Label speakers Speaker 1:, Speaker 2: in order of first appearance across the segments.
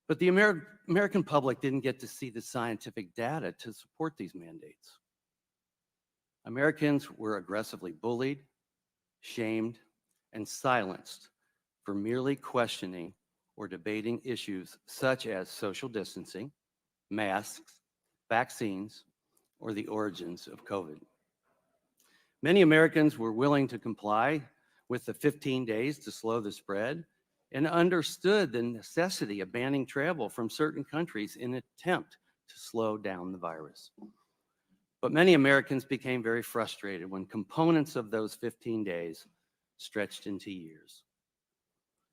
Speaker 1: But the American public didn't get to see the scientific data to support these mandates. Americans were aggressively bullied, shamed, and silenced for merely questioning or debating issues such as social distancing, masks, vaccines, or the origins of COVID. Many Americans were willing to comply with the 15 days to slow the spread and understood the necessity of banning travel from certain countries in an attempt to slow down the virus. But many Americans became very frustrated when components of those 15 days stretched into years.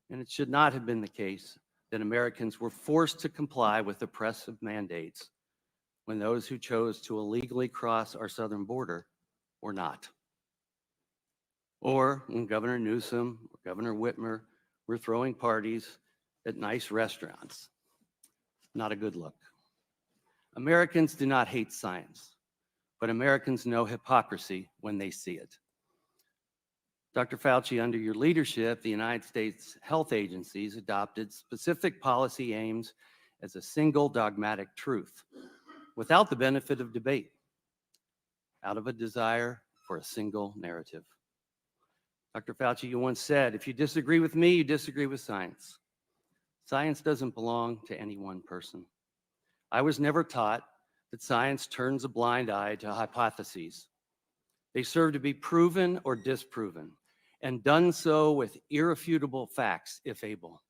Speaker 1: And it should not have been the case that Americans were forced to comply with oppressive mandates when those who chose to illegally cross our southern border were not. Or when Governor Newsom or Governor Whitmer were throwing parties at nice restaurants. Not a good look. Americans do not hate science, but Americans know hypocrisy when they see it. Dr. Fauci, under your leadership, the United States health agencies adopted specific policy aims as a single dogmatic truth, without the benefit of debate, out of a desire for a single narrative. Dr. Fauci, you once said, if you disagree with me, you disagree with science. Science doesn't belong to any one person. I was never taught that science turns a blind eye to hypotheses. They serve to be proven or disproven, and done so with irrefutable facts, if able.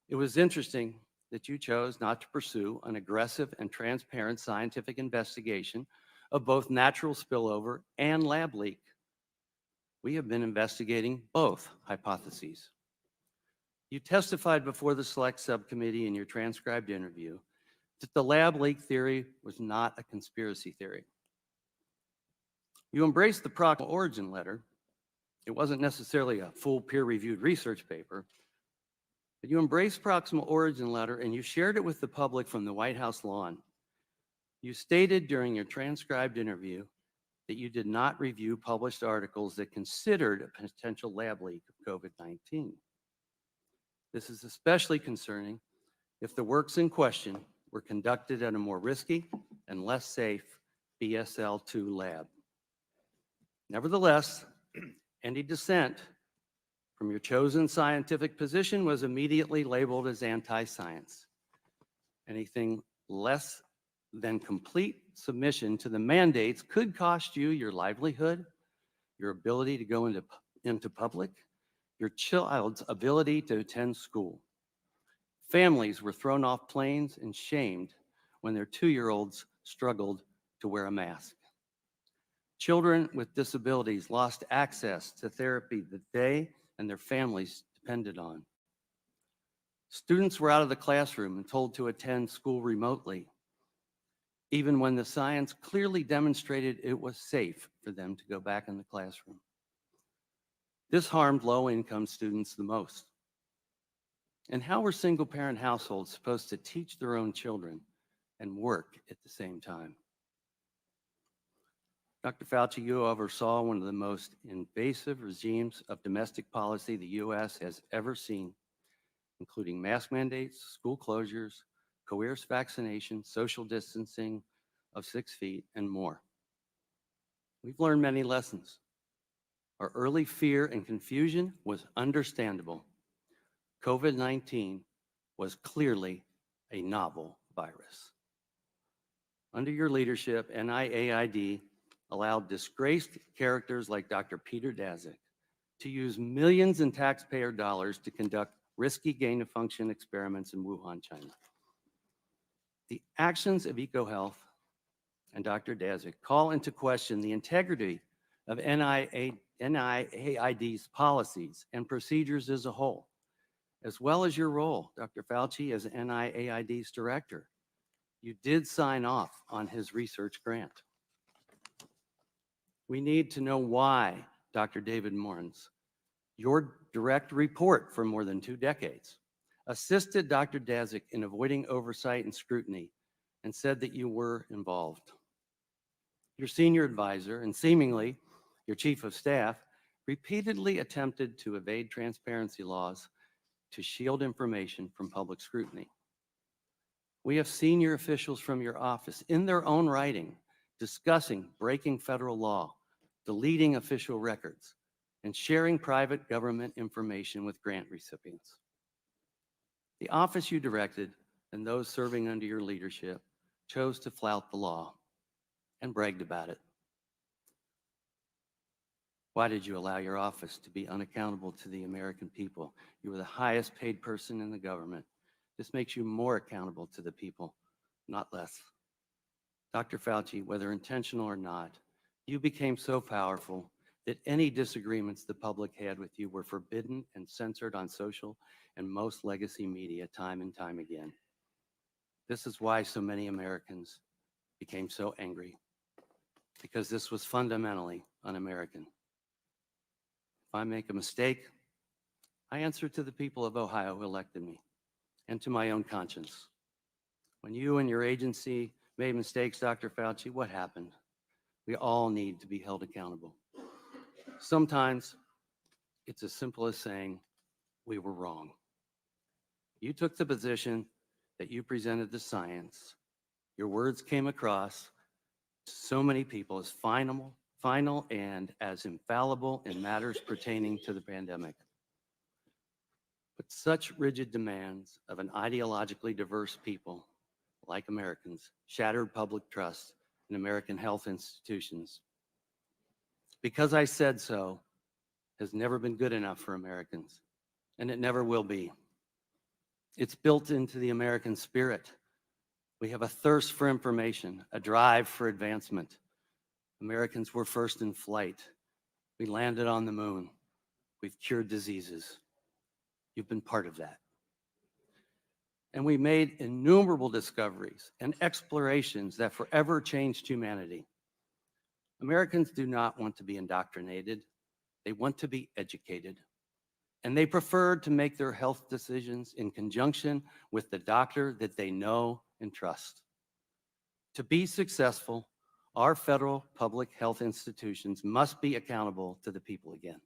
Speaker 1: It was interesting that you chose not to pursue an aggressive and transparent scientific investigation of both natural spillover and lab leak. We have been investigating both hypotheses. You testified before the Select Subcommittee in your transcribed interview that the lab leak theory was not a conspiracy theory. You embraced the proximal origin letter. It wasn't necessarily a full peer-reviewed research paper, but you embraced proximal origin letter and you shared it with the public from the White House lawn. You stated during your transcribed interview that you did not review published articles that considered a potential lab leak of COVID-19. This is especially concerning if the works in question were conducted at a more risky and less safe BSL-2 lab. Nevertheless, any dissent from your chosen scientific position was immediately labeled as anti-science. Anything less than complete submission to the mandates could cost you your livelihood, your ability to go into public, your child's ability to attend school. Families were thrown off planes and shamed when their 2-year-olds struggled to wear a mask. Children with disabilities lost access to therapy that they and their families depended on. Students were out of the classroom and told to attend school remotely, even when the science clearly demonstrated it was safe for them to go back in the classroom. This harmed low-income students the most. And how were single-parent households supposed to teach their own children and work at the same time? Dr. Fauci, you oversaw one of the most invasive regimes of domestic policy the U.S. has ever seen, including mask mandates, school closures, coerced vaccination, social distancing of 6 feet, and more. We've learned many lessons. Our early fear and confusion was understandable. COVID-19 was clearly a novel virus. Under your leadership, NIAID allowed disgraced characters like Dr. Peter Daszak to use millions in taxpayer dollars to conduct risky gain-of-function experiments in Wuhan, China. The actions of EcoHealth and Dr. Daszak call into question the integrity of NIAID's policies and procedures as a whole, as well as your role, Dr. Fauci, as NIAID's director. You did sign off on his research grant. We need to know why Dr. David Morans, your direct report for more than 2 decades, assisted Dr. Daszak in avoiding oversight and scrutiny and said that you were involved. Your senior advisor and seemingly your chief of staff repeatedly attempted to evade transparency laws to shield information from public scrutiny. We have senior officials from your office in their own writing discussing breaking federal law, deleting official records, and sharing private government information with grant recipients. The office you directed and those serving under your leadership chose to flout the law and bragged about it. Why did you allow your office to be unaccountable to the American people? You were the highest paid person in the government. This makes you more accountable to the people, not less. Dr. Fauci, whether intentional or not, you became so powerful that any disagreements the public had with you were forbidden and censored on social and most legacy media time and time again. This is why so many Americans became so angry, because this was fundamentally un-American. If I make a mistake, I answer to the people of Ohio who elected me and to my own conscience. When you and your agency made mistakes, Dr. Fauci, what happened? We all need to be held accountable. Sometimes it's as simple as saying, we were wrong. You took the position that you presented the science. Your words came across to so many people as final and as infallible in matters pertaining to the pandemic. But such rigid demands of an ideologically diverse people like Americans shattered public trust in American health institutions. Because I said so has never been good enough for Americans, and it never will be. It's built into the American spirit. We have a thirst for information, a drive for advancement. Americans were first in flight. We landed on the moon. We've cured diseases. You've been part of that. And we made innumerable discoveries and explorations that forever changed humanity. Americans do not want to be indoctrinated. They want to be educated. And they prefer to make their health decisions in conjunction with the doctor that they know and trust. To be successful, our federal public health institutions must be accountable to the people again.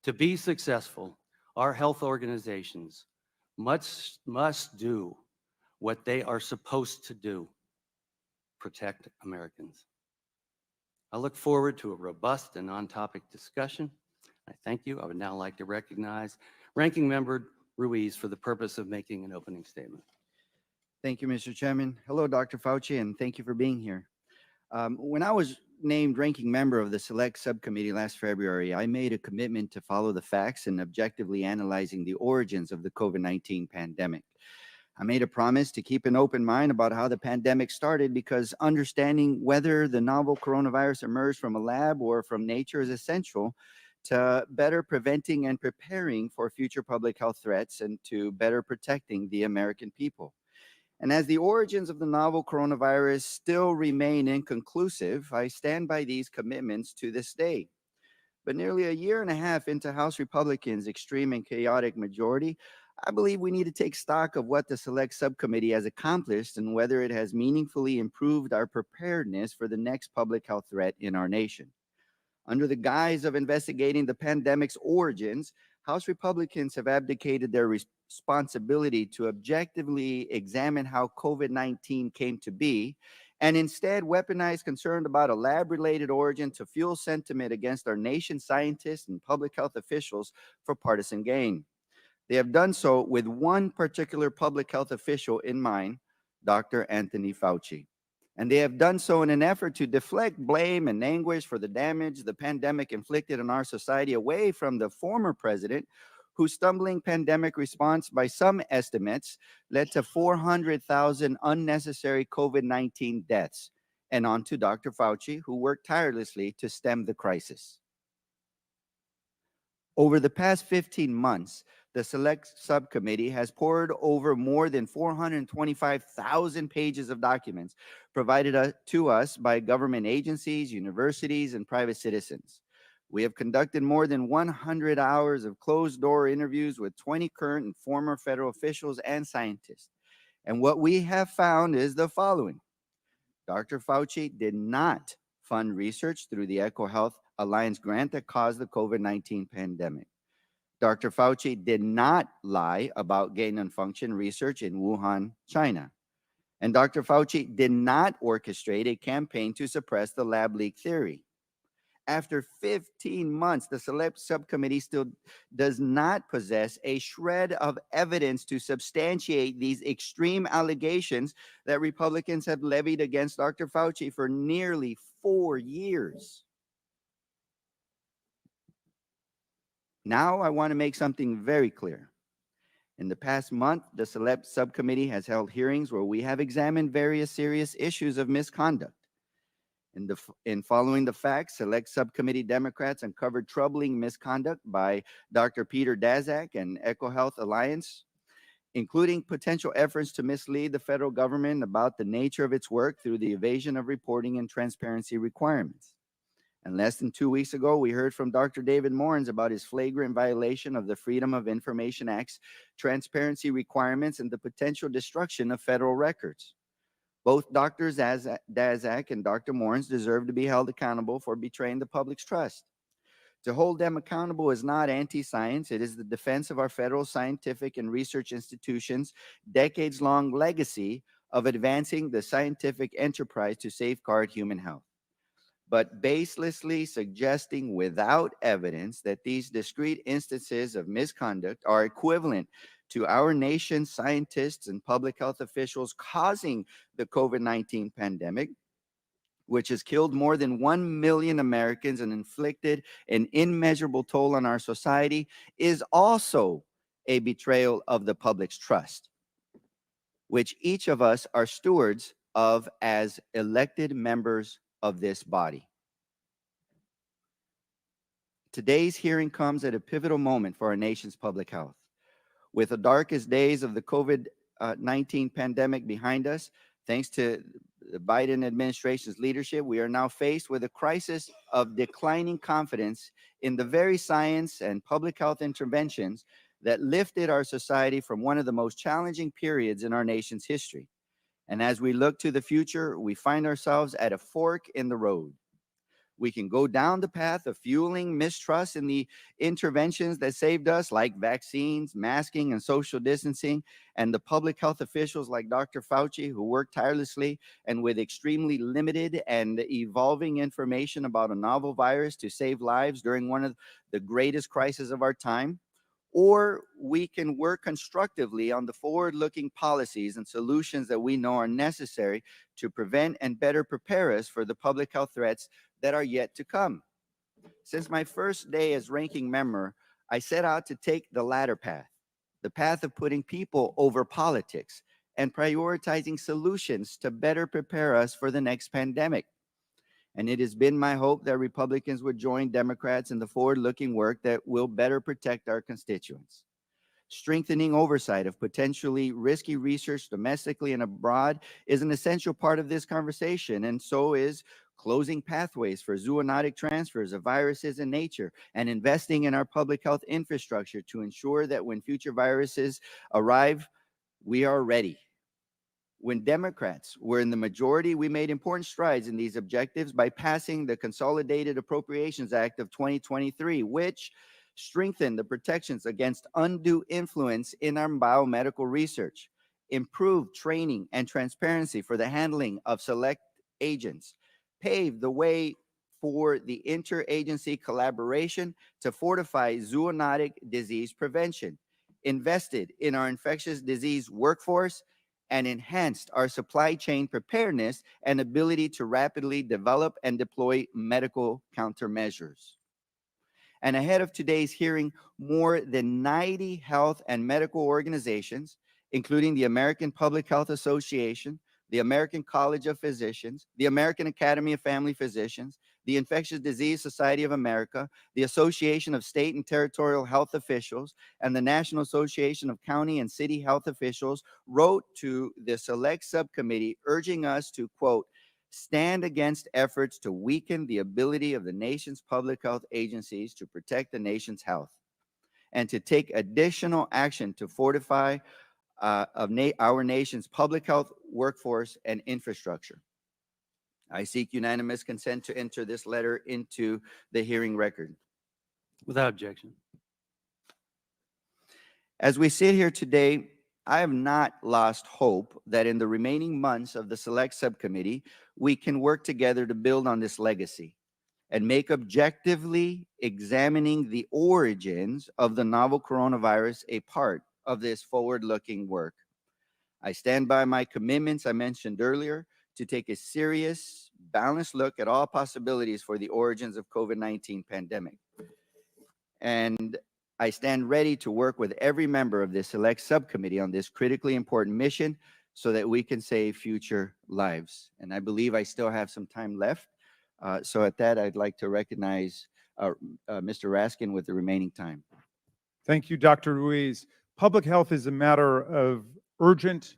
Speaker 1: To be successful, our health organizations must do what they are supposed to do: protect Americans. I look forward to a robust and on-topic discussion. I thank you. I would now like to recognize Ranking Member Ruiz for the purpose of making an opening statement.
Speaker 2: Thank you, Mr. Chairman. Hello, Dr. Fauci, and thank you for being here. When I was named ranking member of the Select Subcommittee last February, I made a commitment to follow the facts and objectively analyzing the origins of the COVID-19 pandemic. I made a promise to keep an open mind about how the pandemic started, because understanding whether the novel coronavirus emerged from a lab or from nature is essential to better preventing and preparing for future public health threats and to better protecting the American people. And as the origins of the novel coronavirus still remain inconclusive, I stand by these commitments to this day. But nearly a year and a half into House Republicans' extreme and chaotic majority, I believe we need to take stock of what the Select Subcommittee has accomplished and whether it has meaningfully improved our preparedness for the next public health threat in our nation. Under the guise of investigating the pandemic's origins, House Republicans have abdicated their responsibility to objectively examine how COVID-19 came to be, and instead weaponized concern about a lab-related origin to fuel sentiment against our nation's scientists and public health officials for partisan gain. They have done so with one particular public health official in mind, Dr. Anthony Fauci. And they have done so in an effort to deflect blame and anguish for the damage the pandemic inflicted on our society away from the former president, whose stumbling pandemic response, by some estimates, led to 400,000 unnecessary COVID-19 deaths, and on to Dr. Fauci, who worked tirelessly to stem the crisis. Over the past 15 months, the Select Subcommittee has pored over more than 425,000 pages of documents provided to us by government agencies, universities, and private citizens. We have conducted more than 100 hours of closed-door interviews with 20 current and former federal officials and scientists. And what we have found is the following. Dr. Fauci did not fund research through the EcoHealth Alliance grant that caused the COVID-19 pandemic. Dr. Fauci did not lie about gain-of-function research in Wuhan, China. And Dr. Fauci did not orchestrate a campaign to suppress the lab leak theory. After 15 months, the Select Subcommittee still does not possess a shred of evidence to substantiate these extreme allegations that Republicans have levied against Dr. Fauci for nearly 4 years. Now, I want to make something very clear. In the past month, the Select Subcommittee has held hearings where we have examined various serious issues of misconduct. In following the facts, Select Subcommittee Democrats uncovered troubling misconduct by Dr. Peter Daszak and EcoHealth Alliance, including potential efforts to mislead the federal government about the nature of its work through the evasion of reporting and transparency requirements. And less than 2 weeks ago, we heard from Dr. David Morens about his flagrant violation of the Freedom of Information Act's transparency requirements and the potential destruction of federal records. Both Dr. Daszak and Dr. Morens deserve to be held accountable for betraying the public's trust. To hold them accountable is not anti-science. It is the defense of our federal scientific and research institutions' decades-long legacy of advancing the scientific enterprise to safeguard human health. But baselessly suggesting without evidence that these discrete instances of misconduct are equivalent to our nation's scientists and public health officials causing the COVID-19 pandemic, which has killed more than 1 million Americans and inflicted an immeasurable toll on our society, is also a betrayal of the public's trust, which each of us are stewards of as elected members of this body. Today's hearing comes at a pivotal moment for our nation's public health. With the darkest days of the COVID-19 pandemic behind us, thanks to the Biden administration's leadership, we are now faced with a crisis of declining confidence in the very science and public health interventions that lifted our society from one of the most challenging periods in our nation's history. And as we look to the future, we find ourselves at a fork in the road. We can go down the path of fueling mistrust in the interventions that saved us, like vaccines, masking, and social distancing, and the public health officials like Dr. Fauci, who worked tirelessly and with extremely limited and evolving information about a novel virus to save lives during one of the greatest crises of our time. Or we can work constructively on the forward-looking policies and solutions that we know are necessary to prevent and better prepare us for the public health threats that are yet to come. Since my first day as ranking member, I set out to take the latter path, the path of putting people over politics and prioritizing solutions to better prepare us for the next pandemic. And it has been my hope that Republicans would join Democrats in the forward-looking work that will better protect our constituents. Strengthening oversight of potentially risky research domestically and abroad is an essential part of this conversation, and so is closing pathways for zoonotic transfers of viruses in nature and investing in our public health infrastructure to ensure that when future viruses arrive, we are ready. When Democrats were in the majority, we made important strides in these objectives by passing the Consolidated Appropriations Act of 2023, which strengthened the protections against undue influence in our biomedical research, improved training and transparency for the handling of select agents, paved the way for the interagency collaboration to fortify zoonotic disease prevention, invested in our infectious disease workforce, and enhanced our supply chain preparedness and ability to rapidly develop and deploy medical countermeasures. And ahead of today's hearing, more than 90 health and medical organizations, including the American Public Health Association, the American College of Physicians, the American Academy of Family Physicians, the Infectious Disease Society of America, the Association of State and Territorial Health Officials, and the National Association of County and City Health Officials wrote to the Select Subcommittee urging us to, quote, stand against efforts to weaken the ability of the nation's public health agencies to protect the nation's health, and to take additional action to fortify our nation's public health workforce and infrastructure. I seek unanimous consent to enter this letter into the hearing record.
Speaker 1: Without objection.
Speaker 2: As we sit here today, I have not lost hope that in the remaining months of the Select Subcommittee, we can work together to build on this legacy and make objectively examining the origins of the novel coronavirus a part of this forward-looking work. I stand by my commitments I mentioned earlier to take a serious, balanced look at all possibilities for the origins of COVID-19 pandemic. And I stand ready to work with every member of this Select Subcommittee on this critically important mission so that we can save future lives. And I believe I still have some time left. So at that, I'd like to recognize Mr. Raskin with the remaining time.
Speaker 3: Thank you, Dr. Ruiz. Public health is a matter of urgent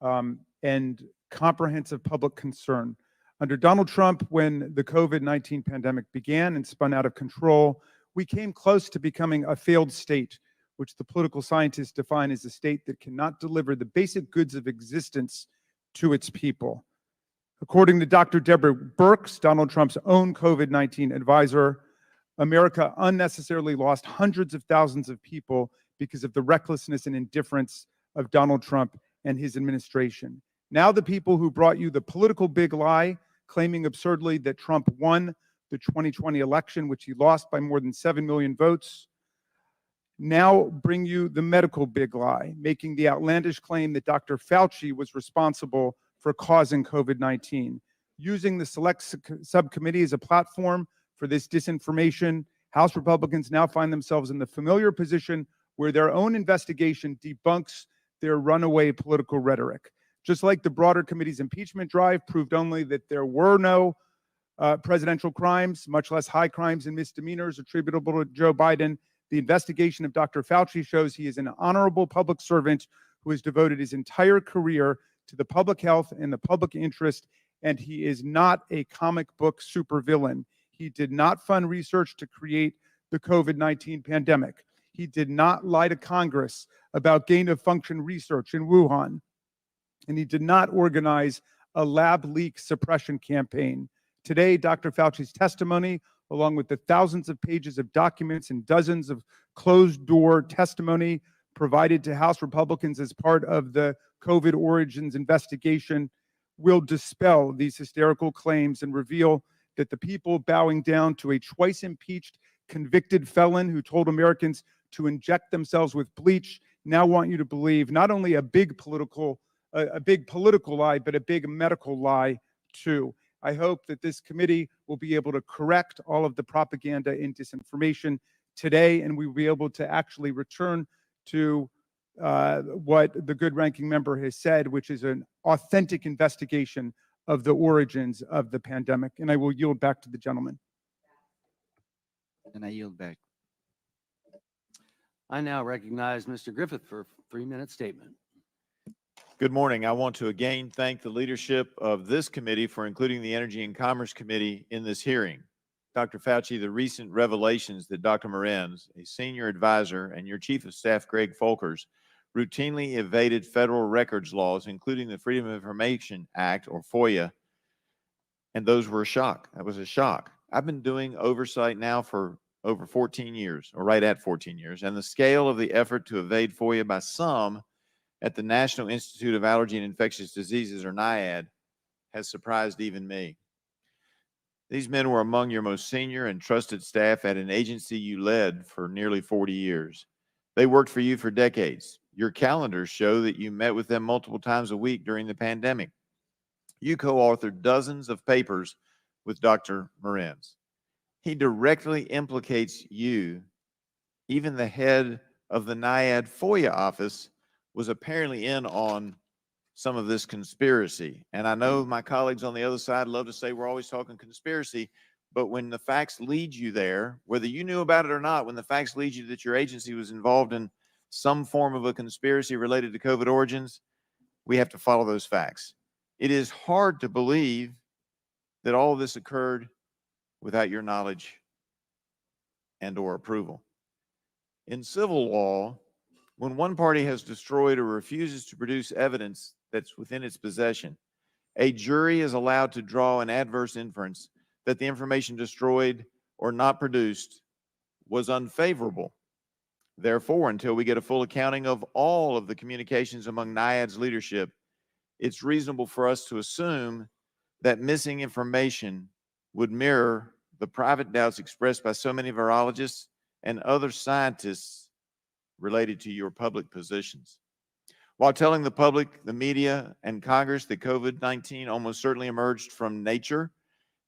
Speaker 3: and comprehensive public concern. Under Donald Trump, when the COVID-19 pandemic began and spun out of control, we came close to becoming a failed state, which the political scientists define as a state that cannot deliver the basic goods of existence to its people. According to Dr. Deborah Birx, Donald Trump's own COVID-19 advisor, America unnecessarily lost hundreds of thousands of people because of the recklessness and indifference of Donald Trump and his administration. Now the people who brought you the political big lie, claiming absurdly that Trump won the 2020 election, which he lost by more than 7 million votes, now bring you the medical big lie, making the outlandish claim that Dr. Fauci was responsible for causing COVID-19. Using the Select Subcommittee as a platform for this disinformation, House Republicans now find themselves in the familiar position where their own investigation debunks their runaway political rhetoric. Just like the broader committee's impeachment drive proved only that there were no presidential crimes, much less high crimes and misdemeanors attributable to Joe Biden, the investigation of Dr. Fauci shows he is an honorable public servant who has devoted his entire career to the public health and the public interest, and he is not a comic book supervillain. He did not fund research to create the COVID-19 pandemic. He did not lie to Congress about gain-of-function research in Wuhan. And he did not organize a lab leak suppression campaign. Today, Dr. Fauci's testimony, along with the thousands of pages of documents and dozens of closed-door testimony provided to House Republicans as part of the COVID origins investigation, will dispel these hysterical claims and reveal that the people bowing down to a twice-impeached convicted felon who told Americans to inject themselves with bleach now want you to believe not only a big political lie, but a big medical lie too. I hope that this committee will be able to correct all of the propaganda and disinformation today, and we will be able to actually return to what the good ranking member has said, which is an authentic investigation of the origins of the pandemic. And I will yield back to the gentleman.
Speaker 2: And I yield back.
Speaker 1: I now recognize Mr. Griffith for a 3-minute statement.
Speaker 4: Good morning. I want to again thank the leadership of this committee for including the Energy and Commerce Committee in this hearing. Dr. Fauci, the recent revelations that Dr. Morenz, a senior advisor, and your Chief of Staff, Greg Folkers, routinely evaded federal records laws, including the Freedom of Information Act, or FOIA, and those were a shock. That was a shock. I've been doing oversight now for over 14 years, or right at 14 years, and the scale of the effort to evade FOIA by some at the National Institute of Allergy and Infectious Diseases, or NIAID, has surprised even me. These men were among your most senior and trusted staff at an agency you led for nearly 40 years. They worked for you for decades. Your calendars show that you met with them multiple times a week during the pandemic. You co-authored dozens of papers with Dr. Morenz. He directly implicates you. Even the head of the NIAID FOIA office was apparently in on some of this conspiracy. And I know my colleagues on the other side love to say we're always talking conspiracy, but when the facts lead you there, whether you knew about it or not, when the facts lead you that your agency was involved in some form of a conspiracy related to COVID origins, we have to follow those facts. It is hard to believe that all of this occurred without your knowledge and or approval. In civil law, when one party has destroyed or refuses to produce evidence that's within its possession, a jury is allowed to draw an adverse inference that the information destroyed or not produced was unfavorable Therefore, until we get a full accounting of all of the communications among NIAID's leadership, it's reasonable for us to assume that missing information would mirror the private doubts expressed by so many virologists and other scientists related to your public positions. While telling the public, the media, and Congress that COVID-19 almost certainly emerged from nature,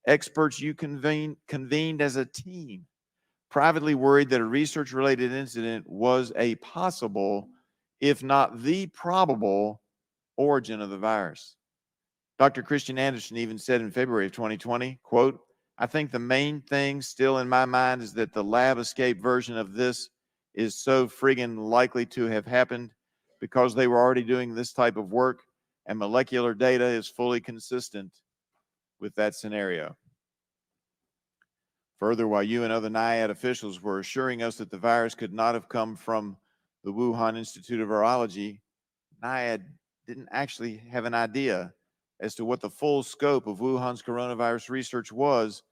Speaker 4: experts you convened as a team privately worried that a research-related incident was a possible, if not the probable, origin of the virus. Dr. Christian Anderson even said in February of 2020, quote, "I think the main thing still in my mind is that the lab escape version of this is so friggin' likely to have happened because they were already doing this type of work and molecular data is fully consistent with that scenario." Further, while you and other NIAID officials were assuring us that the virus could not have come from the Wuhan Institute of Virology, NIAID didn't actually have an idea as to what the full scope of Wuhan's coronavirus research was,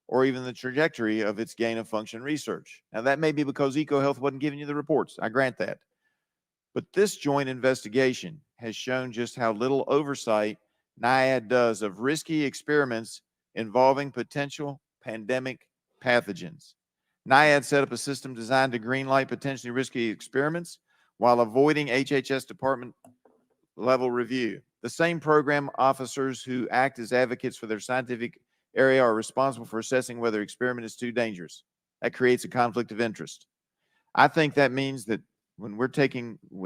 Speaker 4: or even the trajectory of its gain-of-function research. Now, that may be because EcoHealth wasn't giving you the reports. I grant that. But this joint investigation has shown just how little oversight NIAID does of risky experiments involving potential pandemic pathogens. NIAID set up a system designed to greenlight potentially risky experiments while avoiding HHS department level review. The same program officers who act as advocates for their scientific area are responsible for assessing whether experiment is too dangerous. That creates a conflict of interest. I think that means that when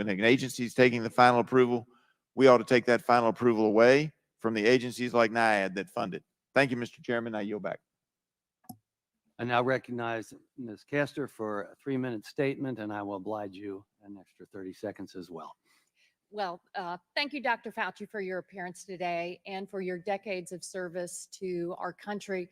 Speaker 4: an agency is taking the final approval, we ought to take that final approval away from the agencies like NIAID that fund it. Thank you, Mr. Chairman. I yield back.
Speaker 1: I now recognize Ms. Castor for a 3-minute statement, and I will oblige you an extra 30 seconds as well.
Speaker 5: Well, thank you, Dr. Fauci, for your appearance today and for your decades of service to our country.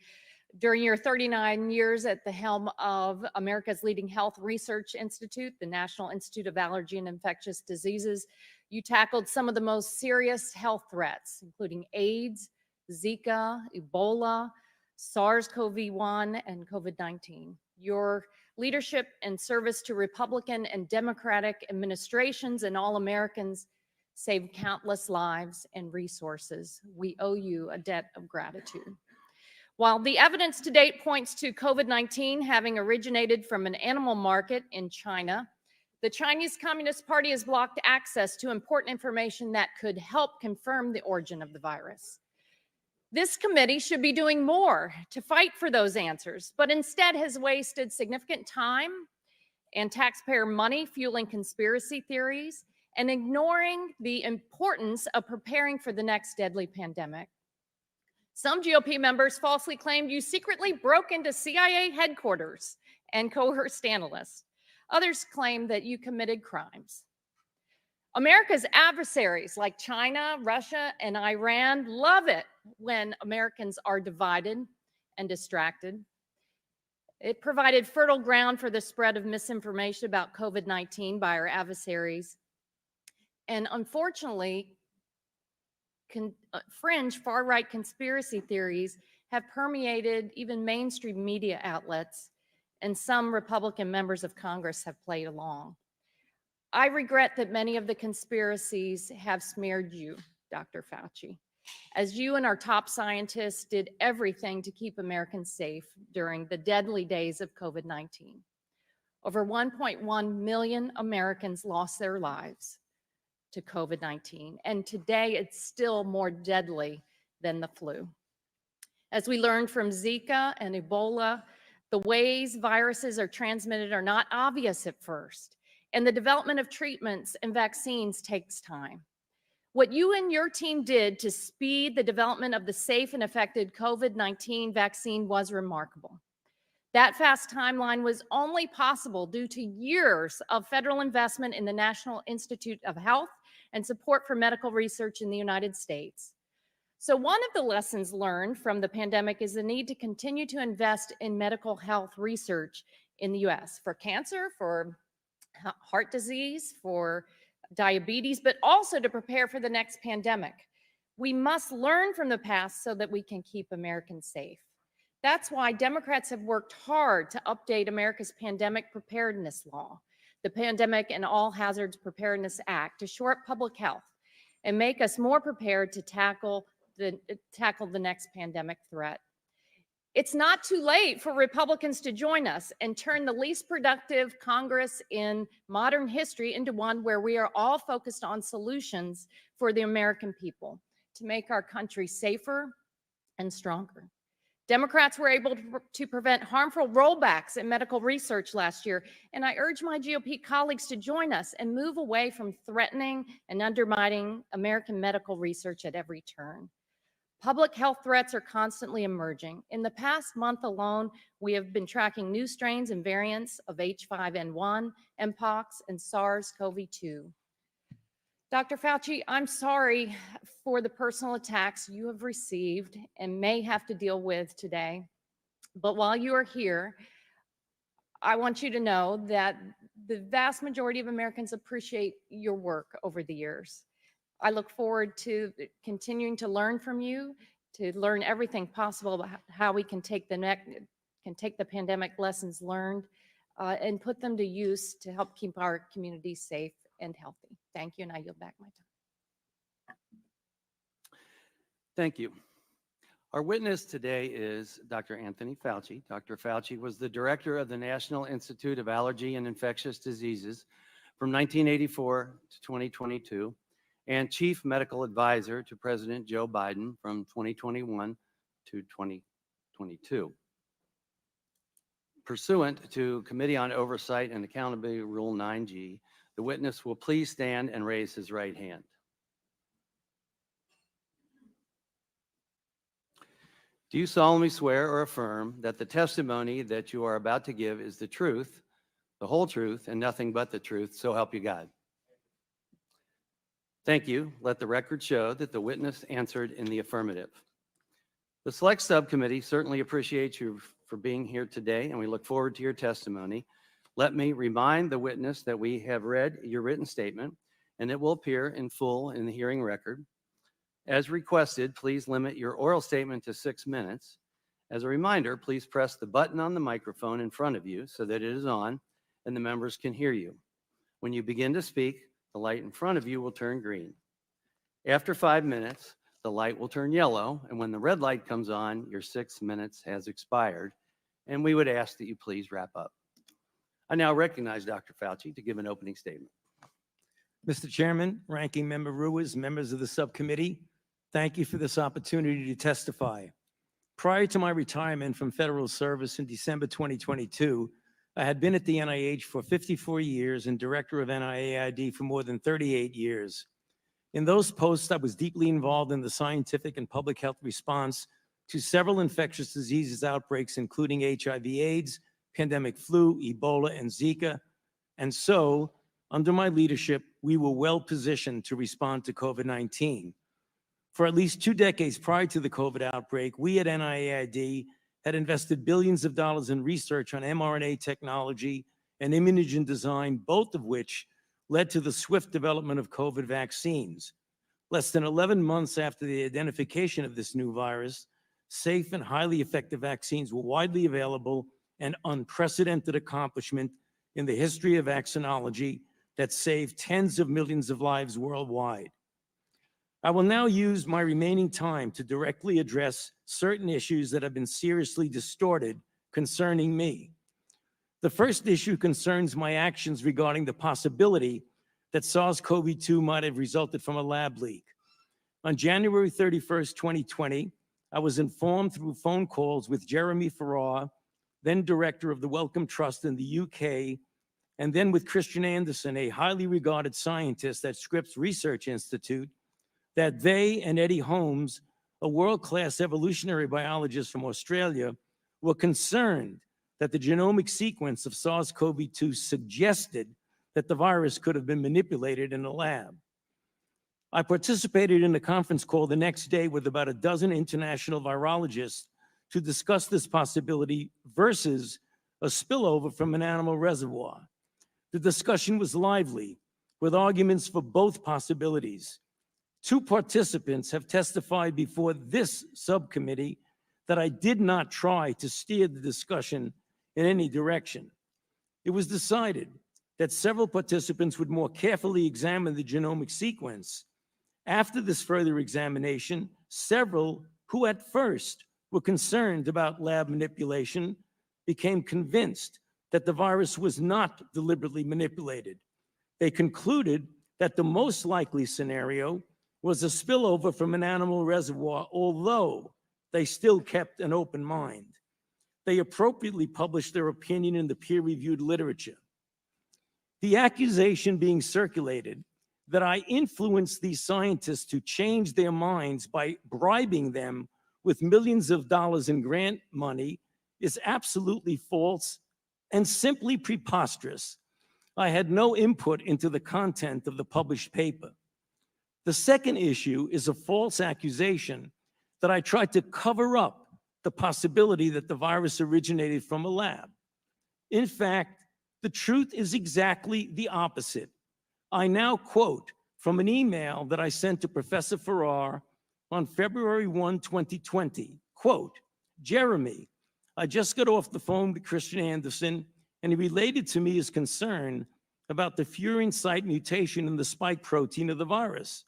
Speaker 5: During your 39 years at the helm of America's leading health research institute, the National Institute of Allergy and Infectious Diseases, you tackled some of the most serious health threats, including AIDS, Zika, Ebola, SARS-CoV-1, and COVID-19. Your leadership and service to Republican and Democratic administrations and all Americans saved countless lives and resources. We owe you a debt of gratitude. While the evidence to date points to COVID-19 having originated from an animal market in China, the Chinese Communist Party has blocked access to important information that could help confirm the origin of the virus. This committee should be doing more to fight for those answers, but instead has wasted significant time and taxpayer money fueling conspiracy theories and ignoring the importance of preparing for the next deadly pandemic. Some GOP members falsely claimed you secretly broke into CIA headquarters and coerced analysts. Others claim that you committed crimes. America's adversaries like China, Russia, and Iran love it when Americans are divided and distracted. It provided fertile ground for the spread of misinformation about COVID-19 by our adversaries. And unfortunately, fringe far-right conspiracy theories have permeated even mainstream media outlets, and some Republican members of Congress have played along. I regret that many of the conspiracies have smeared you, Dr. Fauci, as you and our top scientists did everything to keep Americans safe during the deadly days of COVID-19. Over 1.1 million Americans lost their lives to COVID-19, and today it's still more deadly than the flu. As we learned from Zika and Ebola, the ways viruses are transmitted are not obvious at first, and the development of treatments and vaccines takes time. What you and your team did to speed the development of the safe and effective COVID-19 vaccine was remarkable. That fast timeline was only possible due to years of federal investment in the National Institute of Health and support for medical research in the United States. So one of the lessons learned from the pandemic is the need to continue to invest in medical health research in the US for cancer, for heart disease, for diabetes, but also to prepare for the next pandemic. We must learn from the past so that we can keep Americans safe. That's why Democrats have worked hard to update America's pandemic preparedness law. the Pandemic and All Hazards Preparedness Act to shore up public health and make us more prepared to tackle the next pandemic threat. It's not too late for Republicans to join us and turn the least productive Congress in modern history into one where we are all focused on solutions for the American people to make our country safer and stronger. Democrats were able to prevent harmful rollbacks in medical research last year, and I urge my GOP colleagues to join us and move away from threatening and undermining American medical research at every turn. Public health threats are constantly emerging. In the past month alone, we have been tracking new strains and variants of H5N1, mpox, and SARS-CoV-2. Dr. Fauci, I'm sorry for the personal attacks you have received and may have to deal with today. But while you are here, I want you to know that the vast majority of Americans appreciate your work over the years. I look forward to continuing to learn from you, to learn everything possible about how we can take the pandemic lessons learned and put them to use to help keep our communities safe and healthy. Thank you, and I yield back my time.
Speaker 1: Thank you. Our witness today is Dr. Anthony Fauci. Dr. Fauci was the director of the National Institute of Allergy and Infectious Diseases from 1984 to 2022 and chief medical advisor to President Joe Biden from 2021 to 2022. Pursuant to Committee on Oversight and Accountability Rule 9G, the witness will please stand and raise his right hand. Do you solemnly swear or affirm that the testimony that you are about to give is the truth, the whole truth, and nothing but the truth, so help you God? Thank you. Let the record show that the witness answered in the affirmative. The Select Subcommittee certainly appreciates you for being here today, and we look forward to your testimony. Let me remind the witness that we have read your written statement, and it will appear in full in the hearing record. As requested, please limit your oral statement to 6 minutes. As a reminder, please press the button on the microphone in front of you so that it is on and the members can hear you. When you begin to speak, the light in front of you will turn green. After 5 minutes, the light will turn yellow, and when the red light comes on, your 6 minutes has expired, and we would ask that you please wrap up. I now recognize Dr. Fauci to give an opening statement.
Speaker 6: Mr. Chairman, Ranking Member Ruiz, members of the subcommittee, thank you for this opportunity to testify. Prior to my retirement from federal service in December 2022, I had been at the NIH for 54 years and director of NIAID for more than 38 years. In those posts, I was deeply involved in the scientific and public health response to several infectious diseases outbreaks, including HIV/AIDS, pandemic flu, Ebola, and Zika. And so, under my leadership, we were well positioned to respond to COVID-19. For at least 2 decades prior to the COVID outbreak, we at NIAID had invested billions of dollars in research on mRNA technology and immunogen design, both of which led to the swift development of COVID vaccines. Less than 11 months after the identification of this new virus, safe and highly effective vaccines were widely available, an unprecedented accomplishment in the history of vaccinology that saved tens of millions of lives worldwide. I will now use my remaining time to directly address certain issues that have been seriously distorted concerning me. The first issue concerns my actions regarding the possibility that SARS-CoV-2 might have resulted from a lab leak. On January 31st, 2020, I was informed through phone calls with Jeremy Farrar, then director of the Wellcome Trust in the UK, and then with Christian Anderson, a highly regarded scientist at Scripps Research Institute, that they and Eddie Holmes, a world-class evolutionary biologist from Australia, were concerned that the genomic sequence of SARS-CoV-2 suggested that the virus could have been manipulated in a lab. I participated in a conference call the next day with about a dozen international virologists to discuss this possibility versus a spillover from an animal reservoir. The discussion was lively, with arguments for both possibilities. 2 participants have testified before this subcommittee that I did not try to steer the discussion in any direction. It was decided that several participants would more carefully examine the genomic sequence. After this further examination, several who at first were concerned about lab manipulation became convinced that the virus was not deliberately manipulated. They concluded that the most likely scenario was a spillover from an animal reservoir, although they still kept an open mind. They appropriately published their opinion in the peer-reviewed literature. The accusation being circulated that I influenced these scientists to change their minds by bribing them with millions of dollars in grant money is absolutely false and simply preposterous. I had no input into the content of the published paper. The second issue is a false accusation that I tried to cover up the possibility that the virus originated from a lab. In fact, the truth is exactly the opposite. I now quote from an email that I sent to Professor Farrar on February 1, 2020, quote, Jeremy, I just got off the phone with Christian Anderson, and he related to me his concern about the furin site mutation in the spike protein of the virus.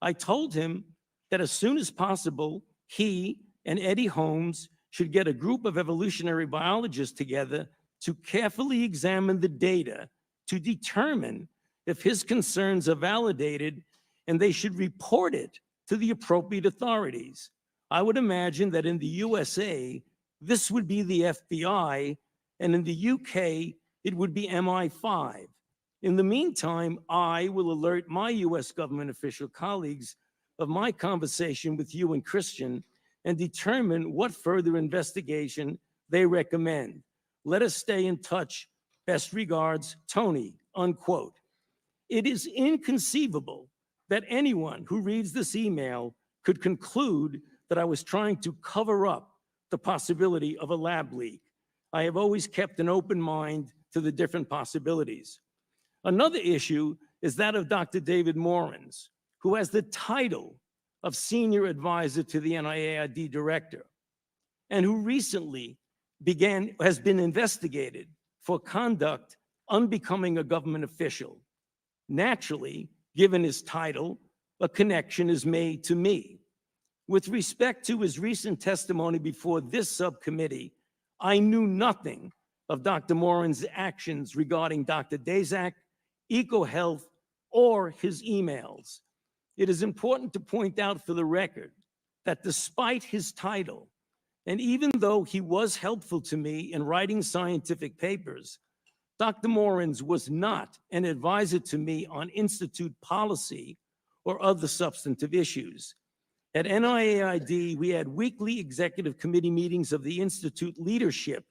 Speaker 6: I told him that as soon as possible, he and Eddie Holmes should get a group of evolutionary biologists together to carefully examine the data to determine if his concerns are validated, and they should report it to the appropriate authorities. I would imagine that in the USA, this would be the FBI, and in the UK, it would be MI5. In the meantime, I will alert my US government official colleagues of my conversation with you and Christian and determine what further investigation they recommend. Let us stay in touch. Best regards, Tony, unquote. It is inconceivable that anyone who reads this email could conclude that I was trying to cover up the possibility of a lab leak. I have always kept an open mind to the different possibilities. Another issue is that of Dr. David Morans, who has the title of Senior Advisor to the NIAID Director, and who recently has been investigated for conduct unbecoming a government official. Naturally, given his title, a connection is made to me. With respect to his recent testimony before this subcommittee, I knew nothing of Dr. Morin's actions regarding Dr. Daszak, EcoHealth, or his emails. It is important to point out for the record that despite his title, and even though he was helpful to me in writing scientific papers, Dr. Morans was not an advisor to me on institute policy or other substantive issues. At NIAID, we had weekly executive committee meetings of the institute leadership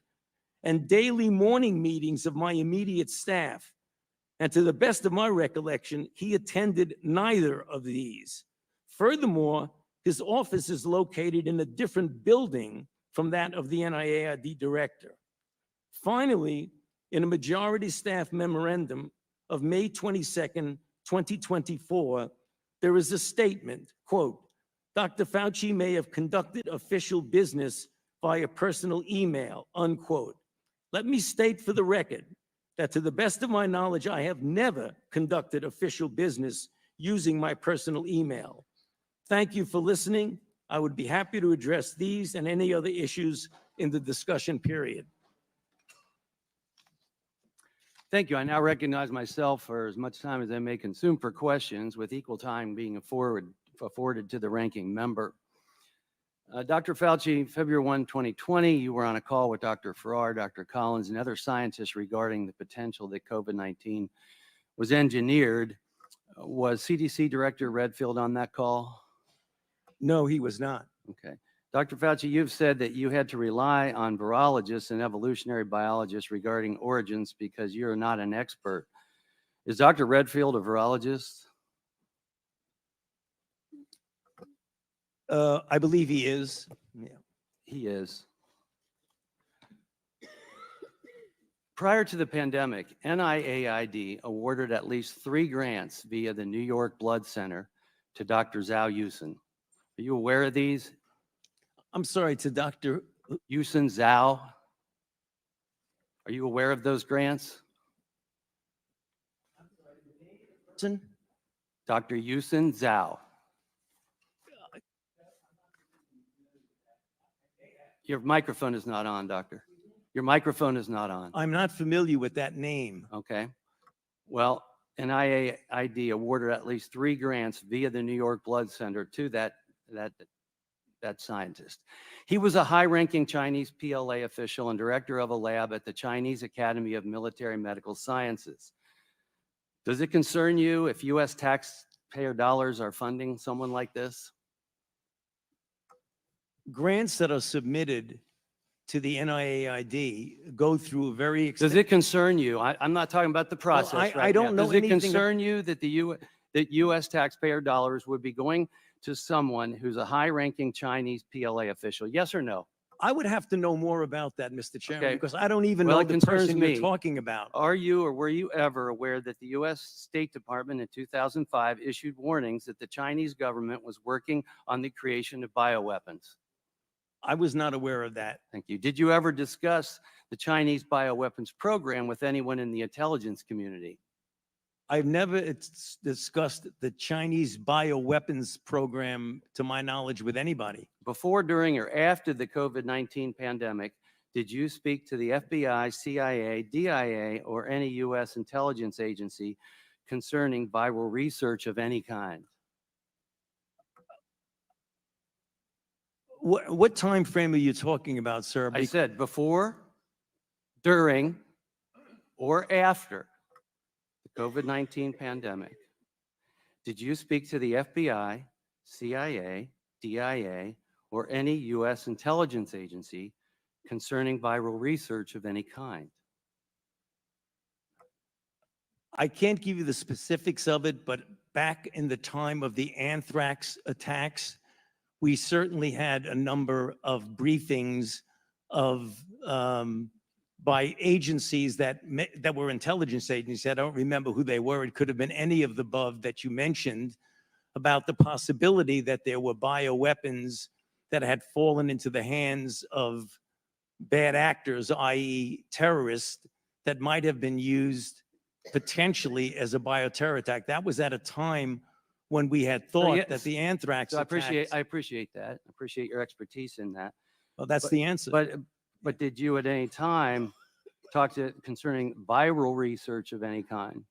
Speaker 6: and daily morning meetings of my immediate staff. And to the best of my recollection, he attended neither of these. Furthermore, his office is located in a different building from that of the NIAID director. Finally, in a majority staff memorandum of May 22nd, 2024, there is a statement, quote, Dr. Fauci may have conducted official business via personal email, unquote. Let me state for the record that to the best of my knowledge, I have never conducted official business using my personal email. Thank you for listening. I would be happy to address these and any other issues in the discussion period.
Speaker 1: Thank you. I now recognize myself for as much time as I may consume for questions, with equal time being afforded to the ranking member. Dr. Fauci, February 1, 2020, you were on a call with Dr. Farrar, Dr. Collins, and other scientists regarding the potential that COVID-19 was engineered. Was CDC Director Redfield on that call?
Speaker 6: No, he was not.
Speaker 1: Okay. Dr. Fauci, you've said that you had to rely on virologists and evolutionary biologists regarding origins because you're not an expert. Is Dr. Redfield a virologist?
Speaker 6: I believe he is. Yeah.
Speaker 1: He is. Prior to the pandemic, NIAID awarded at least 3 grants via the New York Blood Center to Dr. Zhao Yusen. Are you aware of these?
Speaker 6: I'm sorry, to Dr.
Speaker 1: Yusen Zhao? Are you aware of those grants?
Speaker 6: person?
Speaker 1: Dr. Yusin Zhao. Your microphone is not on, doctor. Your microphone is not on.
Speaker 6: I'm not familiar with that name.
Speaker 1: Okay. Well, NIAID awarded at least 3 grants via the New York Blood Center to that scientist. He was a high-ranking Chinese PLA official and director of a lab at the Chinese Academy of Military Medical Sciences. Does it concern you if U.S. taxpayer dollars are funding someone like this?
Speaker 6: Grants that are submitted to the NIAID go through a very
Speaker 1: Does it concern you? I'm not talking about the process
Speaker 6: I
Speaker 1: right
Speaker 6: don't
Speaker 1: now.
Speaker 6: know
Speaker 1: Does it
Speaker 6: anything
Speaker 1: concern you that that U.S. taxpayer dollars would be going to someone who's a high-ranking Chinese PLA official? Yes or no?
Speaker 6: I would have to know more about that, Mr. Chairman,
Speaker 1: Okay.
Speaker 6: because I don't even
Speaker 1: Well,
Speaker 6: know
Speaker 1: it
Speaker 6: the
Speaker 1: concerns
Speaker 6: person you're
Speaker 1: me.
Speaker 6: talking about.
Speaker 1: Are you or were you ever aware that the U.S. State Department in 2005 issued warnings that the Chinese government was working on the creation of bioweapons?
Speaker 6: I was not aware of that.
Speaker 1: Thank you. Did you ever discuss the Chinese bioweapons program with anyone in the intelligence community?
Speaker 6: I've never discussed the Chinese bioweapons program, to my knowledge, with anybody.
Speaker 1: Before, during, or after the COVID-19 pandemic, did you speak to the FBI, CIA, DIA, or any U.S. intelligence agency concerning viral research of any kind?
Speaker 6: What time frame are you talking about, sir?
Speaker 1: I said before, during, or after the COVID-19 pandemic. Did you speak to the FBI, CIA, DIA, or any U.S. intelligence agency concerning viral research of any kind?
Speaker 6: I can't give you the specifics of it, but back in the time of the anthrax attacks, we certainly had a number of briefings of by agencies that were intelligence agencies. I don't remember who they were. It could have been any of the above that you mentioned, about the possibility that there were bioweapons that had fallen into the hands of bad actors, i.e. terrorists, that might have been used potentially as a bioterror attack. That was at a time when we had thought
Speaker 1: yes.
Speaker 6: that the anthrax
Speaker 1: So I
Speaker 6: attacks.
Speaker 1: appreciate that. I appreciate your expertise in that.
Speaker 6: Well, that's the answer.
Speaker 1: But did you at any time talk to concerning viral research of any kind?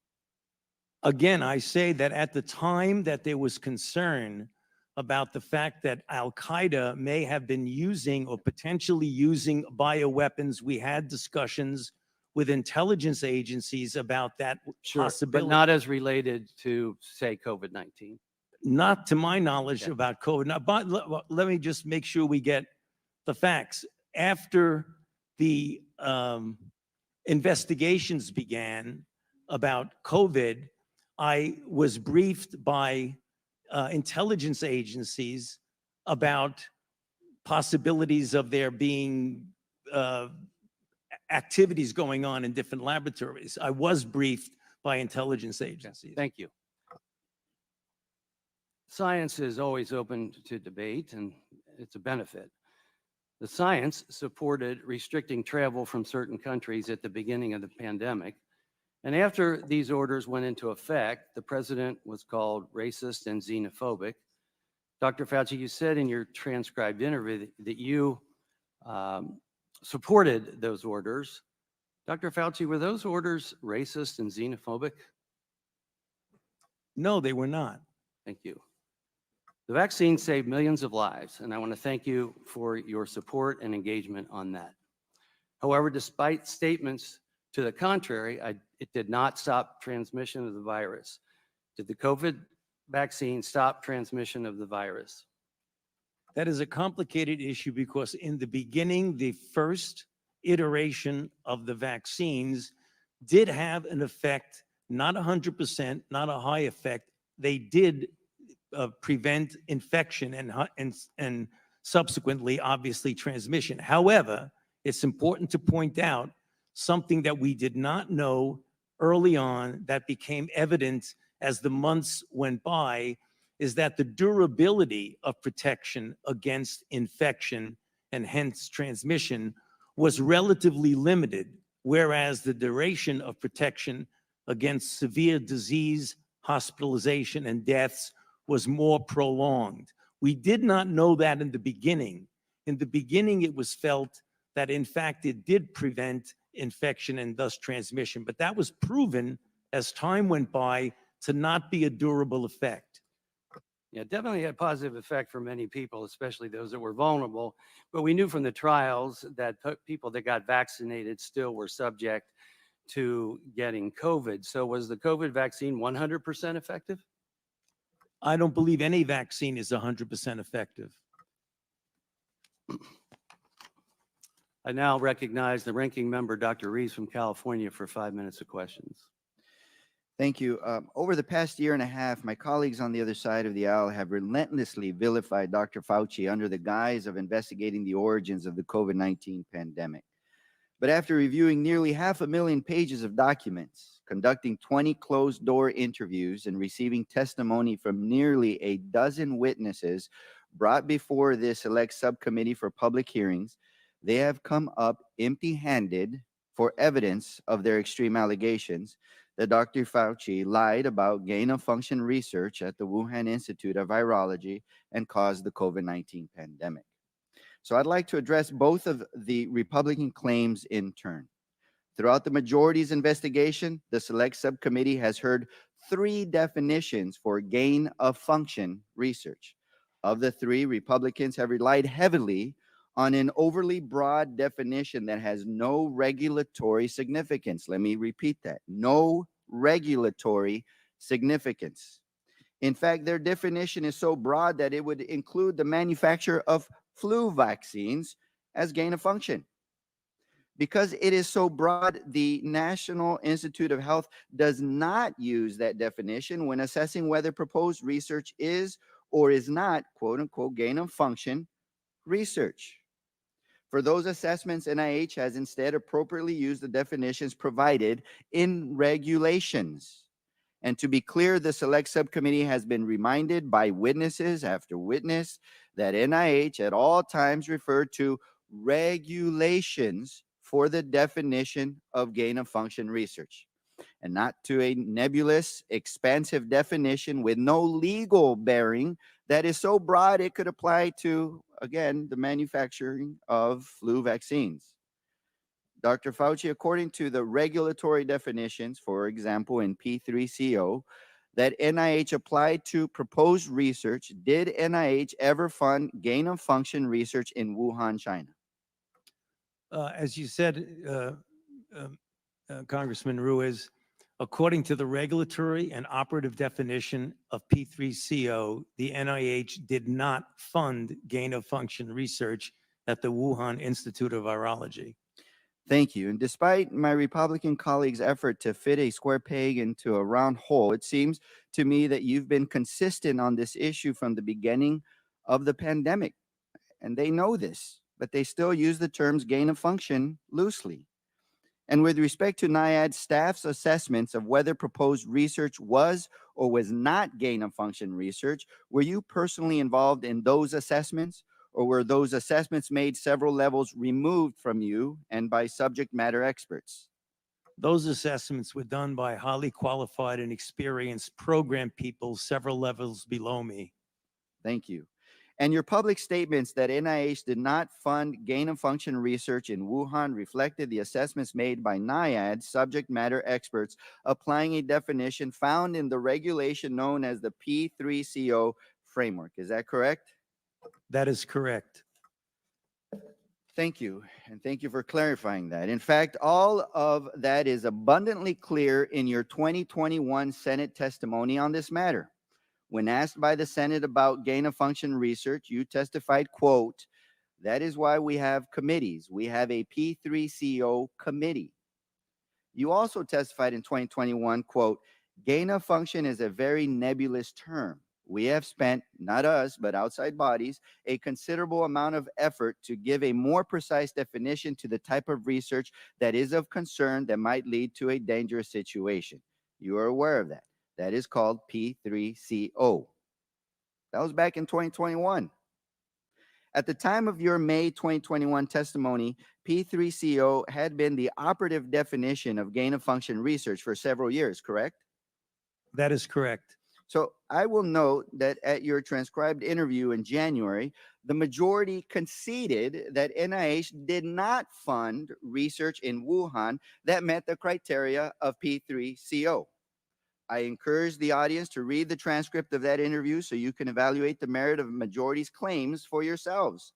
Speaker 6: Again, I say that at the time that there was concern about the fact that Al-Qaeda may have been using or potentially using bioweapons, we had discussions with intelligence agencies about that possibility.
Speaker 1: But not as related to, say, COVID-19.
Speaker 6: Not to my knowledge
Speaker 1: Okay.
Speaker 6: about COVID. Now, but let me just make sure we get the facts. After the investigations began about COVID, I was briefed by intelligence agencies about possibilities of there being activities going on in different laboratories. I was briefed by intelligence agencies.
Speaker 1: Thank you. Science is always open to debate, and it's a benefit. The science supported restricting travel from certain countries at the beginning of the pandemic. And after these orders went into effect, the president was called racist and xenophobic. Dr. Fauci, you said in your transcribed interview that you supported those orders. Dr. Fauci, were those orders racist and xenophobic?
Speaker 6: No, they were not.
Speaker 1: Thank you. The vaccine saved millions of lives, and I want to thank you for your support and engagement on that. However, despite statements to the contrary, it did not stop transmission of the virus. Did the COVID vaccine stop transmission of the virus?
Speaker 6: That is a complicated issue because in the beginning, the first iteration of the vaccines did have an effect, not 100%, not a high effect. They did prevent infection and subsequently, obviously, transmission. However, it's important to point out something that we did not know early on that became evident as the months went by, is that the durability of protection against infection and hence transmission was relatively limited, whereas the duration of protection against severe disease, hospitalization, and deaths was more prolonged. We did not know that in the beginning. In the beginning, it was felt that, in fact, it did prevent infection and thus transmission, but that was proven as time went by to not be a durable effect.
Speaker 1: Yeah, definitely had a positive effect for many people, especially those that were vulnerable. But we knew from the trials that people that got vaccinated still were subject to getting COVID. So was the COVID vaccine 100% effective?
Speaker 6: I don't believe any vaccine is 100% effective.
Speaker 1: I now recognize the ranking member, Dr. Reeves from California, for 5 minutes of questions.
Speaker 2: Thank you. Over the past year and a half, my colleagues on the other side of the aisle have relentlessly vilified Dr. Fauci under the guise of investigating the origins of the COVID-19 pandemic. But after reviewing nearly 500,000 pages of documents, conducting 20 closed-door interviews, and receiving testimony from nearly a dozen witnesses brought before this Select Subcommittee for public hearings, they have come up empty-handed for evidence of their extreme allegations that Dr. Fauci lied about gain-of-function research at the Wuhan Institute of Virology and caused the COVID-19 pandemic. So I'd like to address both of the Republican claims in turn. Throughout the majority's investigation, the Select Subcommittee has heard 3 definitions for gain-of-function research. Of the 3, Republicans have relied heavily on an overly broad definition that has no regulatory significance. Let me repeat that. No regulatory significance. In fact, their definition is so broad that it would include the manufacture of flu vaccines as gain of function. Because it is so broad, the National Institute of Health does not use that definition when assessing whether proposed research is or is not, quote unquote, gain of function research. For those assessments, NIH has instead appropriately used the definitions provided in regulations. And to be clear, the Select Subcommittee has been reminded by witnesses after witness that NIH at all times referred to regulations for the definition of gain-of-function research, and not to a nebulous, expansive definition with no legal bearing that is so broad it could apply to, again, the manufacturing of flu vaccines. Dr. Fauci, according to the regulatory definitions, for example, in P3CO, that NIH applied to proposed research, did NIH ever fund gain-of-function research in Wuhan, China?
Speaker 6: As you said, Congressman Ruiz, according to the regulatory and operative definition of P3CO, the NIH did not fund gain-of-function research at the Wuhan Institute of Virology.
Speaker 2: Thank you. And despite my Republican colleagues' effort to fit a square peg into a round hole, it seems to me that you've been consistent on this issue from the beginning of the pandemic. And they know this, but they still use the terms gain of function loosely. And with respect to NIAID staff's assessments of whether proposed research was or was not gain of function research, were you personally involved in those assessments? Or were those assessments made several levels removed from you and by subject matter experts?
Speaker 6: Those assessments were done by highly qualified and experienced program people several levels below me.
Speaker 2: Thank you. And your public statements that NIH did not fund gain-of-function research in Wuhan reflected the assessments made by NIAID subject matter experts applying a definition found in the regulation known as the P3CO framework. Is that correct?
Speaker 6: That is correct.
Speaker 2: Thank you, and thank you for clarifying that. In fact, all of that is abundantly clear in your 2021 Senate testimony on this matter. When asked by the Senate about gain-of-function research, you testified, quote, "That is why we have committees. We have a P3CO committee." You also testified in 2021, quote, "Gain-of-function is a very nebulous term. We have spent, not us, but outside bodies, a considerable amount of effort to give a more precise definition to the type of research that is of concern that might lead to a dangerous situation." You are aware of that. That is called P3CO. That was back in 2021. At the time of your May 2021 testimony, P3CO had been the operative definition of gain-of-function research for several years, correct?
Speaker 6: That is correct.
Speaker 2: So I will note that at your transcribed interview in January, the majority conceded that NIH did not fund research in Wuhan that met the criteria of P3CO. I encourage the audience to read the transcript of that interview so you can evaluate the merit of majority's claims for yourselves.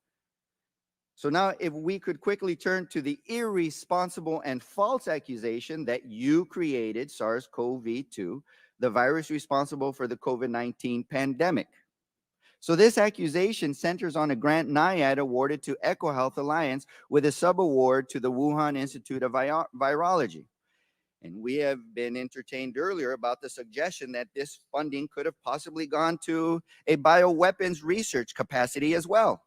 Speaker 2: So now if we could quickly turn to the irresponsible and false accusation that you created SARS-CoV-2, the virus responsible for the COVID-19 pandemic. So this accusation centers on a grant NIAID awarded to EcoHealth Alliance with a subaward to the Wuhan Institute of Virology. And we have been entertained earlier about the suggestion that this funding could have possibly gone to a bioweapons research capacity as well.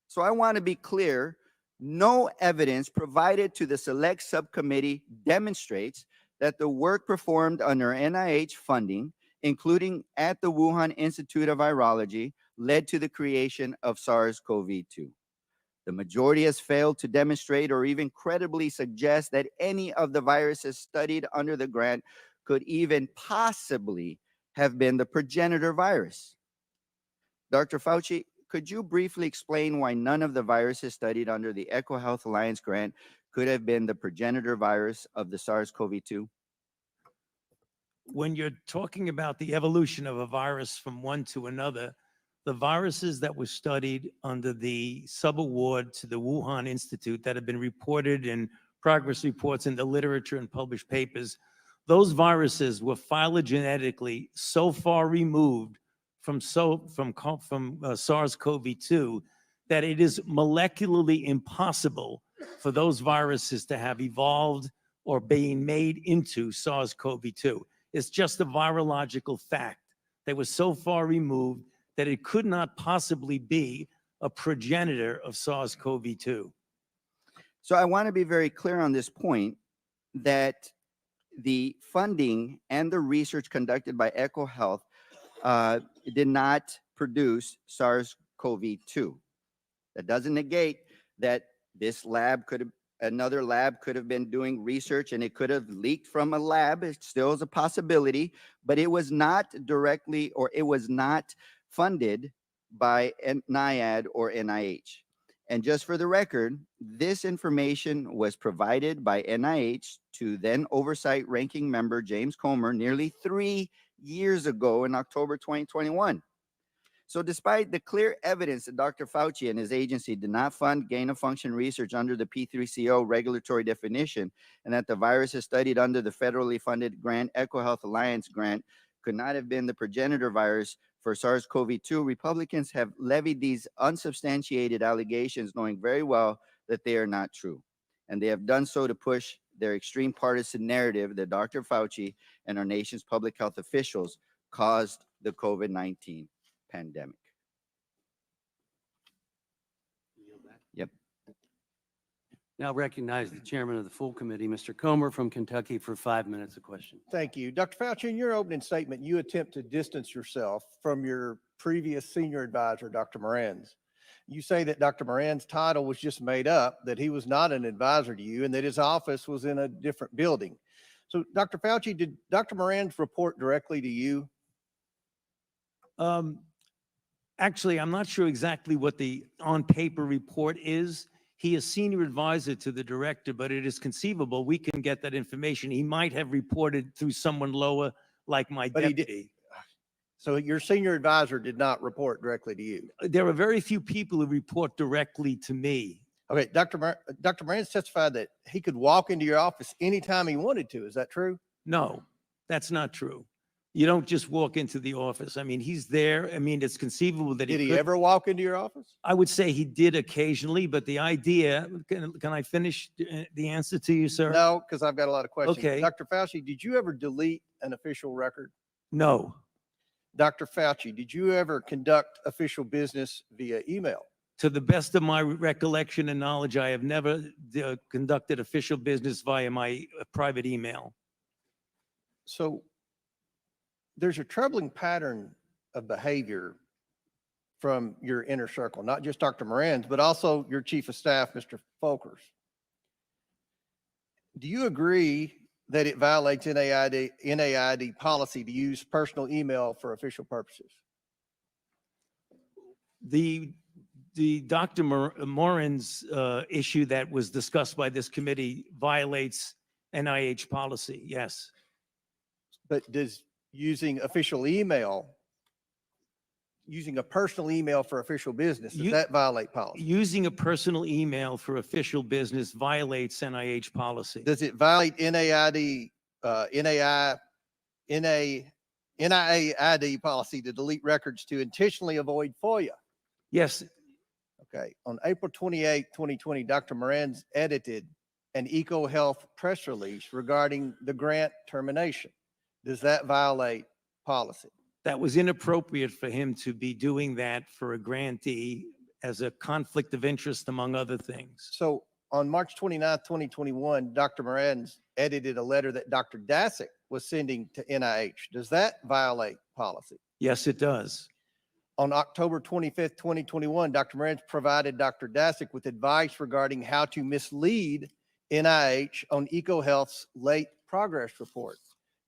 Speaker 2: So I want to be clear, no evidence provided to the Select Subcommittee demonstrates that the work performed under NIH funding, including at the Wuhan Institute of Virology, led to the creation of SARS-CoV-2. The majority has failed to demonstrate or even credibly suggest that any of the viruses studied under the grant could even possibly have been the progenitor virus. Dr. Fauci, could you briefly explain why none of the viruses studied under the EcoHealth Alliance grant could have been the progenitor virus of the SARS-CoV-2?
Speaker 6: When you're talking about the evolution of a virus from one to another, the viruses that were studied under the subaward to the Wuhan Institute that have been reported in progress reports in the literature and published papers, those viruses were phylogenetically so far removed from SARS-CoV-2 that it is molecularly impossible for those viruses to have evolved or being made into SARS-CoV-2. It's just a virological fact. They were so far removed that it could not possibly be a progenitor of SARS-CoV-2.
Speaker 2: So I want to be very clear on this point that the funding and the research conducted by EcoHealth did not produce SARS-CoV-2. That doesn't negate that this lab could have, another lab could have been doing research and it could have leaked from a lab. It still is a possibility, but it was not directly, or it was not funded by NIAID or NIH. And just for the record, this information was provided by NIH to then oversight ranking member James Comer nearly 3 years ago in October 2021. So despite the clear evidence that Dr. Fauci and his agency did not fund gain-of-function research under the P3CO regulatory definition, and that the viruses studied under the federally funded grant EcoHealth Alliance grant could not have been the progenitor virus for SARS-CoV-2, Republicans have levied these unsubstantiated allegations knowing very well that they are not true. And they have done so to push their extreme partisan narrative that Dr. Fauci and our nation's public health officials caused the COVID-19 pandemic. Yep.
Speaker 1: Now recognize the chairman of the full committee, Mr. Comer from Kentucky, for 5 minutes of question.
Speaker 7: Thank you. Dr. Fauci, in your opening statement, you attempt to distance yourself from your previous senior advisor, Dr. Moran's. You say that Dr. Moran's title was just made up, that he was not an advisor to you, and that his office was in a different building. So, Dr. Fauci, did Dr. Moran's report directly to you?
Speaker 6: Actually, I'm not sure exactly what the on-paper report is. He is senior advisor to the director, but it is conceivable we can get that information. He might have reported through someone lower, like my
Speaker 7: But he did.
Speaker 6: deputy.
Speaker 7: So your senior advisor did not report directly to you?
Speaker 6: There are very few people who report directly to me.
Speaker 7: Okay, Dr. Moran's testified that he could walk into your office anytime he wanted to. Is that true?
Speaker 6: No, that's not true. You don't just walk into the office. I mean, he's there. I mean, it's conceivable that
Speaker 7: Did he
Speaker 6: could.
Speaker 7: ever walk into your office?
Speaker 6: I would say he did occasionally, but the idea, can I finish the answer to you, sir?
Speaker 7: No, because I've got a lot of questions.
Speaker 6: Okay.
Speaker 7: Dr. Fauci, did you ever delete an official record?
Speaker 6: No.
Speaker 7: Dr. Fauci, did you ever conduct official business via email?
Speaker 6: To the best of my recollection and knowledge, I have never conducted official business via my private email.
Speaker 7: So there's a troubling pattern of behavior from your inner circle, not just Dr. Moran's, but also your chief of staff, Mr. Folkers. Do you agree that it violates NIAID policy to use personal email for official purposes?
Speaker 6: The Dr. Morin's issue that was discussed by this committee violates NIH policy, yes.
Speaker 7: But does using official email, using a personal email for official business, does
Speaker 6: You-
Speaker 7: that violate policy?
Speaker 6: Using a personal email for official business violates NIH policy.
Speaker 7: Does it violate NIAID policy to delete records to intentionally avoid FOIA?
Speaker 6: Yes,
Speaker 7: Okay. On April 28, 2020, Dr. Moran's edited an EcoHealth press release regarding the grant termination. Does that violate policy?
Speaker 6: that was inappropriate for him to be doing that for a grantee as a conflict of interest, among other things.
Speaker 7: So on March 29, 2021, Dr. Moran's edited a letter that Dr. Dasick was sending to NIH. Does that violate policy?
Speaker 6: Yes, it does.
Speaker 7: On October 25th, 2021, Dr. Moran's provided Dr. Dasick with advice regarding how to mislead NIH on EcoHealth's late progress report.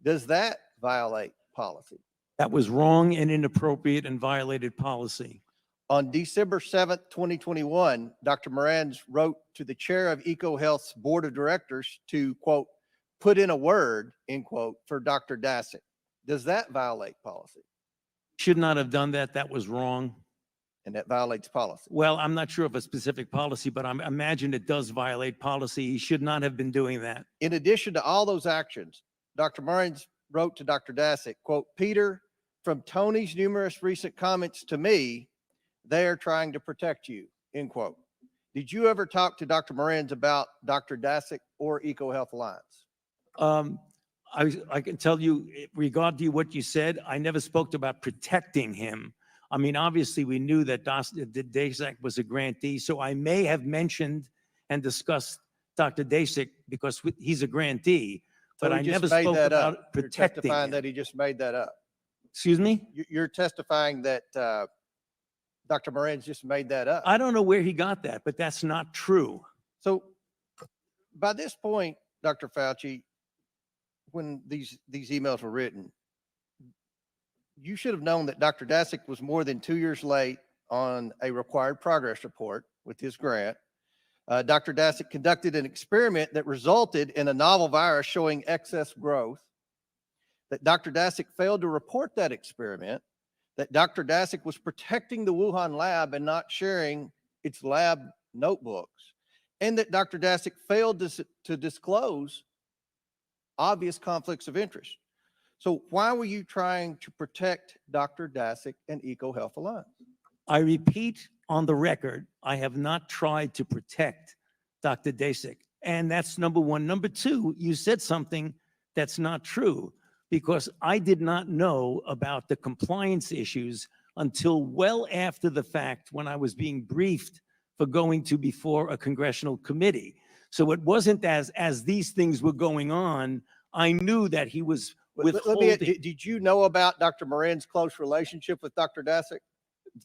Speaker 7: Does that violate policy?
Speaker 6: That was wrong and inappropriate and violated policy.
Speaker 7: On December 7th, 2021, Dr. Moran's wrote to the chair of EcoHealth's board of directors to, quote, put in a word, end quote, for Dr. Dasick. Does that violate policy?
Speaker 6: Should not have done that. That was wrong.
Speaker 7: And that violates policy.
Speaker 6: Well, I'm not sure of a specific policy, but I imagine it does violate policy. He should not have been doing that.
Speaker 7: In addition to all those actions, Dr. Moran's wrote to Dr. Dasick, quote, Peter, from Tony's numerous recent comments to me, they are trying to protect you, end quote. Did you ever talk to Dr. Moran's about Dr. Dasick or EcoHealth Alliance?
Speaker 6: I can tell you, regarding what you said, I never spoke about protecting him. I mean, obviously, we knew that Dasick was a grantee, so I may have mentioned and discussed Dr. Dasick because he's a grantee,
Speaker 7: So
Speaker 6: but
Speaker 7: he
Speaker 6: I
Speaker 7: just
Speaker 6: never
Speaker 7: made
Speaker 6: spoke
Speaker 7: that up.
Speaker 6: about
Speaker 7: You're
Speaker 6: protecting
Speaker 7: testifying
Speaker 6: him.
Speaker 7: that he just made that up.
Speaker 6: Excuse me?
Speaker 7: You're testifying that Dr. Moran's just made that up.
Speaker 6: I don't know where he got that, but that's not true.
Speaker 7: So by this point, Dr. Fauci, when these emails were written, you should have known that Dr. Dasick was more than 2 years late on a required progress report with his grant. Dr. Dasick conducted an experiment that resulted in a novel virus showing excess growth, that Dr. Dasick failed to report that experiment, that Dr. Dasick was protecting the Wuhan lab and not sharing its lab notebooks, and that Dr. Dasick failed to disclose obvious conflicts of interest. So why were you trying to protect Dr. Dasick and EcoHealth Alliance?
Speaker 6: I repeat on the record, I have not tried to protect Dr. Dasick. And that's number one. Number two, you said something that's not true, because I did not know about the compliance issues until well after the fact, when I was being briefed for going to before a congressional committee. So it wasn't as these things were going on, I knew that he was withholding.
Speaker 7: Did you know about Dr. Moran's close relationship with Dr. Dasick?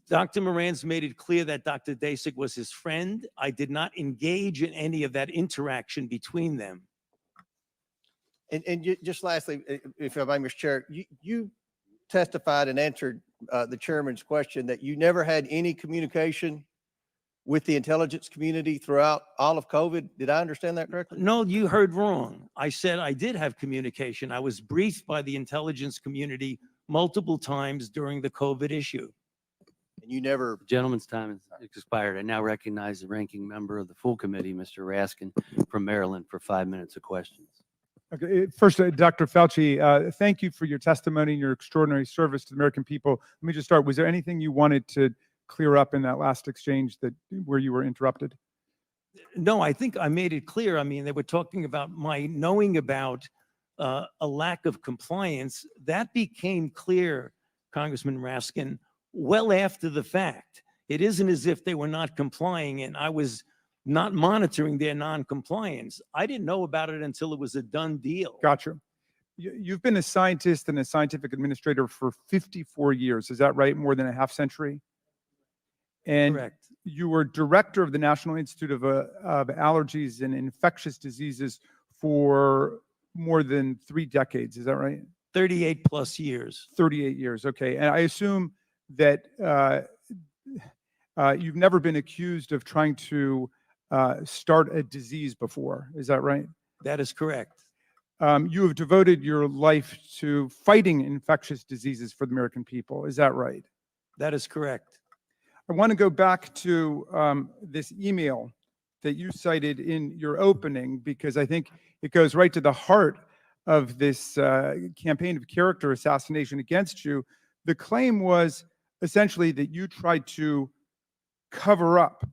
Speaker 6: Dr. Moran's made it clear that Dr. Dasick was his friend. I did not engage in any of that interaction between them.
Speaker 7: And just lastly, if I may, Mr. Chair, you testified and answered the chairman's question that you never had any communication with the intelligence community throughout all of COVID. Did I understand that correctly?
Speaker 6: No, you heard wrong. I said I did have communication. I was briefed by the intelligence community multiple times during the COVID issue.
Speaker 7: And you never,
Speaker 1: Gentleman's time has expired. I now recognize the ranking member of the full committee, Mr. Raskin from Maryland, for 5 minutes of questions.
Speaker 3: Okay, first, Dr. Fauci, thank you for your testimony and your extraordinary service to the American people. Let me just start. Was there anything you wanted to clear up in that last exchange where you were interrupted?
Speaker 6: No, I think I made it clear. I mean, they were talking about my knowing about a lack of compliance. That became clear, Congressman Raskin, well after the fact. It isn't as if they were not complying and I was not monitoring their non-compliance. I didn't know about it until it was a done deal.
Speaker 3: Gotcha. You've been a scientist and a scientific administrator for 54 years. Is that right? More than a half century? And
Speaker 6: Correct.
Speaker 3: you were director of the National Institute of Allergies and Infectious Diseases for more than 3 decades. Is that right?
Speaker 6: 38 plus years.
Speaker 3: 38 years. Okay. And I assume that you've never been accused of trying to start a disease before. Is that right?
Speaker 6: That is correct.
Speaker 3: You have devoted your life to fighting infectious diseases for the American people. Is that right?
Speaker 6: That is correct.
Speaker 3: I want to go back to this email that you cited in your opening, because I think it goes right to the heart of this campaign of character assassination against you. The claim was essentially that you tried to cover up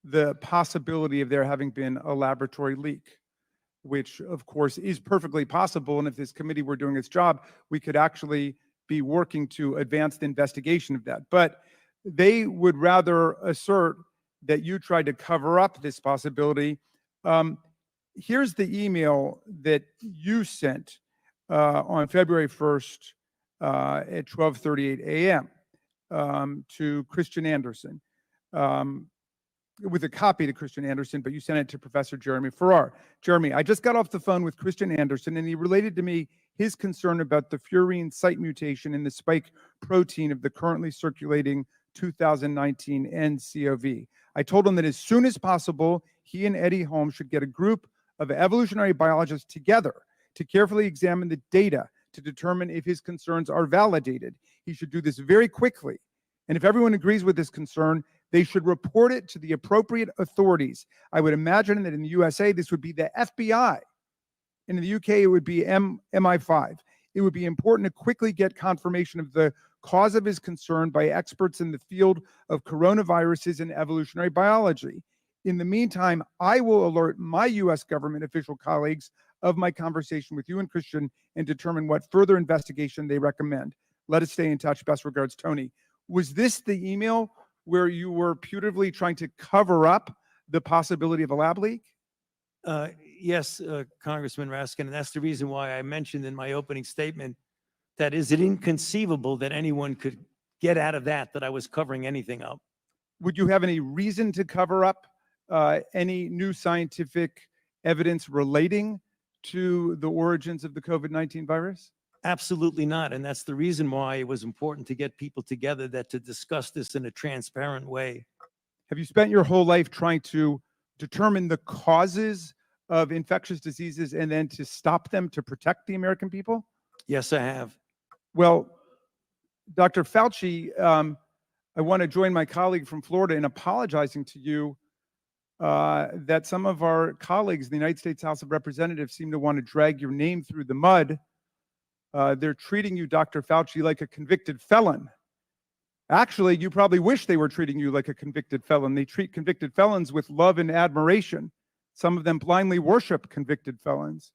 Speaker 3: the possibility of there having been a laboratory leak, which of course is perfectly possible. And if this committee were doing its job, we could actually be working to advance the investigation of that. But they would rather assert that you tried to cover up this possibility. Here's the email that you sent on February 1st at 12:38 a.m. To Christian Anderson, with a copy to Christian Anderson, but you sent it to Professor Jeremy Farrar. Jeremy, I just got off the phone with Christian Anderson, and he related to me his concern about the furin site mutation in the spike protein of the currently circulating 2019 nCoV. I told him that as soon as possible, he and Eddie Holmes should get a group of evolutionary biologists together to carefully examine the data to determine if his concerns are validated. He should do this very quickly. And if everyone agrees with this concern, they should report it to the appropriate authorities. I would imagine that in the USA, this would be the FBI. In the UK, it would be MI5. It would be important to quickly get confirmation of the cause of his concern by experts in the field of coronaviruses and evolutionary biology. In the meantime, I will alert my US government official colleagues of my conversation with you and Christian and determine what further investigation they recommend. Let us stay in touch. Best regards, Tony. Was this the email where you were putatively trying to cover up the possibility of a lab leak?
Speaker 6: Yes, Congressman Raskin, and that's the reason why I mentioned in my opening statement that is it inconceivable that anyone could get out of that I was covering anything up.
Speaker 3: Would you have any reason to cover up any new scientific evidence relating to the origins of the COVID-19 virus?
Speaker 6: Absolutely not. And that's the reason why it was important to get people together to discuss this in a transparent way.
Speaker 3: Have you spent your whole life trying to determine the causes of infectious diseases and then to stop them to protect the American people?
Speaker 6: Yes, I have.
Speaker 3: Well, Dr. Fauci, I want to join my colleague from Florida in apologizing to you that some of our colleagues in the United States House of Representatives seem to want to drag your name through the mud. They're treating you, Dr. Fauci, like a convicted felon. Actually, you probably wish they were treating you like a convicted felon. They treat convicted felons with love and admiration. Some of them blindly worship convicted felons.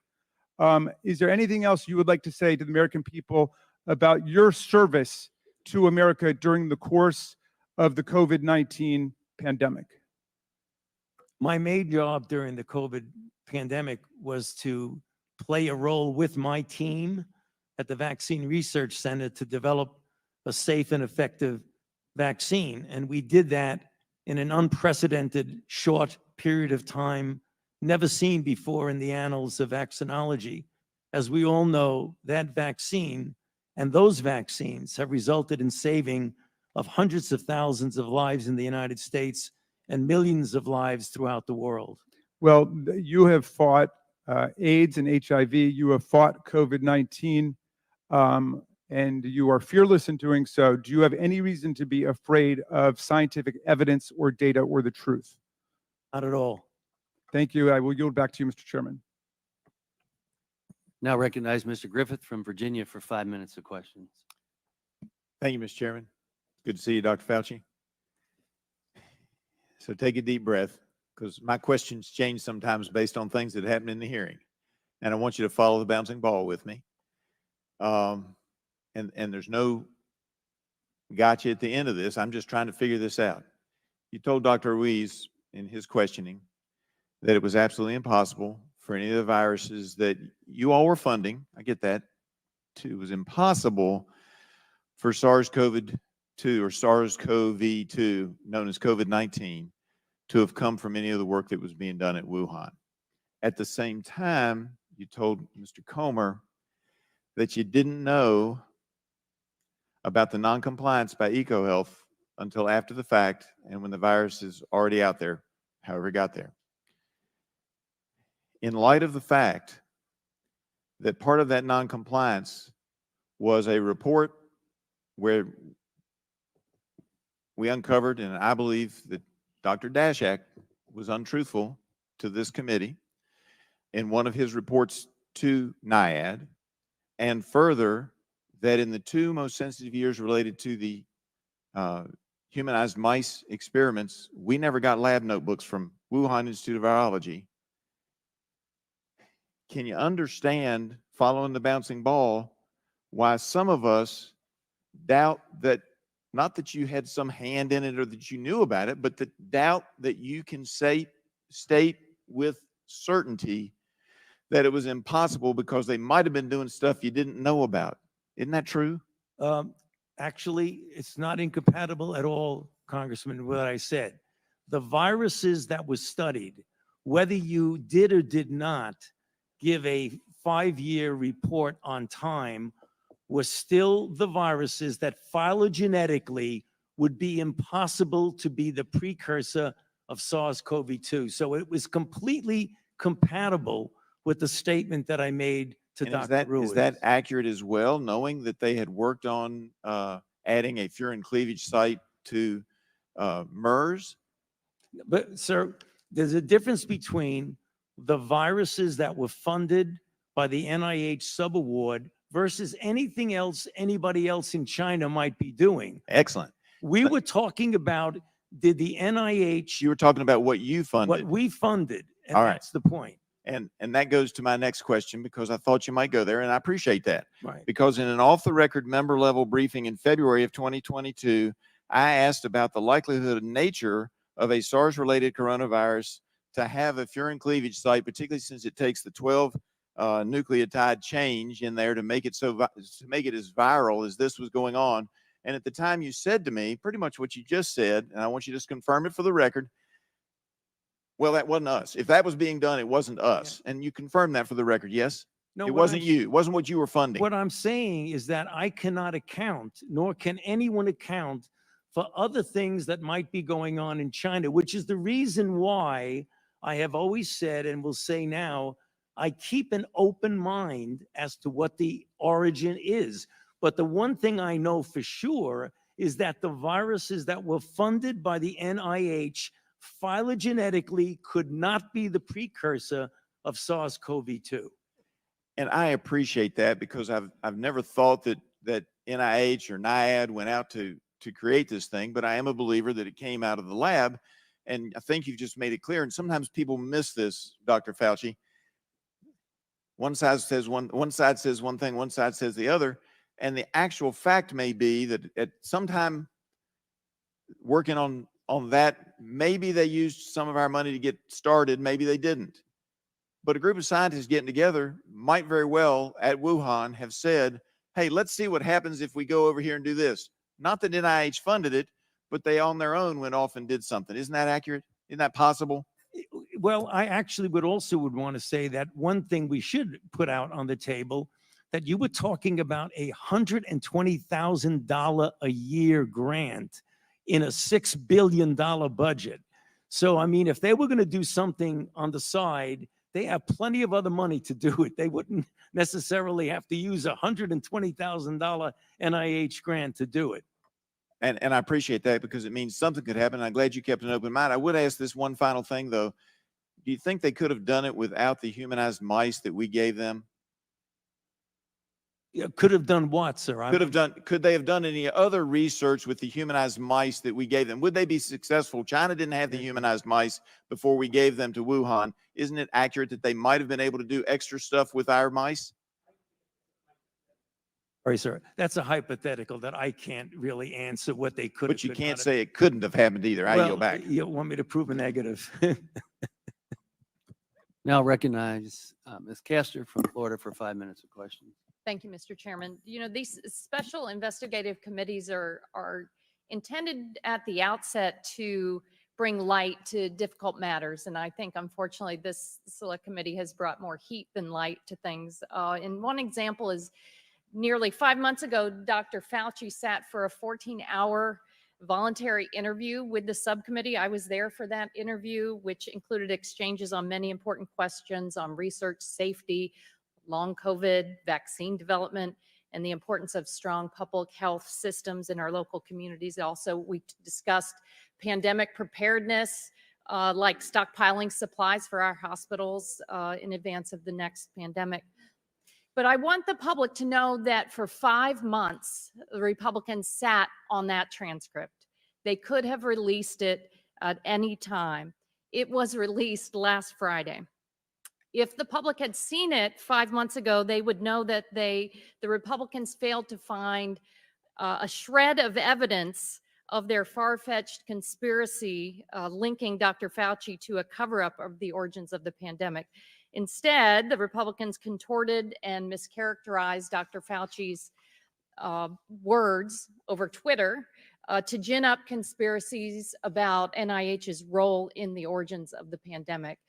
Speaker 3: Is there anything else you would like to say to the American people about your service to America during the course of the COVID-19 pandemic?
Speaker 6: My main job during the COVID pandemic was to play a role with my team at the Vaccine Research Center to develop a safe and effective vaccine. And we did that in an unprecedented short period of time, never seen before in the annals of vaccinology. As we all know, that vaccine and those vaccines have resulted in saving of hundreds of thousands of lives in the United States and millions of lives throughout the world.
Speaker 3: Well, you have fought AIDS and HIV. You have fought COVID-19, and you are fearless in doing so. Do you have any reason to be afraid of scientific evidence or data or the truth?
Speaker 6: Not at all.
Speaker 3: Thank you. I will yield back to you, Mr. Chairman.
Speaker 1: Now recognize Mr. Griffith from Virginia for 5 minutes of questions.
Speaker 4: Thank you, Mr. Chairman. Good to see you, Dr. Fauci. So take a deep breath, because my questions change sometimes based on things that happen in the hearing. And I want you to follow the bouncing ball with me. And there's no gotcha at the end of this. I'm just trying to figure this out. You told Dr. Ruiz in his questioning that it was absolutely impossible for any of the viruses that you all were funding, I get that, it was impossible for SARS-CoV-2 or SARS-CoV-2, known as COVID-19, to have come from any of the work that was being done at Wuhan. At the same time, you told Mr. Comer that you didn't know about the noncompliance by EcoHealth until after the fact and when the virus is already out there, however it got there. In light of the fact that part of that noncompliance was a report where we uncovered, and I believe that Dr. Dashak was untruthful to this committee in one of his reports to NIAID, and further, that in the 2 most sensitive years related to the humanized mice experiments, we never got lab notebooks from Wuhan Institute of Virology. Can you understand, following the bouncing ball, why some of us doubt that, not that you had some hand in it or that you knew about it, but that doubt that you can state with certainty that it was impossible because they might have been doing stuff you didn't know about? Isn't that true?
Speaker 6: Actually, it's not incompatible at all, Congressman, with what I said. The viruses that were studied, whether you did or did not give a 5-year report on time, were still the viruses that phylogenetically would be impossible to be the precursor of SARS-CoV-2. So it was completely compatible with the statement that I made to
Speaker 4: And
Speaker 6: Dr. Ruiz.
Speaker 4: is that accurate as well, knowing that they had worked on adding a furin cleavage site to MERS?
Speaker 6: But, sir, there's a difference between the viruses that were funded by the NIH subaward versus anything else anybody else in China might be doing.
Speaker 4: Excellent.
Speaker 6: We were talking about, did the NIH,
Speaker 4: You were talking about what you
Speaker 6: what
Speaker 4: funded.
Speaker 6: we funded, and
Speaker 4: All right.
Speaker 6: that's the point.
Speaker 4: And that goes to my next question, because I thought you might go there, and I appreciate that.
Speaker 6: Right.
Speaker 4: Because in an off-the-record member-level briefing in February of 2022, I asked about the likelihood and nature of a SARS-related coronavirus to have a furin cleavage site, particularly since it takes the 12 nucleotide change in there to make it to make it as viral as this was going on. And at the time, you said to me pretty much what you just said, and I want you to just confirm it for the record. Well, that wasn't us. If that was being done, it wasn't us. And you confirmed that for the record, yes?
Speaker 6: No,
Speaker 4: It
Speaker 6: what
Speaker 4: wasn't
Speaker 6: I'm-
Speaker 4: you. It wasn't what you were funding.
Speaker 6: What I'm saying is that I cannot account, nor can anyone account for other things that might be going on in China, which is the reason why I have always said and will say now, I keep an open mind as to what the origin is. But the one thing I know for sure is that the viruses that were funded by the NIH phylogenetically could not be the precursor of SARS-CoV-2.
Speaker 4: And I appreciate that, because I've never thought that NIH or NIAID went out to create this thing, but I am a believer that it came out of the lab. And I think you've just made it clear. And sometimes people miss this, Dr. Fauci. One side says one thing, one side says the other. And the actual fact may be that at some time working on that, maybe they used some of our money to get started, maybe they didn't. But a group of scientists getting together might very well at Wuhan have said, hey, let's see what happens if we go over here and do this. Not that NIH funded it, but they on their own went off and did something. Isn't that accurate? Isn't that possible?
Speaker 6: Well, I actually would want to say that one thing we should put out on the table, that you were talking about a $120,000 a year grant in a $6 billion budget. So, I mean, if they were going to do something on the side, they have plenty of other money to do it. They wouldn't necessarily have to use a $120,000 NIH grant to do it.
Speaker 4: And I appreciate that, because it means something could happen. I'm glad you kept an open mind. I would ask this one final thing, though. Do you think they could have done it without the humanized mice that we gave them?
Speaker 6: Yeah, could have done what, sir?
Speaker 4: Could they have done any other research with the humanized mice that we gave them? Would they be successful? China didn't have the humanized mice before we gave them to Wuhan. Isn't it accurate that they might have been able to do extra stuff with our mice?
Speaker 6: Sorry, sir. That's a hypothetical that I can't really answer what they could have.
Speaker 4: But you
Speaker 6: could
Speaker 4: can't
Speaker 6: not have-
Speaker 4: say it couldn't have happened either. I yield back.
Speaker 6: You want me to prove a negative?
Speaker 1: Now recognize Ms. Castor from Florida for 5 minutes of questions.
Speaker 5: Thank you, Mr. Chairman. You know, these special investigative committees are intended at the outset to bring light to difficult matters. And I think, unfortunately, this select committee has brought more heat than light to things. And one example is nearly 5 months ago, Dr. Fauci sat for a 14-hour voluntary interview with the subcommittee. I was there for that interview, which included exchanges on many important questions on research, safety, long COVID, vaccine development, and the importance of strong public health systems in our local communities. Also, we discussed pandemic preparedness, like stockpiling supplies for our hospitals in advance of the next pandemic. But I want the public to know that for 5 months, the Republicans sat on that transcript. They could have released it at any time. It was released last Friday. If the public had seen it 5 months ago, they would know that the Republicans failed to find a shred of evidence of their far-fetched conspiracy linking Dr. Fauci to a cover-up of the origins of the pandemic. Instead, the Republicans contorted and mischaracterized Dr. Fauci's words over Twitter to gin up conspiracies about NIH's role in the origins of the pandemic.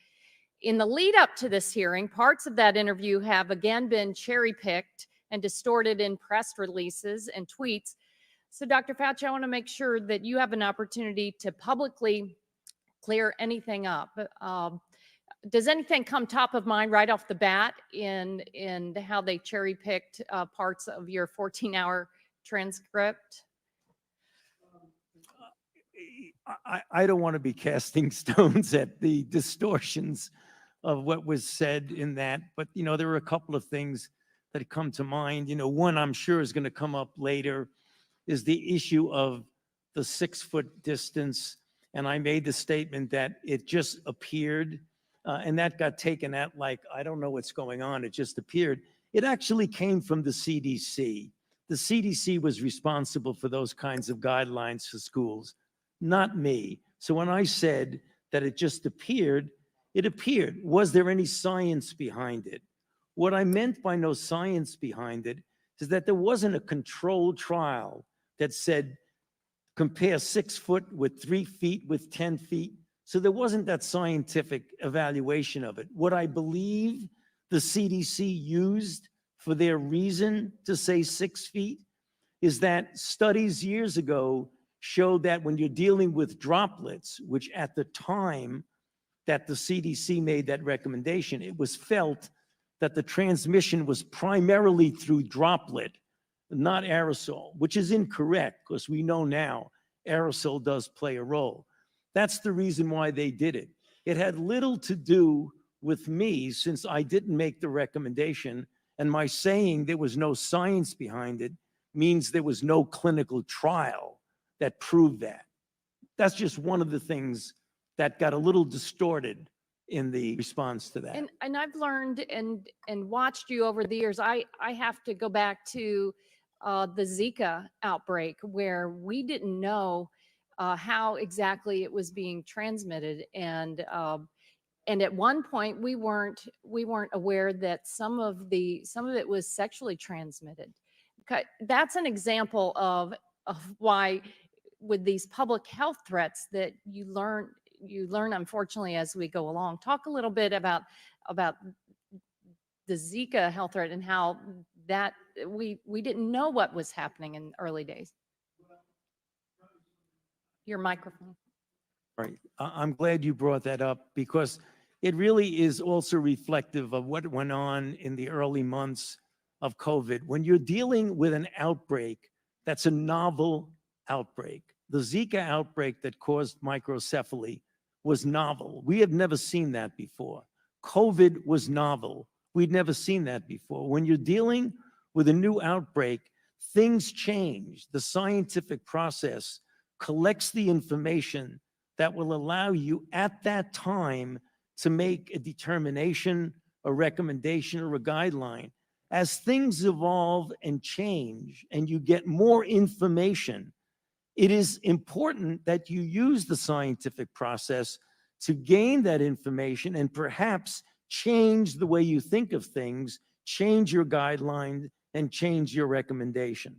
Speaker 5: In the lead up to this hearing, parts of that interview have again been cherry-picked and distorted in press releases and tweets. So, Dr. Fauci, I want to make sure that you have an opportunity to publicly clear anything up. Does anything come top of mind right off the bat in how they cherry-picked parts of your 14-hour transcript?
Speaker 6: I don't want to be casting stones at the distortions of what was said in that, but there are a couple of things that come to mind. One I'm sure is going to come up later is the issue of the 6-foot distance. And I made the statement that it just appeared, and that got taken at like, I don't know what's going on. It just appeared. It actually came from the CDC. The CDC was responsible for those kinds of guidelines for schools, not me. So when I said that it just appeared, it appeared. Was there any science behind it? What I meant by no science behind it is that there wasn't a controlled trial that said compare 6 foot with 3 feet with 10 feet. So there wasn't that scientific evaluation of it. What I believe the CDC used for their reason to say 6 feet is that studies years ago showed that when you're dealing with droplets, which at the time that the CDC made that recommendation, it was felt that the transmission was primarily through droplet, not aerosol, which is incorrect because we know now aerosol does play a role. That's the reason why they did it. It had little to do with me since I didn't make the recommendation, and my saying there was no science behind it means there was no clinical trial that proved that. That's just one of the things that got a little distorted in the response to that.
Speaker 5: And I've learned and watched you over the years. I have to go back to the Zika outbreak where we didn't know how exactly it was being transmitted, and at one point we weren't aware that some of it was sexually transmitted. Okay, that's an example of why with these public health threats that you learn unfortunately as we go along. Talk a little bit about the Zika health threat and how that we didn't know what was happening in early days. Your microphone.
Speaker 6: Right. I'm glad you brought that up because it really is also reflective of what went on in the early months of COVID. When you're dealing with an outbreak that's a novel outbreak, the Zika outbreak that caused microcephaly was novel. We have never seen that before. COVID was novel. We'd never seen that before. When you're dealing with a new outbreak, things change. The scientific process collects the information that will allow you at that time to make a determination, a recommendation, or a guideline. As things evolve and change and you get more information, it is important that you use the scientific process to gain that information and perhaps change the way you think of things, change your guideline, and change your recommendation.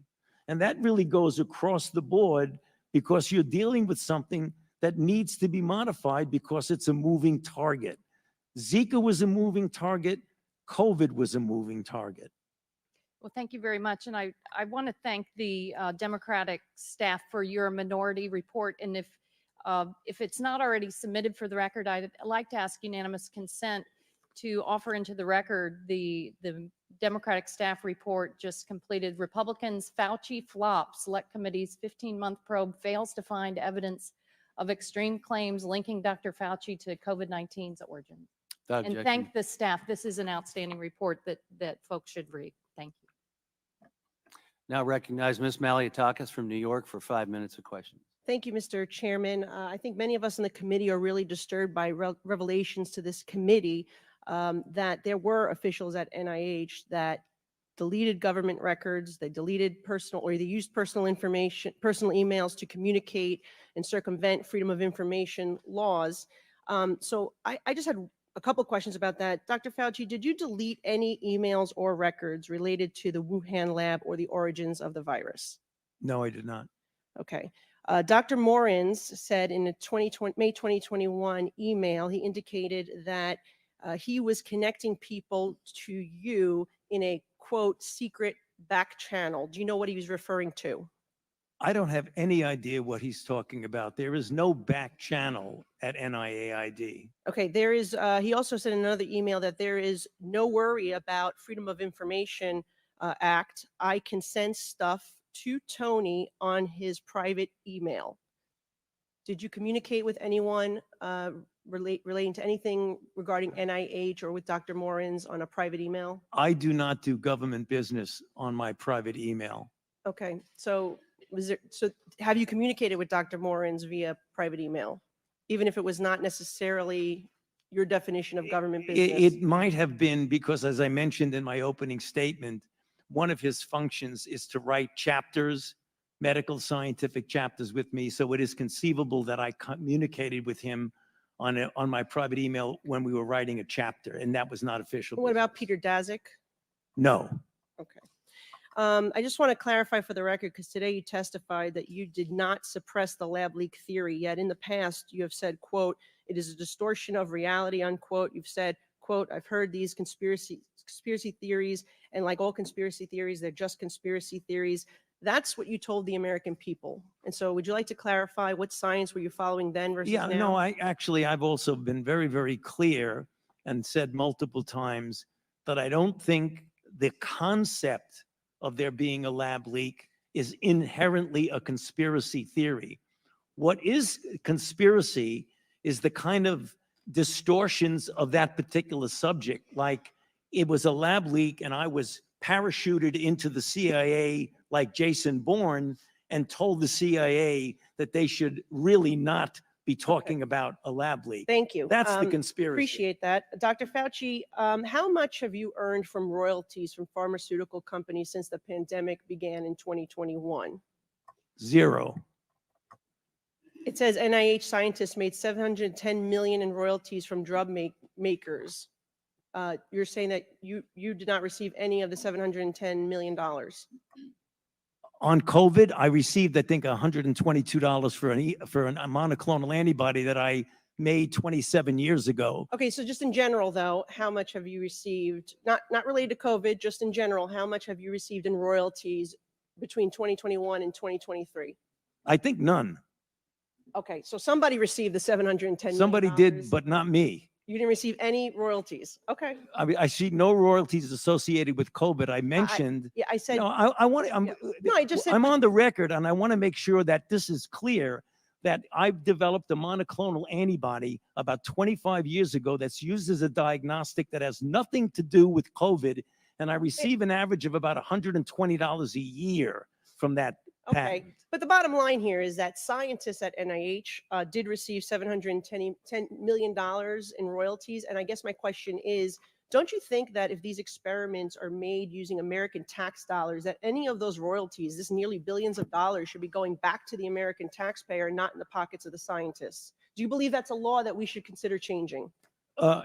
Speaker 6: And that really goes across the board because you're dealing with something that needs to be modified because it's a moving target. Zika was a moving target. COVID was a moving target.
Speaker 5: Well, thank you very much. And I want to thank the Democratic staff for your minority report. And if it's not already submitted for the record, I'd like to ask unanimous consent to offer into the record the Democratic staff report just completed. Republicans, Fauci flop, Select Committee's 15-month probe fails to find evidence of extreme claims linking Dr. Fauci to COVID-19's origin.
Speaker 1: Without
Speaker 5: And
Speaker 1: objection.
Speaker 5: thank the staff. This is an outstanding report that folks should read. Thank you.
Speaker 1: Now recognize Ms. Malliotakis from New York for 5 minutes of questions.
Speaker 8: Thank you, Mr. Chairman. I think many of us in the committee are really disturbed by revelations to this committee that there were officials at NIH that deleted government records, they deleted personal, or they used personal information, personal emails to communicate and circumvent freedom of information laws. So I just had a couple questions about that. Dr. Fauci, did you delete any emails or records related to the Wuhan lab or the origins of the virus?
Speaker 6: No, I did not.
Speaker 8: Okay. Dr. Morins said in a May 2021 email, he indicated that he was connecting people to you in a, quote, secret back channel. Do you know what he was referring to?
Speaker 6: I don't have any idea what he's talking about. There is no back channel at NIAID.
Speaker 8: Okay, there is, he also said in another email that there is no worry about Freedom of Information Act. I can send stuff to Tony on his private email. Did you communicate with anyone relating to anything regarding NIH or with Dr. Morins on a private email?
Speaker 6: I do not do government business on my private email.
Speaker 8: Okay, so have you communicated with Dr. Morins via private email, even if it was not necessarily your definition of government business?
Speaker 6: It might have been because, as I mentioned in my opening statement, one of his functions is to write chapters, medical scientific chapters with me. So it is conceivable that I communicated with him on my private email when we were writing a chapter, and that was not official.
Speaker 8: What about Peter Daszak?
Speaker 6: No.
Speaker 8: Okay. I just want to clarify for the record, because today you testified that you did not suppress the lab leak theory, yet in the past you have said, quote, it is a distortion of reality, unquote. You've said, quote, I've heard these conspiracy theories, and like all conspiracy theories, they're just conspiracy theories. That's what you told the American people. And so would you like to clarify what science were you following then versus now?
Speaker 6: No, I've also been very, very clear and said multiple times that I don't think the concept of there being a lab leak is inherently a conspiracy theory. What is conspiracy is the kind of distortions of that particular subject, like it was a lab leak and I was parachuted into the CIA like Jason Bourne and told the CIA that they should really not be talking about a lab leak.
Speaker 8: Thank you.
Speaker 6: That's the conspiracy.
Speaker 8: Appreciate that. Dr. Fauci, how much have you earned from royalties from pharmaceutical companies since the pandemic began in 2021?
Speaker 6: Zero.
Speaker 8: It says NIH scientists made $710 million in royalties from drug makers. You're saying that you did not receive any of the $710 million.
Speaker 6: On COVID, I received, I think, $122 for a monoclonal antibody that I made 27 years ago.
Speaker 8: Okay, so just in general, though, how much have you received, not related to COVID, just in general, how much have you received in royalties between 2021 and 2023?
Speaker 6: I think none.
Speaker 8: Okay, so somebody received the $710 million.
Speaker 6: Somebody did, but not me.
Speaker 8: You didn't receive any royalties. Okay.
Speaker 6: I mean, I see no royalties associated with COVID. I mentioned,
Speaker 8: Yeah, I said,
Speaker 6: no, I want to,
Speaker 8: no, I just said,
Speaker 6: I'm on the record and I want to make sure that this is clear that I've developed a monoclonal antibody about 25 years ago that's used as a diagnostic that has nothing to do with COVID. And I receive an average of about $120 a year from that
Speaker 8: okay.
Speaker 6: patent.
Speaker 8: But the bottom line here is that scientists at NIH did receive $710 million in royalties. And I guess my question is, don't you think that if these experiments are made using American tax dollars, that any of those royalties, this nearly billions of dollars, should be going back to the American taxpayer, not in the pockets of the scientists? Do you believe that's a law that we should consider changing?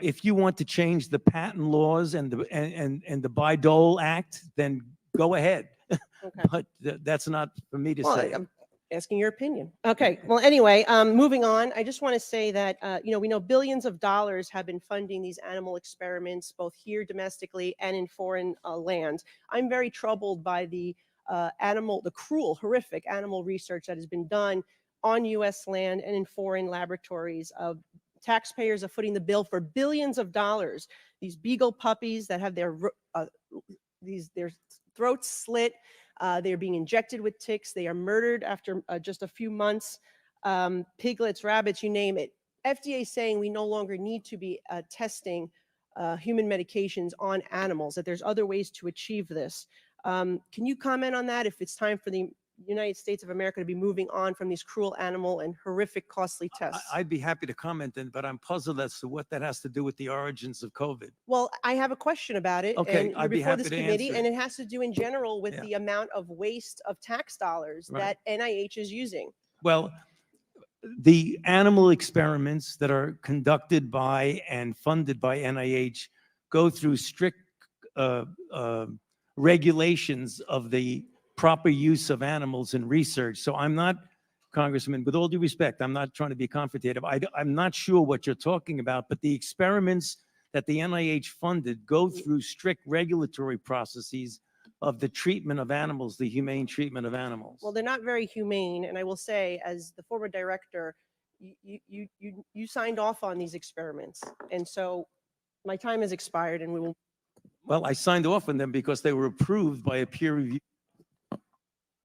Speaker 6: If you want to change the patent laws and the Bayh-Dole Act, then go ahead.
Speaker 8: Okay.
Speaker 6: But that's not for me to
Speaker 8: Well,
Speaker 6: say.
Speaker 8: asking your opinion. Okay. Well, anyway, moving on, I just want to say that, we know billions of dollars have been funding these animal experiments, both here domestically and in foreign lands. I'm very troubled by the cruel, horrific animal research that has been done on U.S. land and in foreign laboratories. Taxpayers are footing the bill for billions of dollars. These beagle puppies that have their throats slit, they're being injected with ticks. They are murdered after just a few months. Piglets, rabbits, you name it. FDA is saying we no longer need to be testing human medications on animals, that there's other ways to achieve this. Can you comment on that, if it's time for the United States of America to be moving on from these cruel animal and horrific costly tests?
Speaker 6: I'd be happy to comment, but I'm puzzled as to what that has to do with the origins of COVID.
Speaker 8: Well, I have a question about it.
Speaker 6: Okay,
Speaker 8: and you're
Speaker 6: I'd be
Speaker 8: before
Speaker 6: happy
Speaker 8: this
Speaker 6: to
Speaker 8: committee,
Speaker 6: answer
Speaker 8: and
Speaker 6: it.
Speaker 8: it has to do in general with
Speaker 6: Yeah.
Speaker 8: the amount of waste of tax dollars
Speaker 6: Right.
Speaker 8: that NIH is using.
Speaker 6: Well, the animal experiments that are conducted by and funded by NIH go through strict regulations of the proper use of animals in research. So I'm not, Congressman, with all due respect, I'm not trying to be confrontative. I'm not sure what you're talking about, but the experiments that the NIH funded go through strict regulatory processes of the treatment of animals, the humane treatment of animals.
Speaker 8: Well, they're not very humane, and I will say, as the former director, you signed off on these experiments, and so my time has expired, and we will.
Speaker 6: Well, I signed off on them because they were approved by a peer review.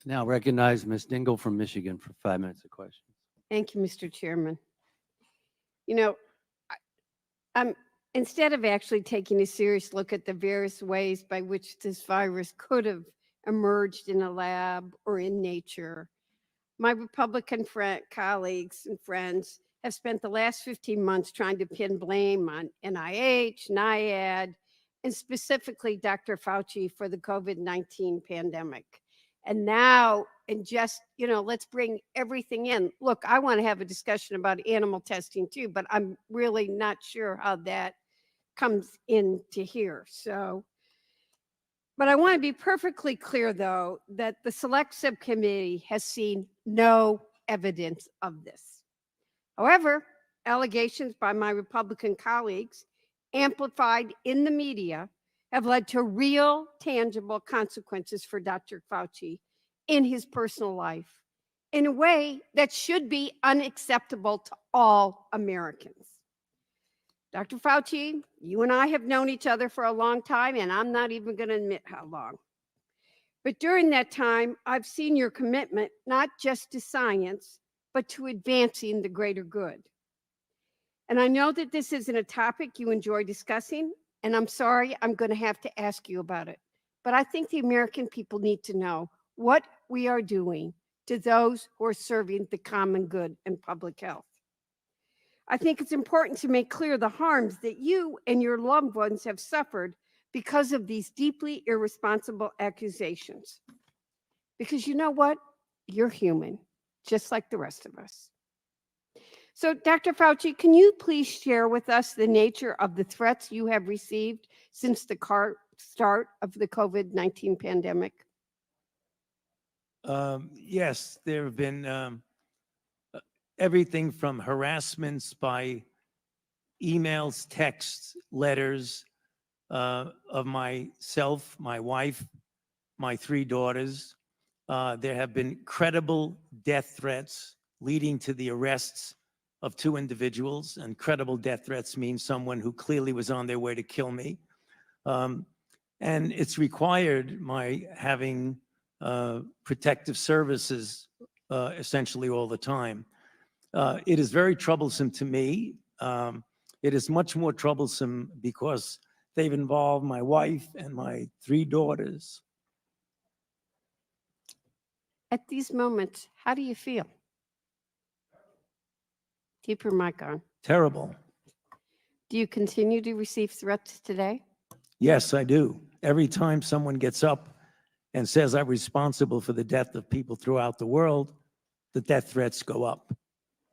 Speaker 1: Now recognize Ms. Dingle from Michigan for 5 minutes of questions.
Speaker 9: Thank you, Mr. Chairman. You know, instead of actually taking a serious look at the various ways by which this virus could have emerged in a lab or in nature, my Republican colleagues and friends have spent the last 15 months trying to pin blame on NIH, NIAID, and specifically Dr. Fauci for the COVID-19 pandemic. And now, and just, let's bring everything in. Look, I want to have a discussion about animal testing too, but I'm really not sure how that comes into here. So, but I want to be perfectly clear, though, that the Select Subcommittee has seen no evidence of this. However, allegations by my Republican colleagues, amplified in the media, have led to real, tangible consequences for Dr. Fauci in his personal life in a way that should be unacceptable to all Americans. Dr. Fauci, you and I have known each other for a long time, and I'm not even going to admit how long. But during that time, I've seen your commitment not just to science, but to advancing the greater good. And I know that this isn't a topic you enjoy discussing, and I'm sorry, I'm going to have to ask you about it. But I think the American people need to know what we are doing to those who are serving the common good and public health. I think it's important to make clear the harms that you and your loved ones have suffered because of these deeply irresponsible accusations. Because you know what? You're human, just like the rest of us. So, Dr. Fauci, can you please share with us the nature of the threats you have received since the start of the COVID-19 pandemic?
Speaker 6: Yes, there have been everything from harassments by emails, texts, letters of myself, my wife, my 3 daughters. There have been credible death threats leading to the arrests of 2 individuals, and credible death threats means someone who clearly was on their way to kill me. And it's required my having protective services essentially all the time. It is very troublesome to me. It is much more troublesome because they've involved my wife and my 3 daughters.
Speaker 9: At these moments, how do you feel? Keep your mic on.
Speaker 6: Terrible.
Speaker 9: Do you continue to receive threats today?
Speaker 6: Yes, I do. Every time someone gets up and says I'm responsible for the death of people throughout the world, the death threats go up.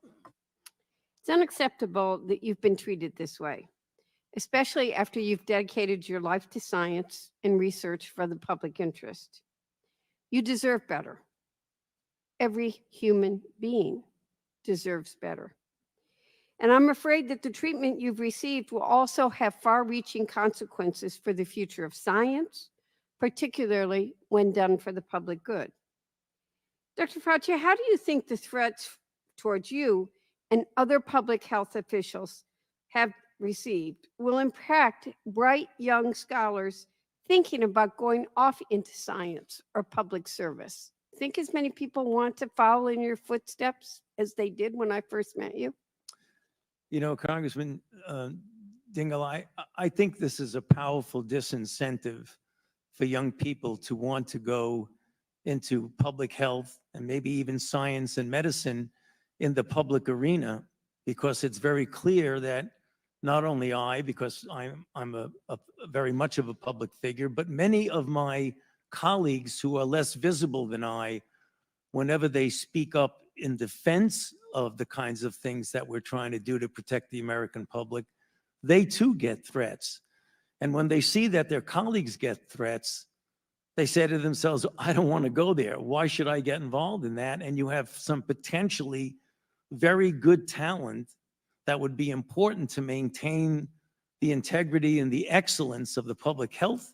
Speaker 9: It's unacceptable that you've been treated this way, especially after you've dedicated your life to science and research for the public interest. You deserve better. Every human being deserves better. And I'm afraid that the treatment you've received will also have far-reaching consequences for the future of science, particularly when done for the public good. Dr. Fauci, how do you think the threats towards you and other public health officials have received will impact bright young scholars thinking about going off into science or public service? Think as many people want to follow in your footsteps as they did when I first met you?
Speaker 6: You know, Congressman Dingell, I think this is a powerful disincentive for young people to want to go into public health and maybe even science and medicine in the public arena, because it's very clear that not only I, because I'm a very much of a public figure, but many of my colleagues who are less visible than I, whenever they speak up in defense of the kinds of things that we're trying to do to protect the American public, they too get threats. And when they see that their colleagues get threats, they say to themselves, I don't want to go there. Why should I get involved in that? And you have some potentially very good talent that would be important to maintain the integrity and the excellence of the public health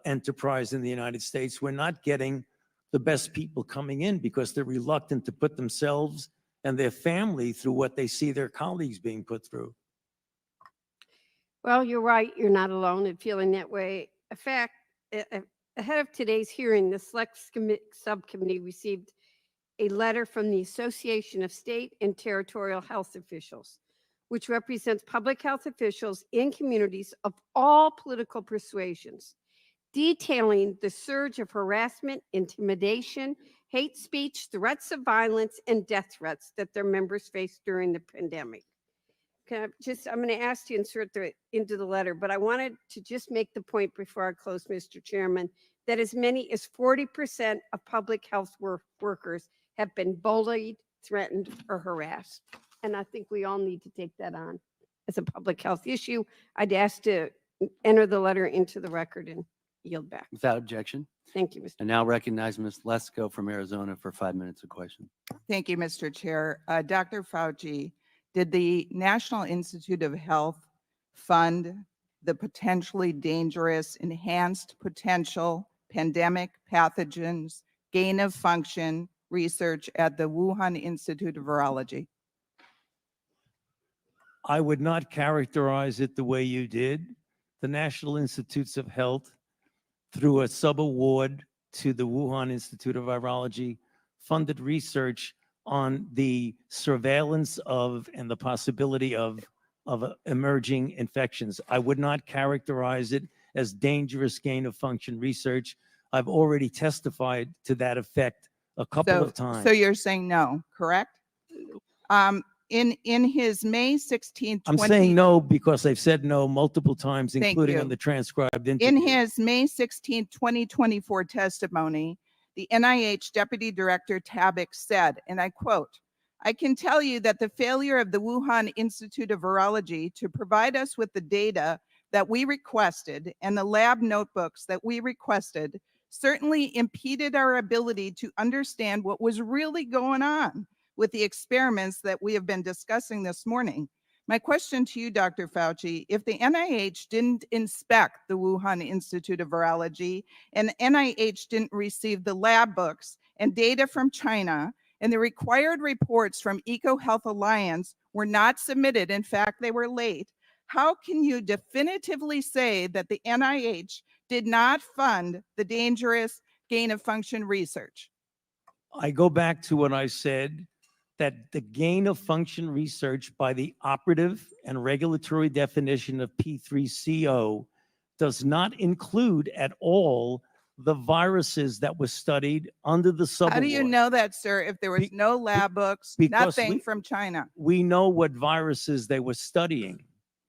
Speaker 6: enterprise in the United States. We're not getting the best people coming in because they're reluctant to put themselves and their family through what they see their colleagues being put through.
Speaker 9: Well, you're right. You're not alone in feeling that way. In fact, ahead of today's hearing, the Select Subcommittee received a letter from the Association of State and Territorial Health Officials, which represents public health officials in communities of all political persuasions, detailing the surge of harassment, intimidation, hate speech, threats of violence, and death threats that their members faced during the pandemic. I'm going to ask you to insert into the letter, but I wanted to just make the point before I close, Mr. Chairman, that as many as 40% of public health workers have been bullied, threatened, or harassed. And I think we all need to take that on as a public health issue. I'd ask to enter the letter into the record and yield back.
Speaker 1: Without objection.
Speaker 9: Thank you, Mr.
Speaker 1: And now recognize Ms. Lesko from Arizona for 5 minutes of question.
Speaker 10: Thank you, Mr. Chair. Dr. Fauci, did the National Institute of Health fund the potentially dangerous enhanced potential pandemic pathogens gain of function research at the Wuhan Institute of Virology?
Speaker 6: I would not characterize it the way you did. The National Institutes of Health, through a sub-award to the Wuhan Institute of Virology, funded research on the surveillance of and the possibility of emerging infections. I would not characterize it as dangerous gain of function research. I've already testified to that effect a couple of times.
Speaker 10: So you're saying no, correct? In his May 16th,
Speaker 6: I'm saying no because they've said no multiple times,
Speaker 10: Thank
Speaker 6: including
Speaker 10: you.
Speaker 6: on the transcribed interview.
Speaker 10: In his May 16th, 2024 testimony, the NIH Deputy Director Tabak said, and I quote, "I can tell you that the failure of the Wuhan Institute of Virology to provide us with the data that we requested and the lab notebooks that we requested certainly impeded our ability to understand what was really going on with the experiments that we have been discussing this morning." My question to you, Dr. Fauci, if the NIH didn't inspect the Wuhan Institute of Virology and NIH didn't receive the lab books and data from China, and the required reports from EcoHealth Alliance were not submitted, in fact, they were late, how can you definitively say that the NIH did not fund the dangerous gain of function research?
Speaker 6: I go back to what I said, that the gain of function research by the operative and regulatory definition of P3CO does not include at all the viruses that were studied under the sub-award.
Speaker 10: How do you know that, sir, if there was no lab books,
Speaker 6: because
Speaker 10: nothing from China?
Speaker 6: We know what viruses they were studying.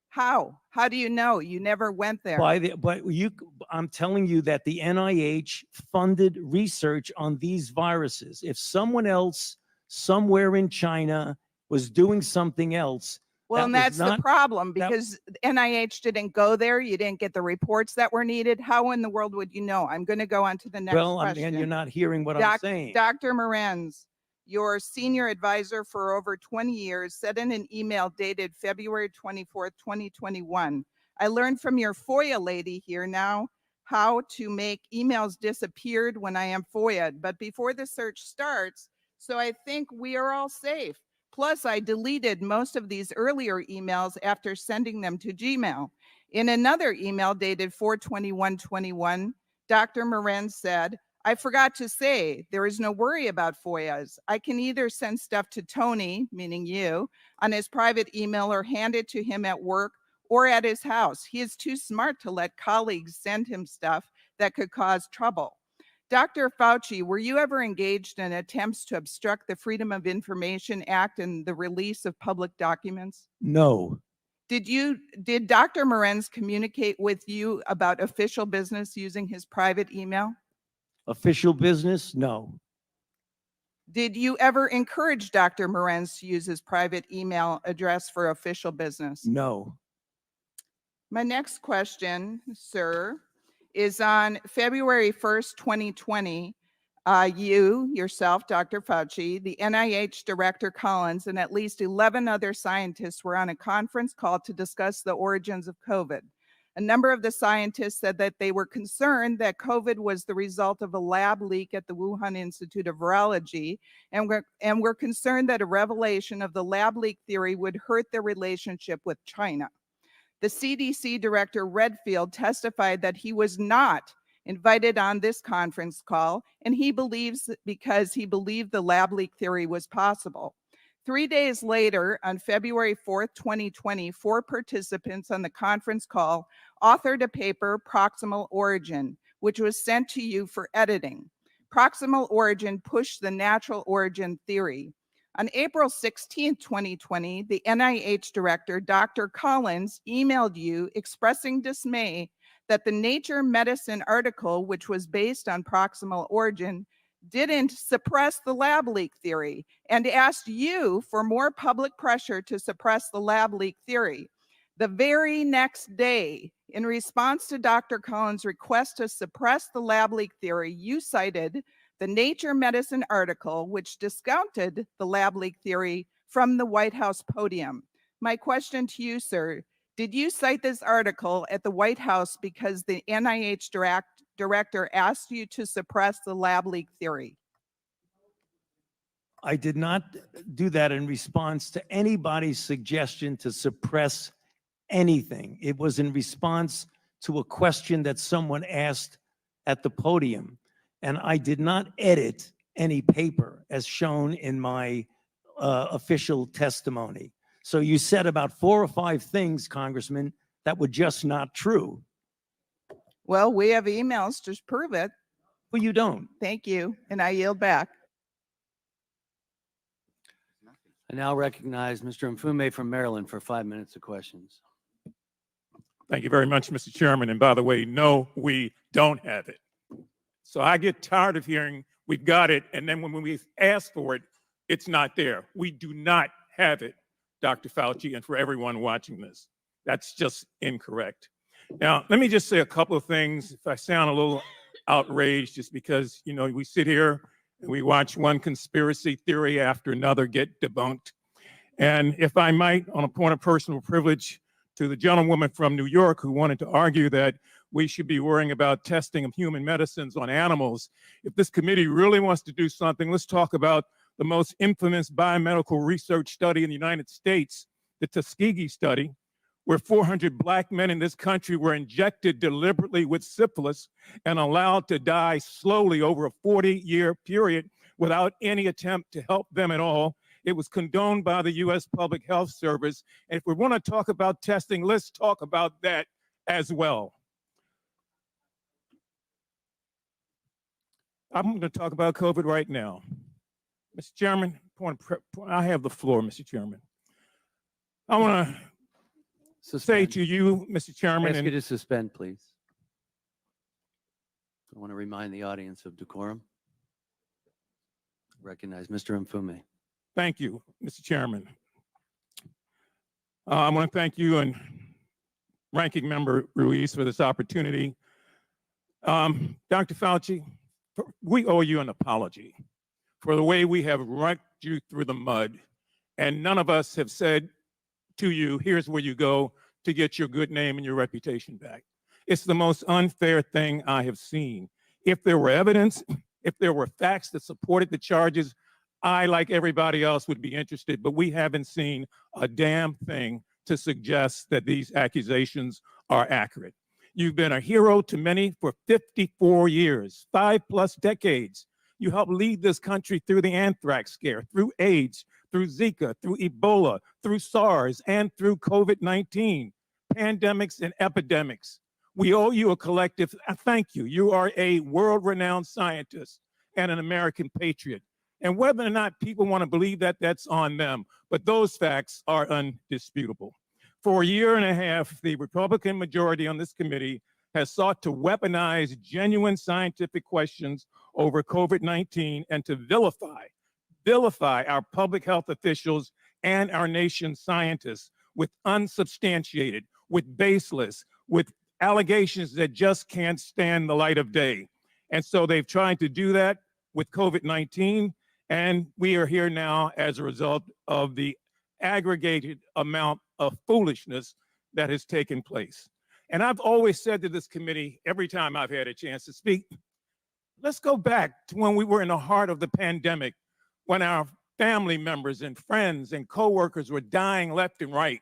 Speaker 10: How? How do you know? You never went there.
Speaker 6: I'm telling you that the NIH funded research on these viruses. If someone else somewhere in China was doing something else,
Speaker 10: Well,
Speaker 6: That
Speaker 10: and
Speaker 6: was
Speaker 10: that's the
Speaker 6: not-
Speaker 10: problem
Speaker 6: that-
Speaker 10: because NIH didn't go there. You didn't get the reports that were needed. How in the world would you know? I'm going to go on to the next
Speaker 6: Well,
Speaker 10: question.
Speaker 6: and you're not hearing what I'm saying.
Speaker 10: Dr. Morenz, your senior advisor for over 20 years, said in an email dated February 24th, 2021, I learned from your FOIA lady here now how to make emails disappeared when I am FOIA'd, but before the search starts, so I think we are all safe. Plus, I deleted most of these earlier emails after sending them to Gmail. In another email dated 4/21/21, Dr. Morenz said, I forgot to say, there is no worry about FOIAs. I can either send stuff to Tony, meaning you, on his private email or hand it to him at work or at his house. He is too smart to let colleagues send him stuff that could cause trouble. Dr. Fauci, were you ever engaged in attempts to obstruct the Freedom of Information Act and the release of public documents?
Speaker 6: No,
Speaker 10: Did Dr. Morenz communicate with you about official business using his private email?
Speaker 6: official business, no.
Speaker 10: Did you ever encourage Dr. Morenz to use his private email address for official business?
Speaker 6: No.
Speaker 10: My next question, sir, is on February 1st, 2020. You, yourself, Dr. Fauci, the NIH Director Collins, and at least 11 other scientists were on a conference call to discuss the origins of COVID. A number of the scientists said that they were concerned that COVID was the result of a lab leak at the Wuhan Institute of Virology, and were concerned that a revelation of the lab leak theory would hurt their relationship with China. The CDC Director Redfield testified that he was not invited on this conference call, and he believes because he believed the lab leak theory was possible. 3 days later, on February 4th, 2020, 4 participants on the conference call authored a paper, Proximal Origin, which was sent to you for editing. Proximal Origin pushed the natural origin theory. On April 16, 2020, the NIH director, Dr. Collins, emailed you expressing dismay that the Nature Medicine article, which was based on proximal origin, didn't suppress the lab leak theory, and asked you for more public pressure to suppress the lab leak theory. The very next day, in response to Dr. Collins' request to suppress the lab leak theory, you cited the Nature Medicine article, which discounted the lab leak theory from the White House podium. My question to you, sir, did you cite this article at the White House because the NIH director asked you to suppress the lab leak theory?
Speaker 6: I did not do that in response to anybody's suggestion to suppress anything. It was in response to a question that someone asked at the podium. And I did not edit any paper as shown in my official testimony. So you said about 4 or 5 things, Congressman, that were just not true.
Speaker 10: Well, we have emails to prove it.
Speaker 6: Well, you don't.
Speaker 10: Thank you, and I yield back.
Speaker 1: I now recognize Mr. Mfume from Maryland for 5 minutes of questions.
Speaker 11: Thank you very much, Mr. Chairman. And by the way, no, we don't have it. So I get tired of hearing we've got it, and then when we ask for it, it's not there. We do not have it, Dr. Fauci, and for everyone watching this. That's just incorrect. Now, let me just say a couple of things. If I sound a little outraged, just because, you know, we sit here and we watch one conspiracy theory after another get debunked. And if I might, on a point of personal privilege, to the gentlewoman from New York who wanted to argue that we should be worrying about testing of human medicines on animals. If this committee really wants to do something, let's talk about the most infamous biomedical research study in the United States, the Tuskegee study, where 400 Black men in this country were injected deliberately with syphilis and allowed to die slowly over a 40-year period without any attempt to help them at all. It was condoned by the U.S. Public Health Service. And if we want to talk about testing, let's talk about that as well. I'm going to talk about COVID right now. Mr. Chairman, I have the floor, Mr. Chairman. I want to say to you, Mr. Chairman,
Speaker 1: Ask you to suspend, please. I want to remind the audience of decorum. Recognize Mr. Mfume.
Speaker 11: Thank you, Mr. Chairman. I want to thank you and Ranking Member Ruiz for this opportunity. Dr. Fauci, we owe you an apology for the way we have raked you through the mud, and none of us have said to you, here's where you go to get your good name and your reputation back. It's the most unfair thing I have seen. If there were evidence, if there were facts that supported the charges, I, like everybody else, would be interested, but we haven't seen a damn thing to suggest that these accusations are accurate. You've been a hero to many for 54 years, 5+ decades. You helped lead this country through the anthrax scare, through AIDS, through Zika, through Ebola, through SARS, and through COVID-19, pandemics and epidemics. We owe you a collective thank you. You are a world-renowned scientist and an American patriot. And whether or not people want to believe that, that's on them. But those facts are undisputable. For a year and a half, the Republican majority on this committee has sought to weaponize genuine scientific questions over COVID-19 and to vilify our public health officials and our nation's scientists with unsubstantiated, with baseless, with allegations that just can't stand the light of day. And so they've tried to do that with COVID-19, and we are here now as a result of the aggregated amount of foolishness that has taken place. And I've always said to this committee, every time I've had a chance to speak, let's go back to when we were in the heart of the pandemic, when our family members and friends and coworkers were dying left and right,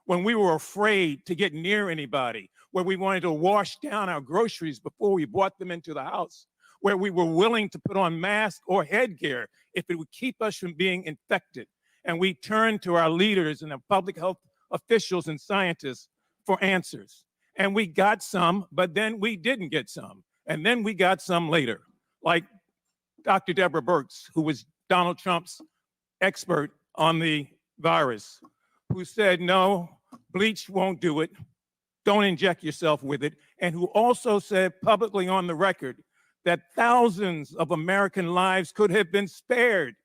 Speaker 11: when we were afraid to get near anybody, where we wanted to wash down our groceries before we brought them into the house, where we were willing to put on masks or headgear if it would keep us from being infected. And we turned to our leaders and our public health officials and scientists for answers. And we got some, but then we didn't get some. And then we got some later, like Dr. Deborah Birx, who was Donald Trump's expert on the virus, who said, no, bleach won't do it. Don't inject yourself with it. And who also said publicly on the record that thousands of American lives could have been spared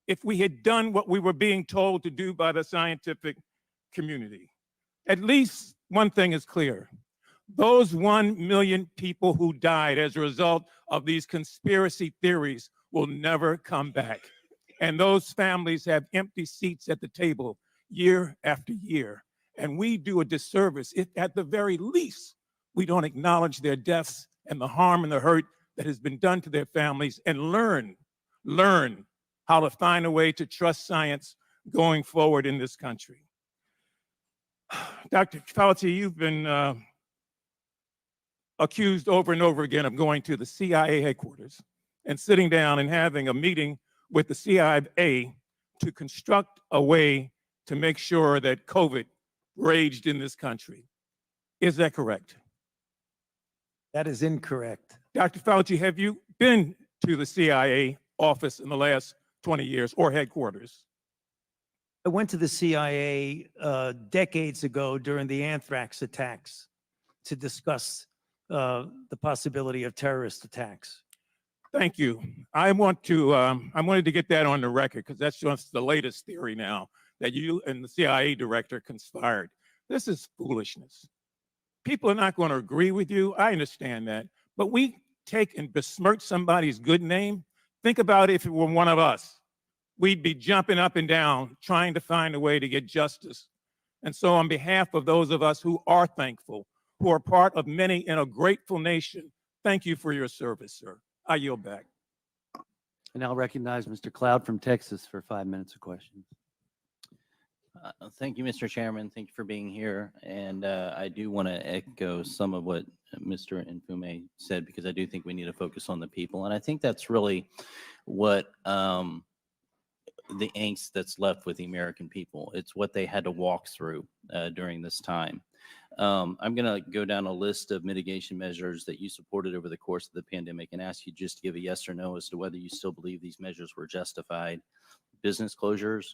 Speaker 11: if we had done what we were being told to do by the scientific community. At least one thing is clear. Those 1 million people who died as a result of these conspiracy theories will never come back. And those families have empty seats at the table year after year. And we do a disservice if at the very least we don't acknowledge their deaths and the harm and the hurt that has been done to their families and learn how to find a way to trust science going forward in this country. Dr. Fauci, you've been accused over and over again of going to the CIA headquarters and sitting down and having a meeting with the CIA to construct a way to make sure that COVID raged in this country. Is that correct?
Speaker 6: That is incorrect.
Speaker 11: Dr. Fauci, have you been to the CIA office in the last 20 years or headquarters?
Speaker 6: I went to the CIA decades ago during the anthrax attacks to discuss the possibility of terrorist attacks.
Speaker 11: Thank you. I wanted to get that on the record because that's just the latest theory now that you and the CIA director conspired. This is foolishness. People are not going to agree with you. I understand that. But we take and besmirch somebody's good name. Think about if it were one of us. We'd be jumping up and down trying to find a way to get justice. And so on behalf of those of us who are thankful, who are part of many in a grateful nation, thank you for your service, sir. I yield back.
Speaker 1: And I'll recognize Mr. Cloud from Texas for 5 minutes of questions.
Speaker 12: Thank you, Mr. Chairman. Thank you for being here. And I do want to echo some of what Mr. Nfume said, because I do think we need to focus on the people. And I think that's really what the angst that's left with the American people. It's what they had to walk through during this time. I'm going to go down a list of mitigation measures that you supported over the course of the pandemic and ask you just to give a yes or no as to whether you still believe these measures were justified. Business closures.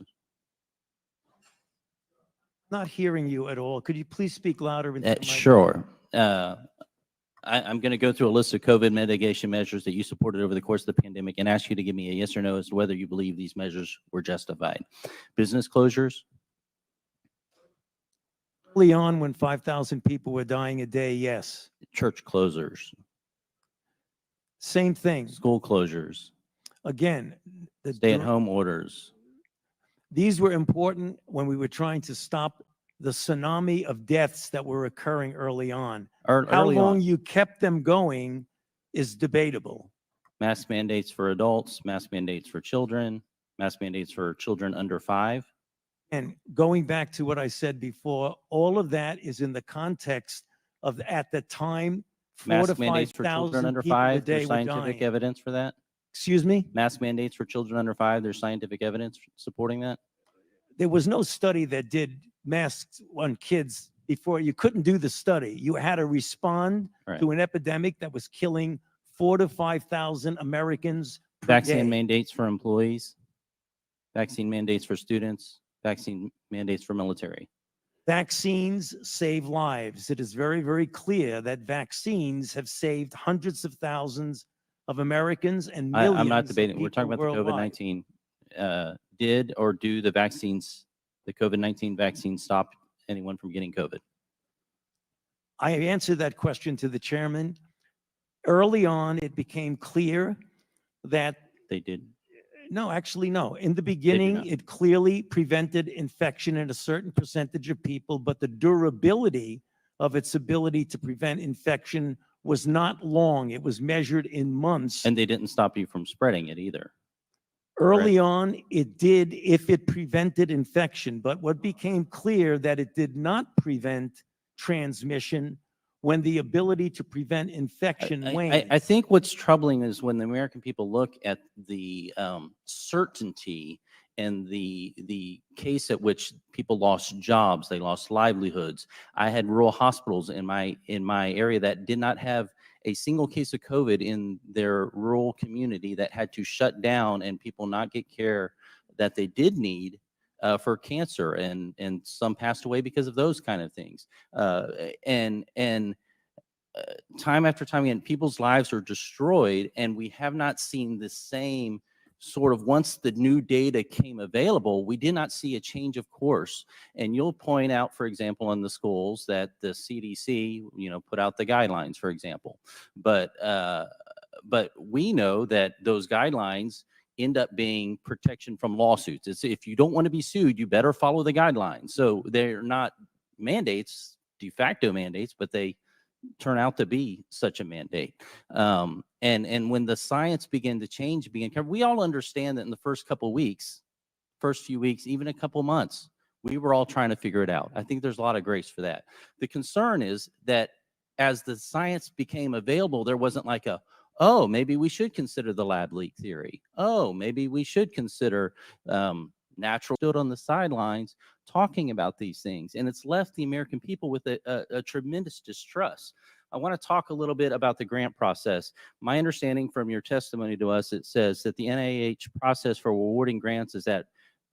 Speaker 6: Not hearing you at all. Could you please speak louder? Into the mic?
Speaker 12: Sure. I'm going to go through a list of COVID mitigation measures that you supported over the course of the pandemic and ask you to give me a yes or no as to whether you believe these measures were justified. Business closures.
Speaker 6: Early on, when 5,000 people were dying a day, yes.
Speaker 12: Church closures,
Speaker 6: Same thing.
Speaker 12: school closures,
Speaker 6: Again, the
Speaker 12: stay-at-home orders.
Speaker 6: these were important when we were trying to stop the tsunami of deaths that were occurring early on. How
Speaker 12: Early
Speaker 6: long
Speaker 12: on,
Speaker 6: you kept them going is debatable.
Speaker 12: mask mandates for adults, mask mandates for children, mask mandates for children under 5.
Speaker 6: And going back to what I said before, all of that is in the context of, at the time, 4 to
Speaker 12: Mask mandates for children
Speaker 6: 5,000
Speaker 12: under
Speaker 6: people a
Speaker 12: 5,
Speaker 6: day
Speaker 12: there's
Speaker 6: were
Speaker 12: scientific
Speaker 6: dying.
Speaker 12: evidence for that.
Speaker 6: Excuse me?
Speaker 12: Mask mandates for children under 5, there's scientific evidence supporting that.
Speaker 6: There was no study that did masks on kids before. You couldn't do the study. You had to respond
Speaker 12: Right.
Speaker 6: to an epidemic that was killing 4 to 5,000 Americans per
Speaker 12: Vaccine
Speaker 6: day.
Speaker 12: mandates for employees, vaccine mandates for students, vaccine mandates for military.
Speaker 6: Vaccines save lives. It is very, very clear that vaccines have saved hundreds of thousands of Americans and millions
Speaker 12: I'm not
Speaker 6: of
Speaker 12: debating. We're talking
Speaker 6: people
Speaker 12: about the
Speaker 6: worldwide.
Speaker 12: COVID-19. Did or do the vaccines, the COVID-19 vaccine stop anyone from getting COVID?
Speaker 6: I answered that question to the chairman. Early on, it became clear that
Speaker 12: They did.
Speaker 6: no, actually, no. In the beginning,
Speaker 12: not.
Speaker 6: it clearly prevented infection in a certain percentage of people, but the durability of its ability to prevent infection was not long. It was measured in months.
Speaker 12: And they didn't stop you from spreading it either.
Speaker 6: Early on, it did if it prevented infection, but what became clear that it did not prevent transmission when the ability to prevent infection waned.
Speaker 12: I think what's troubling is when the American people look at the certainty and the case at which people lost jobs, they lost livelihoods. I had rural hospitals in my area that did not have a single case of COVID in their rural community that had to shut down and people not get care that they did need for cancer, and some passed away because of those kind of things. Time after time again, people's lives are destroyed, and we have not seen the same sort of, once the new data came available, we did not see a change of course. And you'll point out, for example, in the schools that the CDC, put out the guidelines, for example. But we know that those guidelines end up being protection from lawsuits. It's, if you don't want to be sued, you better follow the guidelines. So they're not mandates, de facto mandates, but they turn out to be such a mandate. And when the science began to change, we all understand that in the first few weeks, even a couple months, we were all trying to figure it out. I think there's a lot of grace for that. The concern is that as the science became available, there wasn't like a, oh, maybe we should consider the lab leak theory. Oh, maybe we should consider natural. Stood on the sidelines talking about these things, and it's left the American people with a tremendous distrust. I want to talk a little bit about the grant process. My understanding from your testimony to us, it says that the NIH process for awarding grants is that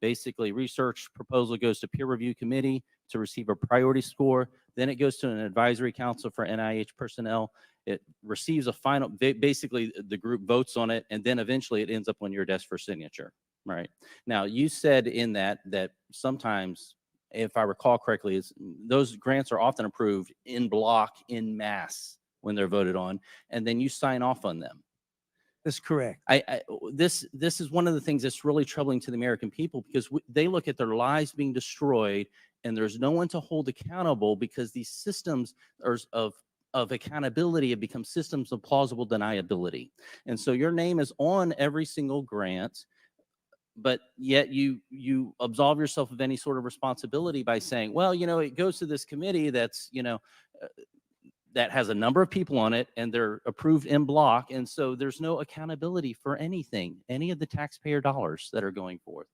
Speaker 12: basically research proposal goes to peer review committee to receive a priority score. Then it goes to an advisory council for NIH personnel. It receives a final, basically the group votes on it, and then eventually it ends up on your desk for signature. Right. Now, you said in that sometimes, if I recall correctly, those grants are often approved in block, in mass, when they're voted on, and then you sign off on them.
Speaker 6: That's correct.
Speaker 12: This is one of the things that's really troubling to the American people, because they look at their lives being destroyed, and there's no one to hold accountable, because these systems of accountability have become systems of plausible deniability. And so your name is on every single grant, but yet you absolve yourself of any sort of responsibility by saying, well, it goes to this committee that's, that has a number of people on it, and they're approved in block. And so there's no accountability for anything, any of the taxpayer dollars that are going forth.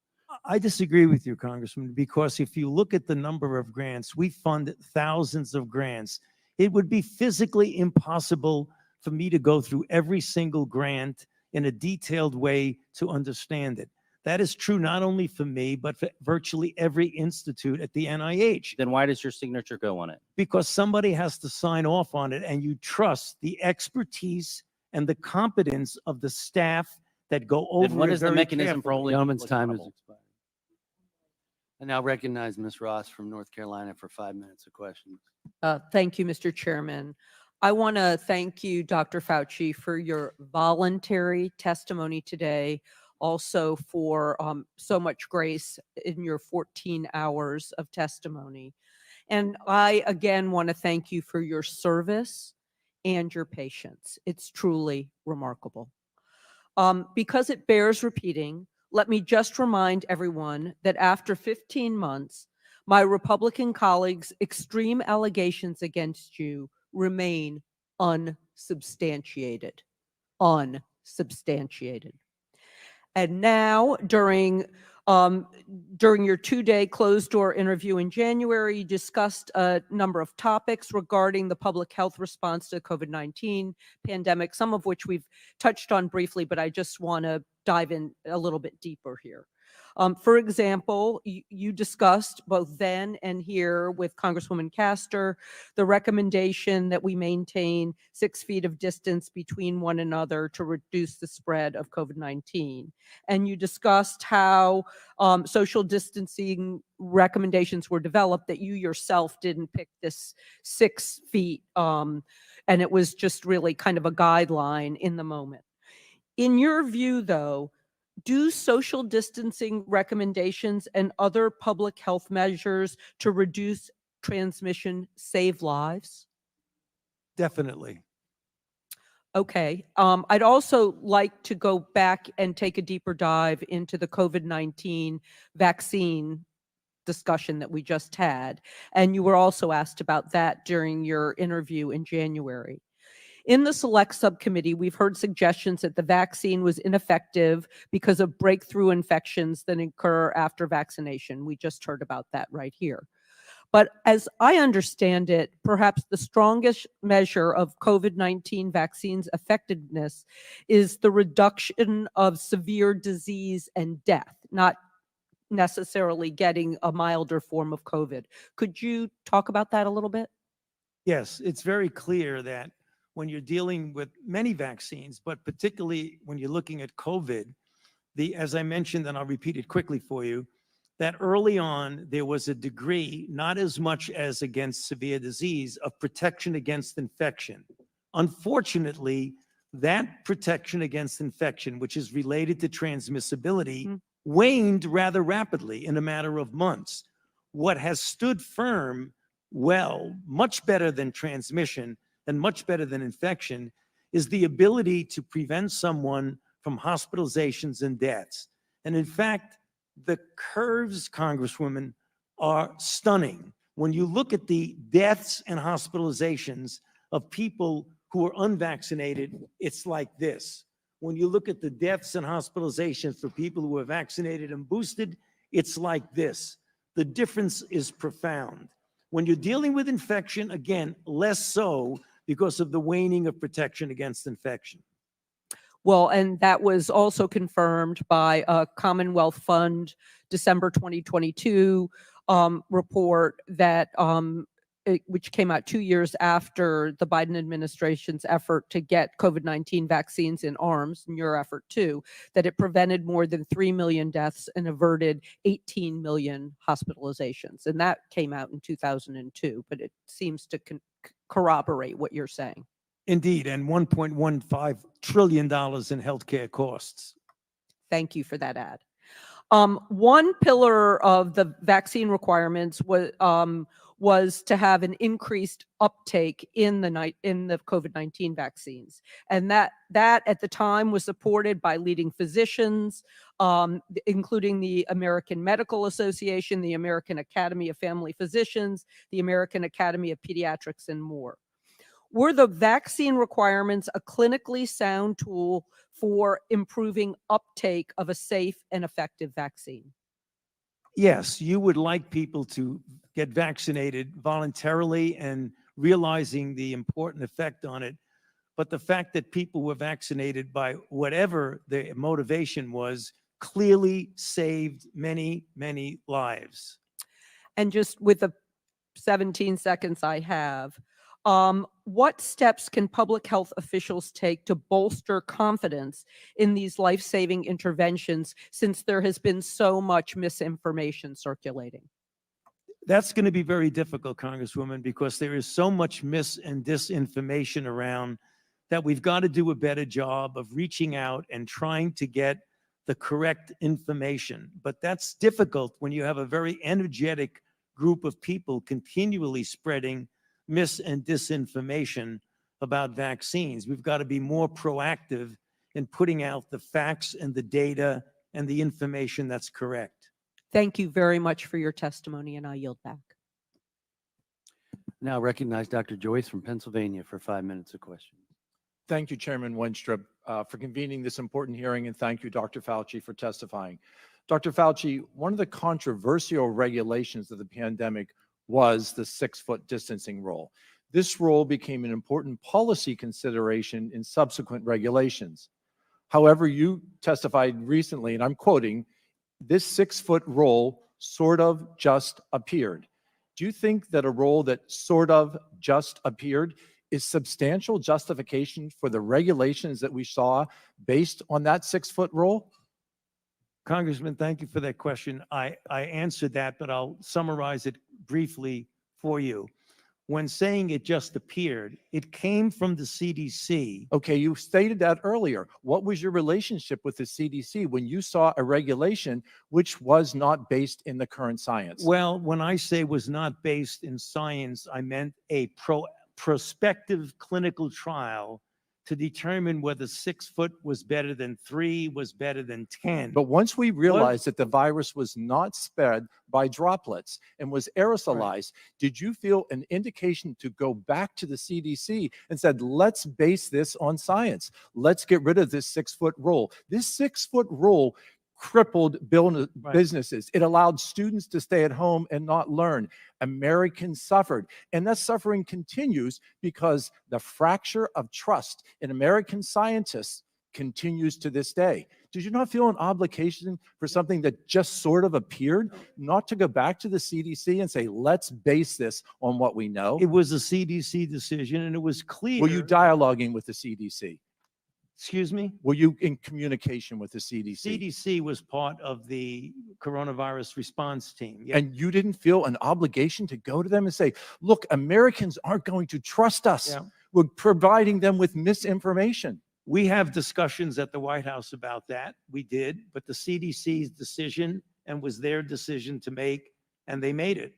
Speaker 6: I disagree with you, Congressman, because if you look at the number of grants, we fund thousands of grants. It would be physically impossible for me to go through every single grant in a detailed way to understand it. That is true not only for me, but for virtually every institute at the NIH.
Speaker 12: Then why does your signature go on it?
Speaker 6: Because somebody has to sign off on it, and you trust the expertise and the competence of the staff that go over
Speaker 12: Then what
Speaker 6: it
Speaker 12: is the
Speaker 6: very
Speaker 12: mechanism for
Speaker 6: carefully.
Speaker 12: holding
Speaker 1: Gentleman's
Speaker 12: people
Speaker 1: time has
Speaker 12: accountable?
Speaker 1: expired. I now recognize Ms. Ross from North Carolina for 5 minutes of questions.
Speaker 13: Thank you, Mr. Chairman. I want to thank you, Dr. Fauci, for your voluntary testimony today, also for so much grace in your 14 hours of testimony. And I, again, want to thank you for your service and your patience. It's truly remarkable. Because it bears repeating, let me just remind everyone that after 15 months, my Republican colleagues' extreme allegations against you remain unsubstantiated. Unsubstantiated. And now, during your 2-day closed-door interview in January, you discussed a number of topics regarding the public health response to the COVID-19 pandemic, some of which we've touched on briefly, but I just want to dive in a little bit deeper here. For example, you discussed both then and here with Congresswoman Castor the recommendation that we maintain 6 feet of distance between one another to reduce the spread of COVID-19. And you discussed how social distancing recommendations were developed, that you yourself didn't pick this 6 feet, and it was just really kind of a guideline in the moment. In your view, though, do social distancing recommendations and other public health measures to reduce transmission save lives?
Speaker 6: Definitely.
Speaker 13: Okay. I'd also like to go back and take a deeper dive into the COVID-19 vaccine discussion that we just had. And you were also asked about that during your interview in January. In the Select Subcommittee, we've heard suggestions that the vaccine was ineffective because of breakthrough infections that occur after vaccination. We just heard about that right here. But as I understand it, perhaps the strongest measure of COVID-19 vaccines' effectiveness is the reduction of severe disease and death, not necessarily getting a milder form of COVID. Could you talk about that a little bit?
Speaker 6: Yes, it's very clear that when you're dealing with many vaccines, but particularly when you're looking at COVID, as I mentioned, and I'll repeat it quickly for you, that early on there was a degree, not as much as against severe disease, of protection against infection. Unfortunately, that protection against infection, which is related to transmissibility, waned rather rapidly in a matter of months. What has stood firm, well, much better than transmission and much better than infection, is the ability to prevent someone from hospitalizations and deaths. And in fact, the curves, Congresswoman, are stunning. When you look at the deaths and hospitalizations of people who are unvaccinated, it's like this. When you look at the deaths and hospitalizations for people who are vaccinated and boosted, it's like this. The difference is profound. When you're dealing with infection, again, less so because of the waning of protection against infection.
Speaker 13: Well, and that was also confirmed by a Commonwealth Fund December 2022 report that which came out 2 years after the Biden administration's effort to get COVID-19 vaccines in arms, and your effort too, that it prevented more than 3 million deaths and averted 18 million hospitalizations. And that came out in 2002, but it seems to corroborate what you're saying.
Speaker 6: Indeed, and $1.15 trillion in healthcare costs.
Speaker 13: Thank you for that add. One pillar of the vaccine requirements was to have an increased uptake in the COVID-19 vaccines. And that at the time was supported by leading physicians, including the American Medical Association, the American Academy of Family Physicians, the American Academy of Pediatrics, and more. Were the vaccine requirements a clinically sound tool for improving uptake of a safe and effective vaccine?
Speaker 6: Yes, you would like people to get vaccinated voluntarily and realizing the important effect on it. But the fact that people were vaccinated by whatever their motivation was clearly saved many, many lives.
Speaker 13: And just with the 17 seconds I have, What steps can public health officials take to bolster confidence in these life-saving interventions since there has been so much misinformation circulating?
Speaker 6: That's going to be very difficult, Congresswoman, because there is so much mis and disinformation around that we've got to do a better job of reaching out and trying to get the correct information. But that's difficult when you have a very energetic group of people continually spreading mis and disinformation about vaccines. We've got to be more proactive in putting out the facts and the data and the information that's correct.
Speaker 13: Thank you very much for your testimony, and I yield back.
Speaker 1: Now recognize Dr. Joyce from Pennsylvania for 5 minutes of questions.
Speaker 14: Thank you, Chairman Wenstrup, for convening this important hearing, and thank you, Dr. Fauci, for testifying. Dr. Fauci, one of the controversial regulations of the pandemic was the 6-foot distancing rule. This rule became an important policy consideration in subsequent regulations. However, you testified recently, and I'm quoting, "This 6-foot rule sort of just appeared." Do you think that a rule that sort of just appeared is substantial justification for the regulations that we saw based on that 6-foot rule?
Speaker 6: Congressman, thank you for that question. I answered that, but I'll summarize it briefly for you. When saying it just appeared, it came from the CDC.
Speaker 14: Okay, you stated that earlier. What was your relationship with the CDC when you saw a regulation which was not based in the current science?
Speaker 6: Well, when I say was not based in science, I meant a prospective clinical trial to determine whether 6 foot was better than 3, was better than 10.
Speaker 14: But once we realized that the virus was not spread by droplets and was aerosolized, did you feel an indication to go back to the CDC and said, let's base this on science. Let's get rid of this 6-foot rule. This 6-foot rule crippled businesses. It allowed students to stay at home and not learn. Americans suffered. And that suffering continues because the fracture of trust in American scientists continues to this day. Did you not feel an obligation for something that just sort of appeared, not to go back to the CDC and say, let's base this on what we know?
Speaker 6: It was a CDC decision, and it was clear.
Speaker 14: Were you dialoguing with the CDC?
Speaker 6: Excuse me?
Speaker 14: Were you in communication with the CDC?
Speaker 6: CDC was part of the coronavirus response team. Yeah.
Speaker 14: And you didn't feel an obligation to go to them and say, look, Americans aren't going to trust us.
Speaker 6: Yeah.
Speaker 14: We're providing them with misinformation.
Speaker 6: We have discussions at the White House about that. We did, but the CDC's decision and was their decision to make, and they made it.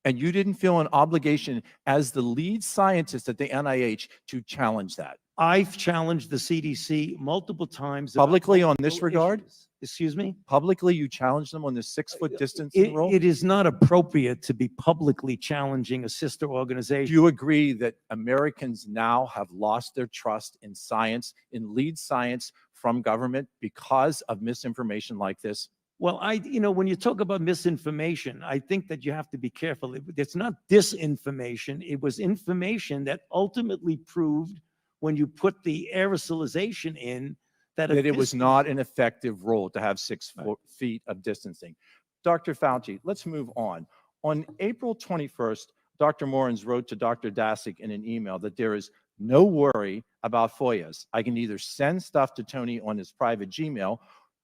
Speaker 14: And you didn't feel an obligation as the lead scientist at the NIH to challenge that?
Speaker 6: I've challenged the CDC multiple times.
Speaker 14: Publicly on this regard?
Speaker 6: Excuse me?
Speaker 14: Publicly, you challenged them on the 6-foot distancing rule?
Speaker 6: It is not appropriate to be publicly challenging a sister organization.
Speaker 14: Do you agree that Americans now have lost their trust in science, in lead science from government because of misinformation like this?
Speaker 6: Well, when you talk about misinformation, I think that you have to be careful. It's not disinformation. It was information that ultimately proved, when you put the aerosolization in, that
Speaker 14: it was not an effective rule to have 6 feet of distancing. Dr. Fauci, let's move on. On April 21st, Dr. Morens wrote to Dr. Daszak in an email that there is no worry about FOIAs. I can either send stuff to Tony on his private Gmail,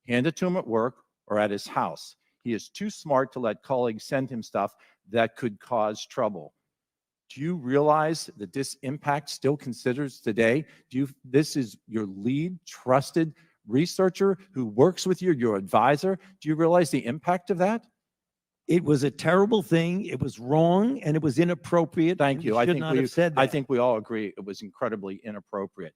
Speaker 14: hand it to him at work, or at his house. He is too smart to let colleagues send him stuff that could cause trouble. Do you realize that this impact still considers today? This is your lead trusted researcher who works with you, your advisor. Do you realize the impact of that?
Speaker 6: It was a terrible thing. It was wrong, and it was inappropriate.
Speaker 14: Thank you.
Speaker 6: I
Speaker 14: think we all agree it was incredibly inappropriate.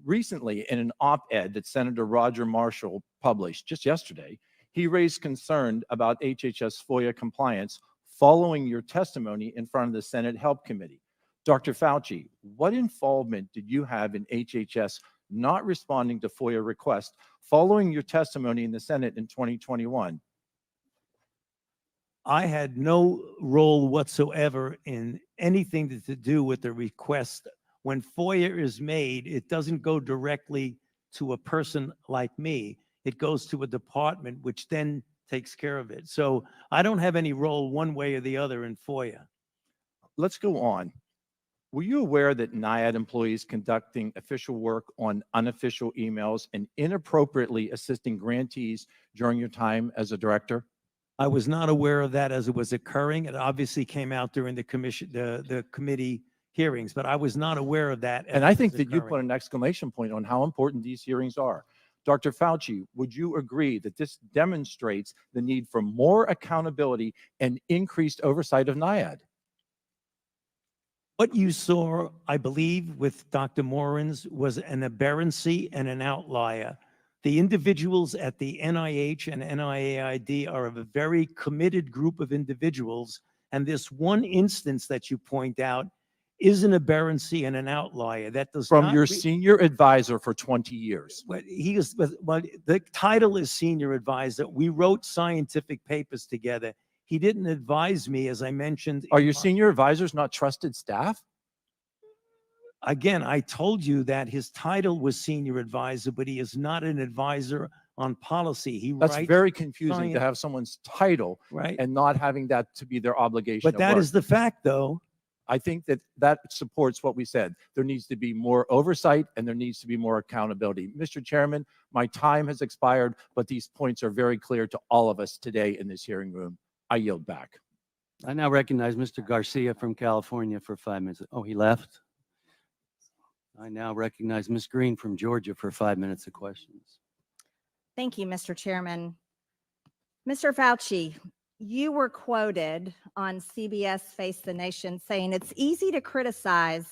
Speaker 14: Recently, in an op-ed that Senator Roger Marshall published just yesterday, he raised concern about HHS FOIA compliance following your testimony in front of the Senate Help Committee. Dr. Fauci, what involvement did you have in HHS not responding to FOIA requests following your testimony in the Senate in 2021?
Speaker 6: I had no role whatsoever in anything to do with the request. When FOIA is made, it doesn't go directly to a person like me. It goes to a department, which then takes care of it. So I don't have any role one way or the other in FOIA.
Speaker 14: Let's go on. Were you aware that NIAID employees conducting official work on unofficial emails and inappropriately assisting grantees during your time as a director?
Speaker 6: I was not aware of that as it was occurring. It obviously came out during the committee hearings, but I was not aware of that.
Speaker 14: And I think that you put an exclamation point on how important these hearings are. Dr. Fauci, would you agree that this demonstrates the need for more accountability and increased oversight of NIAID?
Speaker 6: What you saw, I believe, with Dr. Morins was an aberrancy and an outlier. The individuals at the NIH and NIAID are a very committed group of individuals, and this one instance that you point out is an aberrancy and an outlier. That does
Speaker 14: From
Speaker 6: not
Speaker 14: your
Speaker 6: re-
Speaker 14: senior advisor for 20 years.
Speaker 6: But he is, but the title is senior advisor. We wrote scientific papers together. He didn't advise me, as I mentioned.
Speaker 14: Are
Speaker 6: in
Speaker 14: your
Speaker 6: my-
Speaker 14: senior advisors not trusted staff?
Speaker 6: Again, I told you that his title was senior advisor, but he is not an advisor on policy. He
Speaker 14: That's
Speaker 6: writes
Speaker 14: very confusing
Speaker 6: science-
Speaker 14: to have someone's title
Speaker 6: right.
Speaker 14: and not having that to be their obligation.
Speaker 6: But
Speaker 14: at
Speaker 6: that
Speaker 14: work.
Speaker 6: is the fact, though.
Speaker 14: I think that that supports what we said. There needs to be more oversight and there needs to be more accountability. Mr. Chairman, my time has expired, but these points are very clear to all of us today in this hearing room. I yield back.
Speaker 1: I now recognize Mr. Garcia from California for 5 minutes. Oh, he left? I now recognize Ms. Green from Georgia for 5 minutes of questions.
Speaker 15: Thank you, Mr. Chairman. Mr. Fauci, you were quoted on CBS Face the Nation saying it's easy to criticize,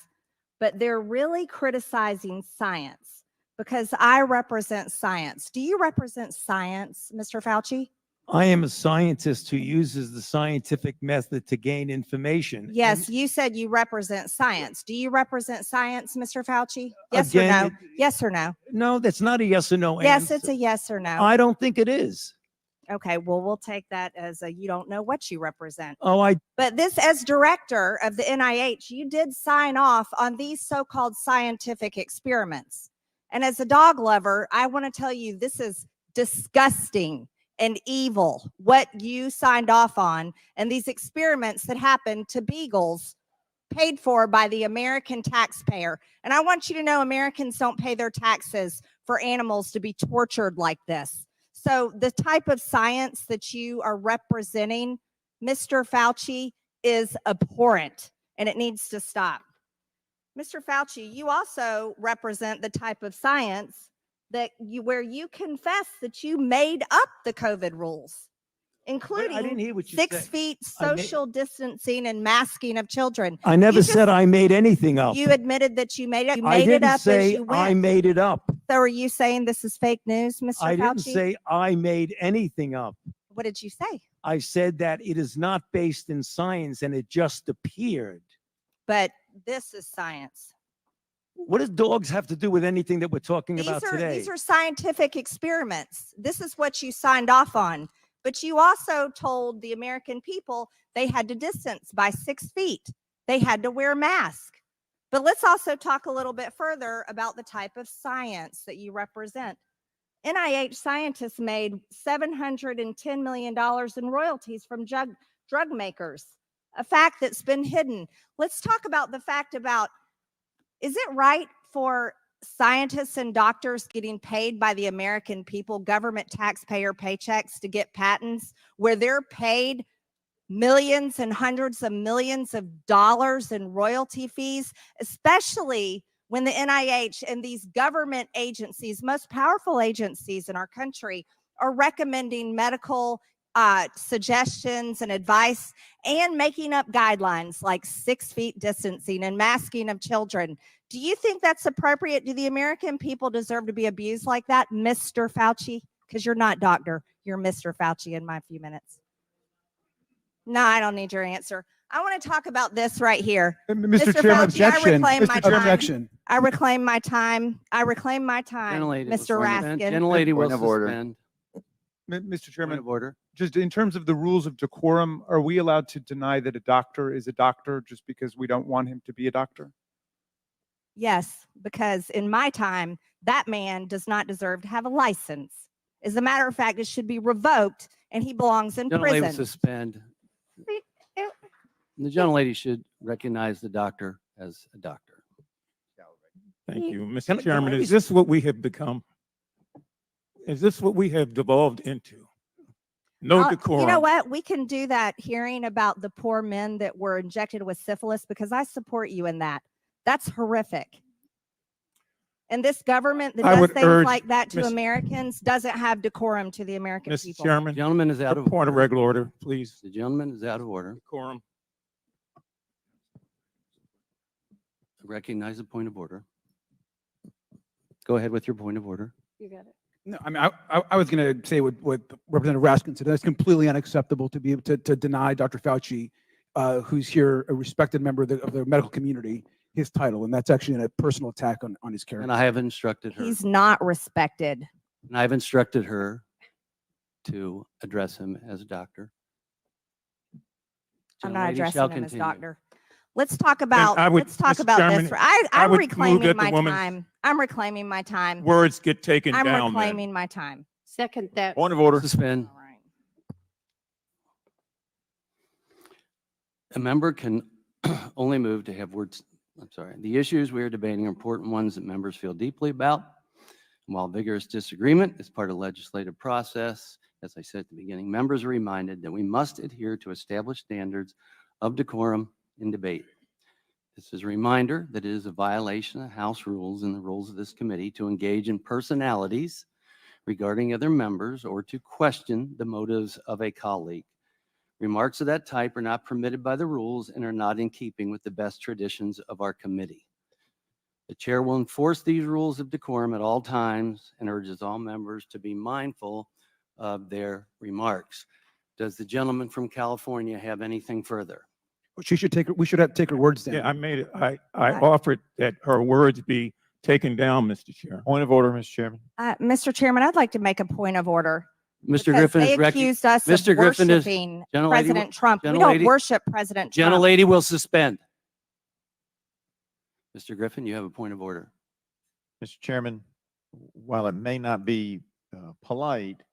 Speaker 15: but they're really criticizing science because I represent science. Do you represent science, Mr. Fauci?
Speaker 6: I am a scientist who uses the scientific method to gain information.
Speaker 15: Yes, you said you represent science. Do you represent science, Mr. Fauci? Yes or
Speaker 6: Again,
Speaker 15: no? Yes or no?
Speaker 6: No, that's not a yes or no
Speaker 15: Yes,
Speaker 6: answer.
Speaker 15: it's a yes or no.
Speaker 6: I don't think it is.
Speaker 15: Okay, well, we'll take that as a you don't know what you represent.
Speaker 6: Oh, I
Speaker 15: But this, as director of the NIH, you did sign off on these so-called scientific experiments. And as a dog lover, I want to tell you this is disgusting and evil, what you signed off on, and these experiments that happened to beagles paid for by the American taxpayer. And I want you to know Americans don't pay their taxes for animals to be tortured like this. So the type of science that you are representing, Mr. Fauci, is abhorrent and it needs to stop. Mr. Fauci, you also represent the type of science that where you confess that you made up the COVID rules, including
Speaker 6: I didn't hear what you
Speaker 15: 6
Speaker 6: said.
Speaker 15: feet
Speaker 6: I made-
Speaker 15: social distancing and masking of children.
Speaker 6: I never
Speaker 15: You
Speaker 6: said
Speaker 15: just-
Speaker 6: I made anything up.
Speaker 15: You admitted that you made it. You
Speaker 6: I
Speaker 15: made it
Speaker 6: didn't
Speaker 15: up as
Speaker 6: say
Speaker 15: you
Speaker 6: I
Speaker 15: went.
Speaker 6: made it up.
Speaker 15: So are you saying this is fake news, Mr.
Speaker 6: I
Speaker 15: Fauci?
Speaker 6: didn't say I made anything up.
Speaker 15: What did you say?
Speaker 6: I said that it is not based in science and it just appeared.
Speaker 15: But this is science.
Speaker 6: What does dogs have to do with anything that we're talking about today?
Speaker 15: These are scientific experiments. This is what you signed off on. But you also told the American people they had to distance by 6 feet. They had to wear masks. But let's also talk a little bit further about the type of science that you represent. NIH scientists made $710 million in royalties from drug makers, a fact that's been hidden. Let's talk about the fact about, is it right for scientists and doctors getting paid by the American people, government taxpayer paychecks to get patents where they're paid millions and hundreds of millions of dollars in royalty fees, especially when the NIH and these government agencies, most powerful agencies in our country, are recommending medical suggestions and advice and making up guidelines like 6 feet distancing and masking of children. Do you think that's appropriate? Do the American people deserve to be abused like that, Mr. Fauci? Because you're not doctor, you're Mr. Fauci in my few minutes. No, I don't need your answer. I want to talk about this right here.
Speaker 3: Mr.
Speaker 15: Mr.
Speaker 3: Chairman,
Speaker 15: Fauci, I reclaim my time.
Speaker 3: objection.
Speaker 15: I reclaim my time. I reclaim my time,
Speaker 1: Gentlelady will
Speaker 15: Mr.
Speaker 1: suspend.
Speaker 15: Raskin.
Speaker 1: Gentlelady will
Speaker 2: Point of order.
Speaker 1: suspend.
Speaker 3: Mr.
Speaker 1: Point
Speaker 3: Chairman,
Speaker 1: of order.
Speaker 3: just in terms of the rules of decorum, are we allowed to deny that a doctor is a doctor just because we don't want him to be a doctor?
Speaker 15: Yes, because in my time, that man does not deserve to have a license. As a matter of fact, it should be revoked and he belongs in
Speaker 1: Gentlelady will
Speaker 15: prison.
Speaker 1: suspend. The gentlelady should recognize the doctor as a doctor.
Speaker 11: Thank you.
Speaker 16: Can
Speaker 11: Mr.
Speaker 16: I
Speaker 11: Chairman,
Speaker 16: at
Speaker 11: is this what we have become? Is this what we have devolved into? No decorum.
Speaker 15: You know what? We can do that hearing about the poor men that were injected with syphilis because I support you in that. That's horrific. And this government that
Speaker 11: I
Speaker 15: does
Speaker 11: would
Speaker 15: things
Speaker 11: urge
Speaker 15: like that to
Speaker 11: Ms.
Speaker 15: Americans doesn't have decorum to the American
Speaker 11: Mr.
Speaker 15: people.
Speaker 11: Chairman,
Speaker 1: Gentleman is out
Speaker 11: a
Speaker 1: of
Speaker 11: point of
Speaker 1: order.
Speaker 11: regular order, please.
Speaker 1: The gentleman is out of order.
Speaker 11: Decorum.
Speaker 1: Recognize a point of order. Go ahead with your point of order.
Speaker 9: You got it.
Speaker 16: No, I mean, I was going to say what Representative Raskin said. That's completely unacceptable to be able to deny Dr. Fauci, who's here, a respected member of the medical community, his title. And that's actually a personal attack on his character.
Speaker 1: And I have instructed her.
Speaker 15: He's not respected.
Speaker 1: And I've instructed her to address him as a doctor.
Speaker 15: I'm
Speaker 1: Gentlelady
Speaker 15: not
Speaker 1: shall
Speaker 15: addressing him as
Speaker 1: continue.
Speaker 15: doctor. Let's talk about
Speaker 11: I would-
Speaker 15: let's talk
Speaker 11: Mr.
Speaker 15: about
Speaker 11: Chairman,
Speaker 15: this.
Speaker 11: I
Speaker 15: I'm
Speaker 11: would move
Speaker 15: reclaiming
Speaker 11: that the
Speaker 15: my
Speaker 11: woman's
Speaker 15: time. I'm reclaiming my time.
Speaker 11: Words get taken
Speaker 15: I'm
Speaker 11: down. then.
Speaker 15: reclaiming my time.
Speaker 9: Second that.
Speaker 4: Point of order.
Speaker 1: Suspend.
Speaker 15: All right.
Speaker 1: A member can only move to have words. I'm sorry. The issues we are debating are important ones that members feel deeply about. And while vigorous disagreement is part of the legislative process, as I said at the beginning, members are reminded that we must adhere to established standards of decorum in debate. This is a reminder that it is a violation of House rules and the rules of this committee to engage in personalities regarding other members or to question the motives of a colleague. Remarks of that type are not permitted by the rules and are not in keeping with the best traditions of our committee. The chair will enforce these rules of decorum at all times and urges all members to be mindful of their remarks. Does the gentleman from California have anything further?
Speaker 16: We should take her words down.
Speaker 11: Yeah, I made it. I offered that her words be taken down, Mr. Chair.
Speaker 4: Point of order, Mr. Chairman.
Speaker 15: Mr. Chairman, I'd like to make a point of order.
Speaker 1: Mr.
Speaker 15: Because
Speaker 1: Griffin
Speaker 15: they
Speaker 1: is
Speaker 15: accused us
Speaker 1: Mr.
Speaker 15: of
Speaker 1: Griffin is
Speaker 15: worshiping
Speaker 1: gentlelady-
Speaker 15: President Trump. We
Speaker 1: gentlelady-
Speaker 15: don't worship President Trump.
Speaker 1: Gentlelady will suspend. Mr. Griffin, you have a point of order.
Speaker 4: Mr. Chairman, while it may not be polite,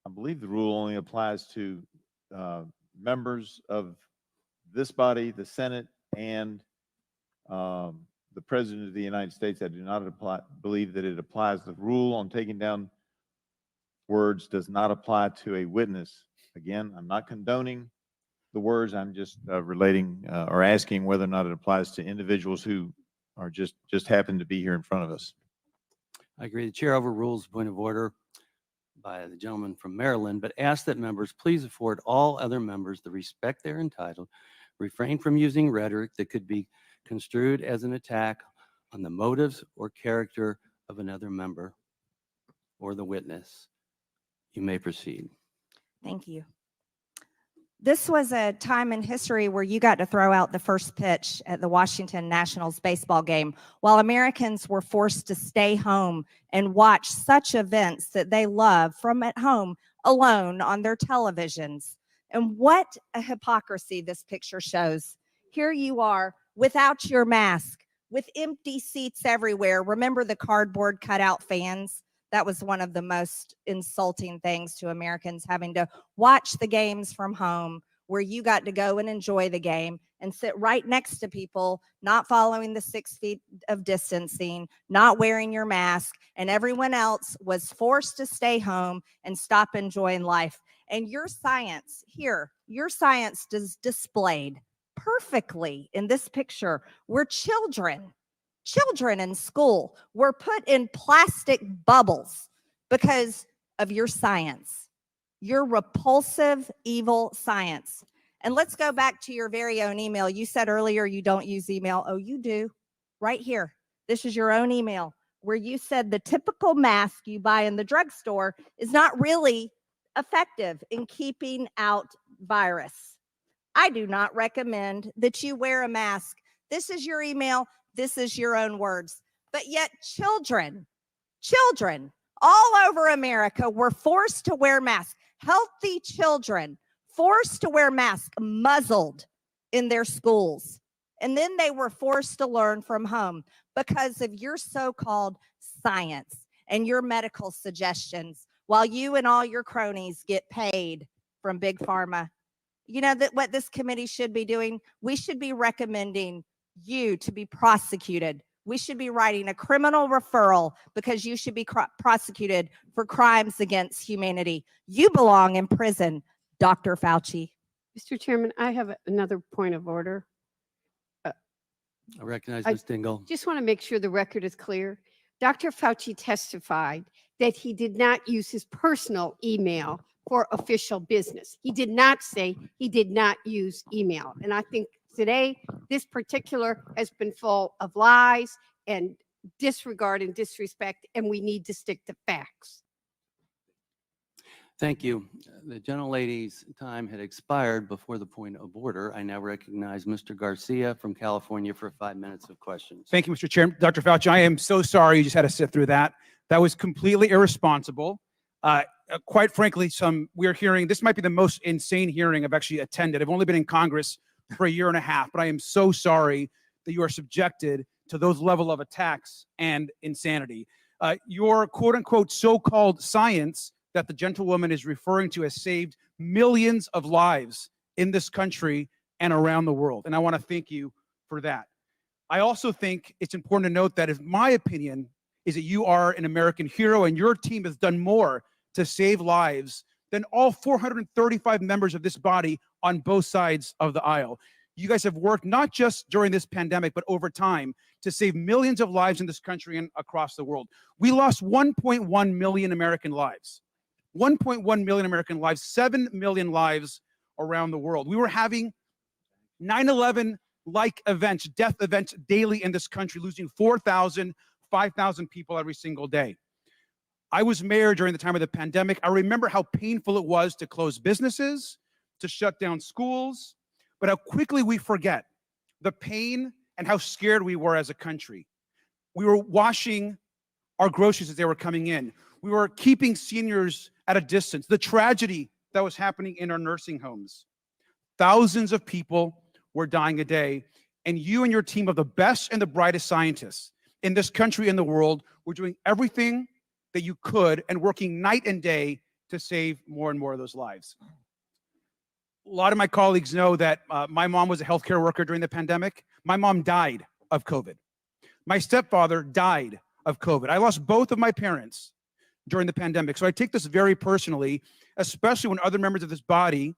Speaker 4: I believe the rule only applies to members of this body, the Senate, and the President of the United States. I do not believe that it applies. The rule on taking down words does not apply to a witness. Again, I'm not condoning the words. I'm just relating or asking whether or not it applies to individuals who are just happen to be here in front of us.
Speaker 1: I agree. The chair overrules the point of order by the gentleman from Maryland, but ask that members please afford all other members the respect they're entitled, refrain from using rhetoric that could be construed as an attack on the motives or character of another member or the witness. You may proceed.
Speaker 15: Thank you. This was a time in history where you got to throw out the first pitch at the Washington Nationals baseball game while Americans were forced to stay home and watch such events that they love from at home alone on their televisions. And what a hypocrisy this picture shows. Here you are without your mask, with empty seats everywhere. Remember the cardboard cutout fans? That was one of the most insulting things to Americans, having to watch the games from home where you got to go and enjoy the game and sit right next to people, not following the 6 feet of distancing, not wearing your mask, and everyone else was forced to stay home and stop enjoying life. And your science here, your science is displayed perfectly in this picture where children in school were put in plastic bubbles because of your science, your repulsive, evil science. And let's go back to your very own email. You said earlier you don't use email. Oh, you do. Right here. This is your own email where you said the typical mask you buy in the drugstore is not really effective in keeping out virus. I do not recommend that you wear a mask. This is your email. This is your own words. But yet children all over America were forced to wear masks. Healthy children forced to wear masks, muzzled in their schools. And then they were forced to learn from home because of your so-called science and your medical suggestions while you and all your cronies get paid from Big Pharma. You know that what this committee should be doing? We should be recommending you to be prosecuted. We should be writing a criminal referral because you should be prosecuted for crimes against humanity. You belong in prison, Dr. Fauci.
Speaker 9: Mr. Chairman, I have another point of order.
Speaker 1: I recognize
Speaker 9: I
Speaker 1: Ms. Dingle.
Speaker 9: Just want to make sure the record is clear. Dr. Fauci testified that he did not use his personal email for official business. He did not say he did not use email. And I think today, this particular has been full of lies and disregard and disrespect, and we need to stick to facts.
Speaker 1: Thank you. The gentlelady's time had expired before the point of order. I now recognize Mr. Garcia from California for 5 minutes of questions.
Speaker 16: Thank you, Mr. Chairman. Dr. Fauci, I am so sorry you just had to sit through that. That was completely irresponsible. Quite frankly, we're hearing, this might be the most insane hearing I've actually attended. I've only been in Congress for a year and a half, but I am so sorry that you are subjected to those level of attacks and insanity. Your quote unquote so-called science that the gentlewoman is referring to has saved millions of lives in this country and around the world. And I want to thank you for that. I also think it's important to note that, in my opinion, is that you are an American hero and your team has done more to save lives than all 435 members of this body on both sides of the aisle. You guys have worked not just during this pandemic, but over time to save millions of lives in this country and across the world. We lost 1.1 million American lives. 1.1 million American lives, 7 million lives around the world. We were having 9/11-like events, death events daily in this country, losing 4,000, 5,000 people every single day. I was mayor during the time of the pandemic. I remember how painful it was to close businesses, to shut down schools, but how quickly we forget the pain and how scared we were as a country. We were washing our groceries as they were coming in. We were keeping seniors at a distance. The tragedy that was happening in our nursing homes. Thousands of people were dying a day, and you and your team of the best and the brightest scientists in this country and the world were doing everything that you could and working night and day to save more and more of those lives. A lot of my colleagues know that my mom was a healthcare worker during the pandemic. My mom died of COVID. My stepfather died of COVID. I lost both of my parents during the pandemic. So I take this very personally, especially when other members of this body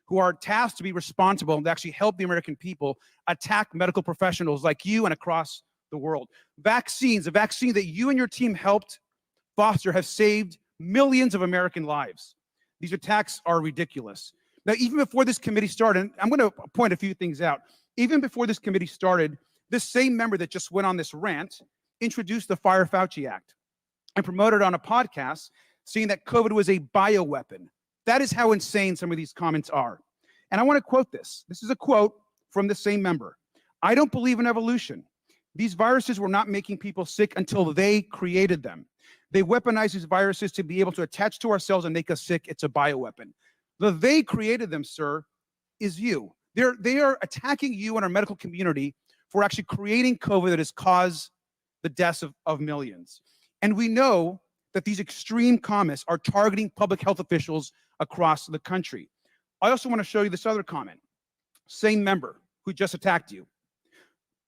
Speaker 16: who are tasked to be responsible and to actually help the American people attack medical professionals like you and across the world. Vaccines, a vaccine that you and your team helped foster, have saved millions of American lives. These attacks are ridiculous. Now, even before this committee started, I'm going to point a few things out. Even before this committee started, this same member that just went on this rant introduced the Fire Fauci Act and promoted on a podcast, saying that COVID was a bioweapon. That is how insane some of these comments are. And I want to quote this. This is a quote from the same member. "I don't believe in evolution. These viruses were not making people sick until they created them. They weaponize these viruses to be able to attach to our cells and make us sick. It's a bioweapon." The "they created them," sir, is you. They are attacking you and our medical community for actually creating COVID that has caused the deaths of millions. And we know that these extreme comments are targeting public health officials across the country. I also want to show you this other comment. Same member who just attacked you.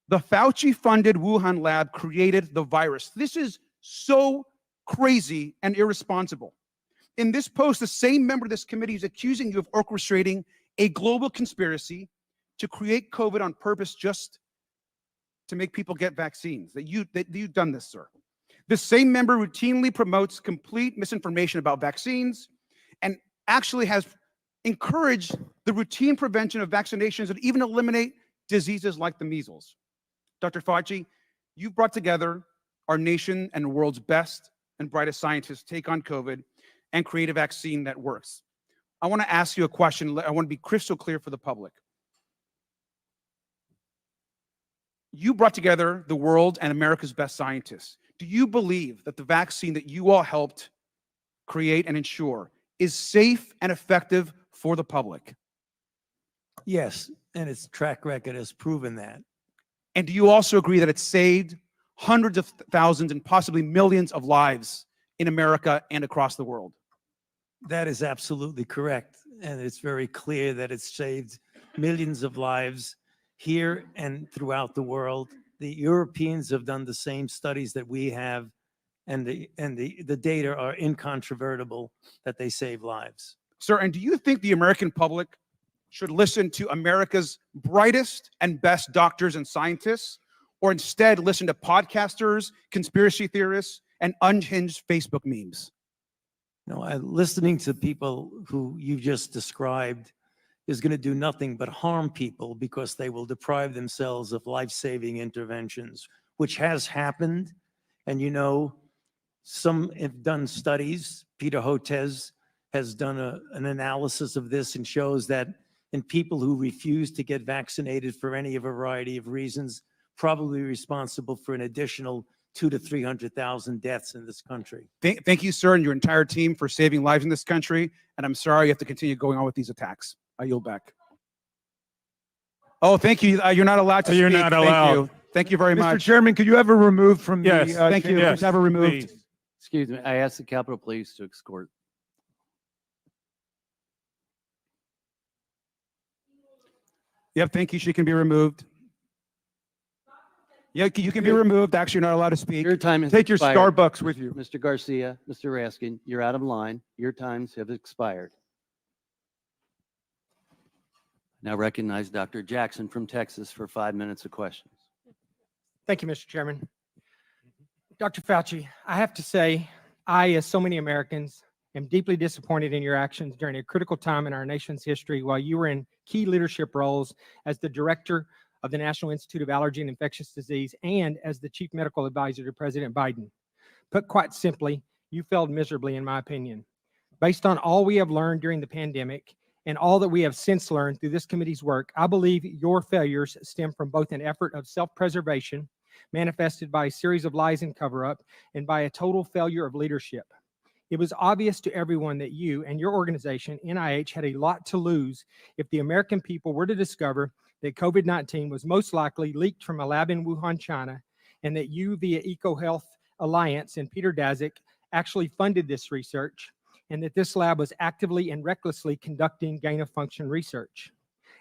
Speaker 16: "The Fauci-funded Wuhan lab created the virus." This is so crazy and irresponsible. In this post, the same member of this committee is accusing you of orchestrating a global conspiracy to create COVID on purpose just to make people get vaccines. That you've done this, sir. The same member routinely promotes complete misinformation about vaccines and actually has encouraged the routine prevention of vaccinations that even eliminate diseases like the measles. Dr. Fauci, you've brought together our nation and the world's best and brightest scientists to take on COVID and create a vaccine that works. I want to ask you a question. I want to be crystal clear for the public. You brought together the world and America's best scientists. Do you believe that the vaccine that you all helped create and ensure is safe and effective for the public?
Speaker 6: Yes, and its track record has proven that.
Speaker 16: And do you also agree that it saved hundreds of thousands and possibly millions of lives in America and across the world?
Speaker 6: That is absolutely correct. And it's very clear that it's saved millions of lives here and throughout the world. The Europeans have done the same studies that we have, and the data are incontrovertible that they save lives.
Speaker 16: Sir, and do you think the American public should listen to America's brightest and best doctors and scientists, or instead listen to podcasters, conspiracy theorists, and unhinged Facebook memes?
Speaker 6: No, listening to people who you just described is going to do nothing but harm people, because they will deprive themselves of life-saving interventions, which has happened. And you know, some have done studies. Peter Hotez has done an analysis of this and shows that in people who refuse to get vaccinated for any variety of reasons, probably responsible for an additional 200,000 to 300,000 deaths in this country.
Speaker 16: Thank you, sir, and your entire team for saving lives in this country. And I'm sorry you have to continue going on with these attacks. I yield back. Oh, thank you. You're not allowed to
Speaker 11: You're
Speaker 16: speak.
Speaker 11: not
Speaker 16: Thank
Speaker 11: allowed.
Speaker 16: you. Thank you very
Speaker 3: Mr.
Speaker 16: much.
Speaker 3: Chairman, could you have her removed from the?
Speaker 11: Yes,
Speaker 16: Thank you.
Speaker 3: chamber?
Speaker 16: Please have her removed.
Speaker 11: Please.
Speaker 1: Excuse me, I asked the Capitol Police to escort.
Speaker 16: Yep, thank you. She can be removed. Yeah, you can be removed. Actually, you're not allowed to speak.
Speaker 1: Your time has
Speaker 3: Take your
Speaker 1: expired.
Speaker 3: Starbucks with you.
Speaker 1: Mr. Garcia, Mr. Raskin, you're out of line. Your times have expired. Now recognize Dr. Jackson from Texas for 5 minutes of questions.
Speaker 17: Thank you, Mr. Chairman. Dr. Fauci, I have to say, I, as so many Americans, am deeply disappointed in your actions during a critical time in our nation's history while you were in key leadership roles as the director of the National Institute of Allergy and Infectious Disease and as the chief medical advisor to President Biden. Put quite simply, you failed miserably, in my opinion. Based on all we have learned during the pandemic and all that we have since learned through this committee's work, I believe your failures stem from both an effort of self-preservation manifested by a series of lies and cover-up and by a total failure of leadership. It was obvious to everyone that you and your organization, NIH, had a lot to lose if the American people were to discover that COVID-19 was most likely leaked from a lab in Wuhan, China, and that you, via EcoHealth Alliance and Peter Daszak, actually funded this research, and that this lab was actively and recklessly conducting gain-of-function research.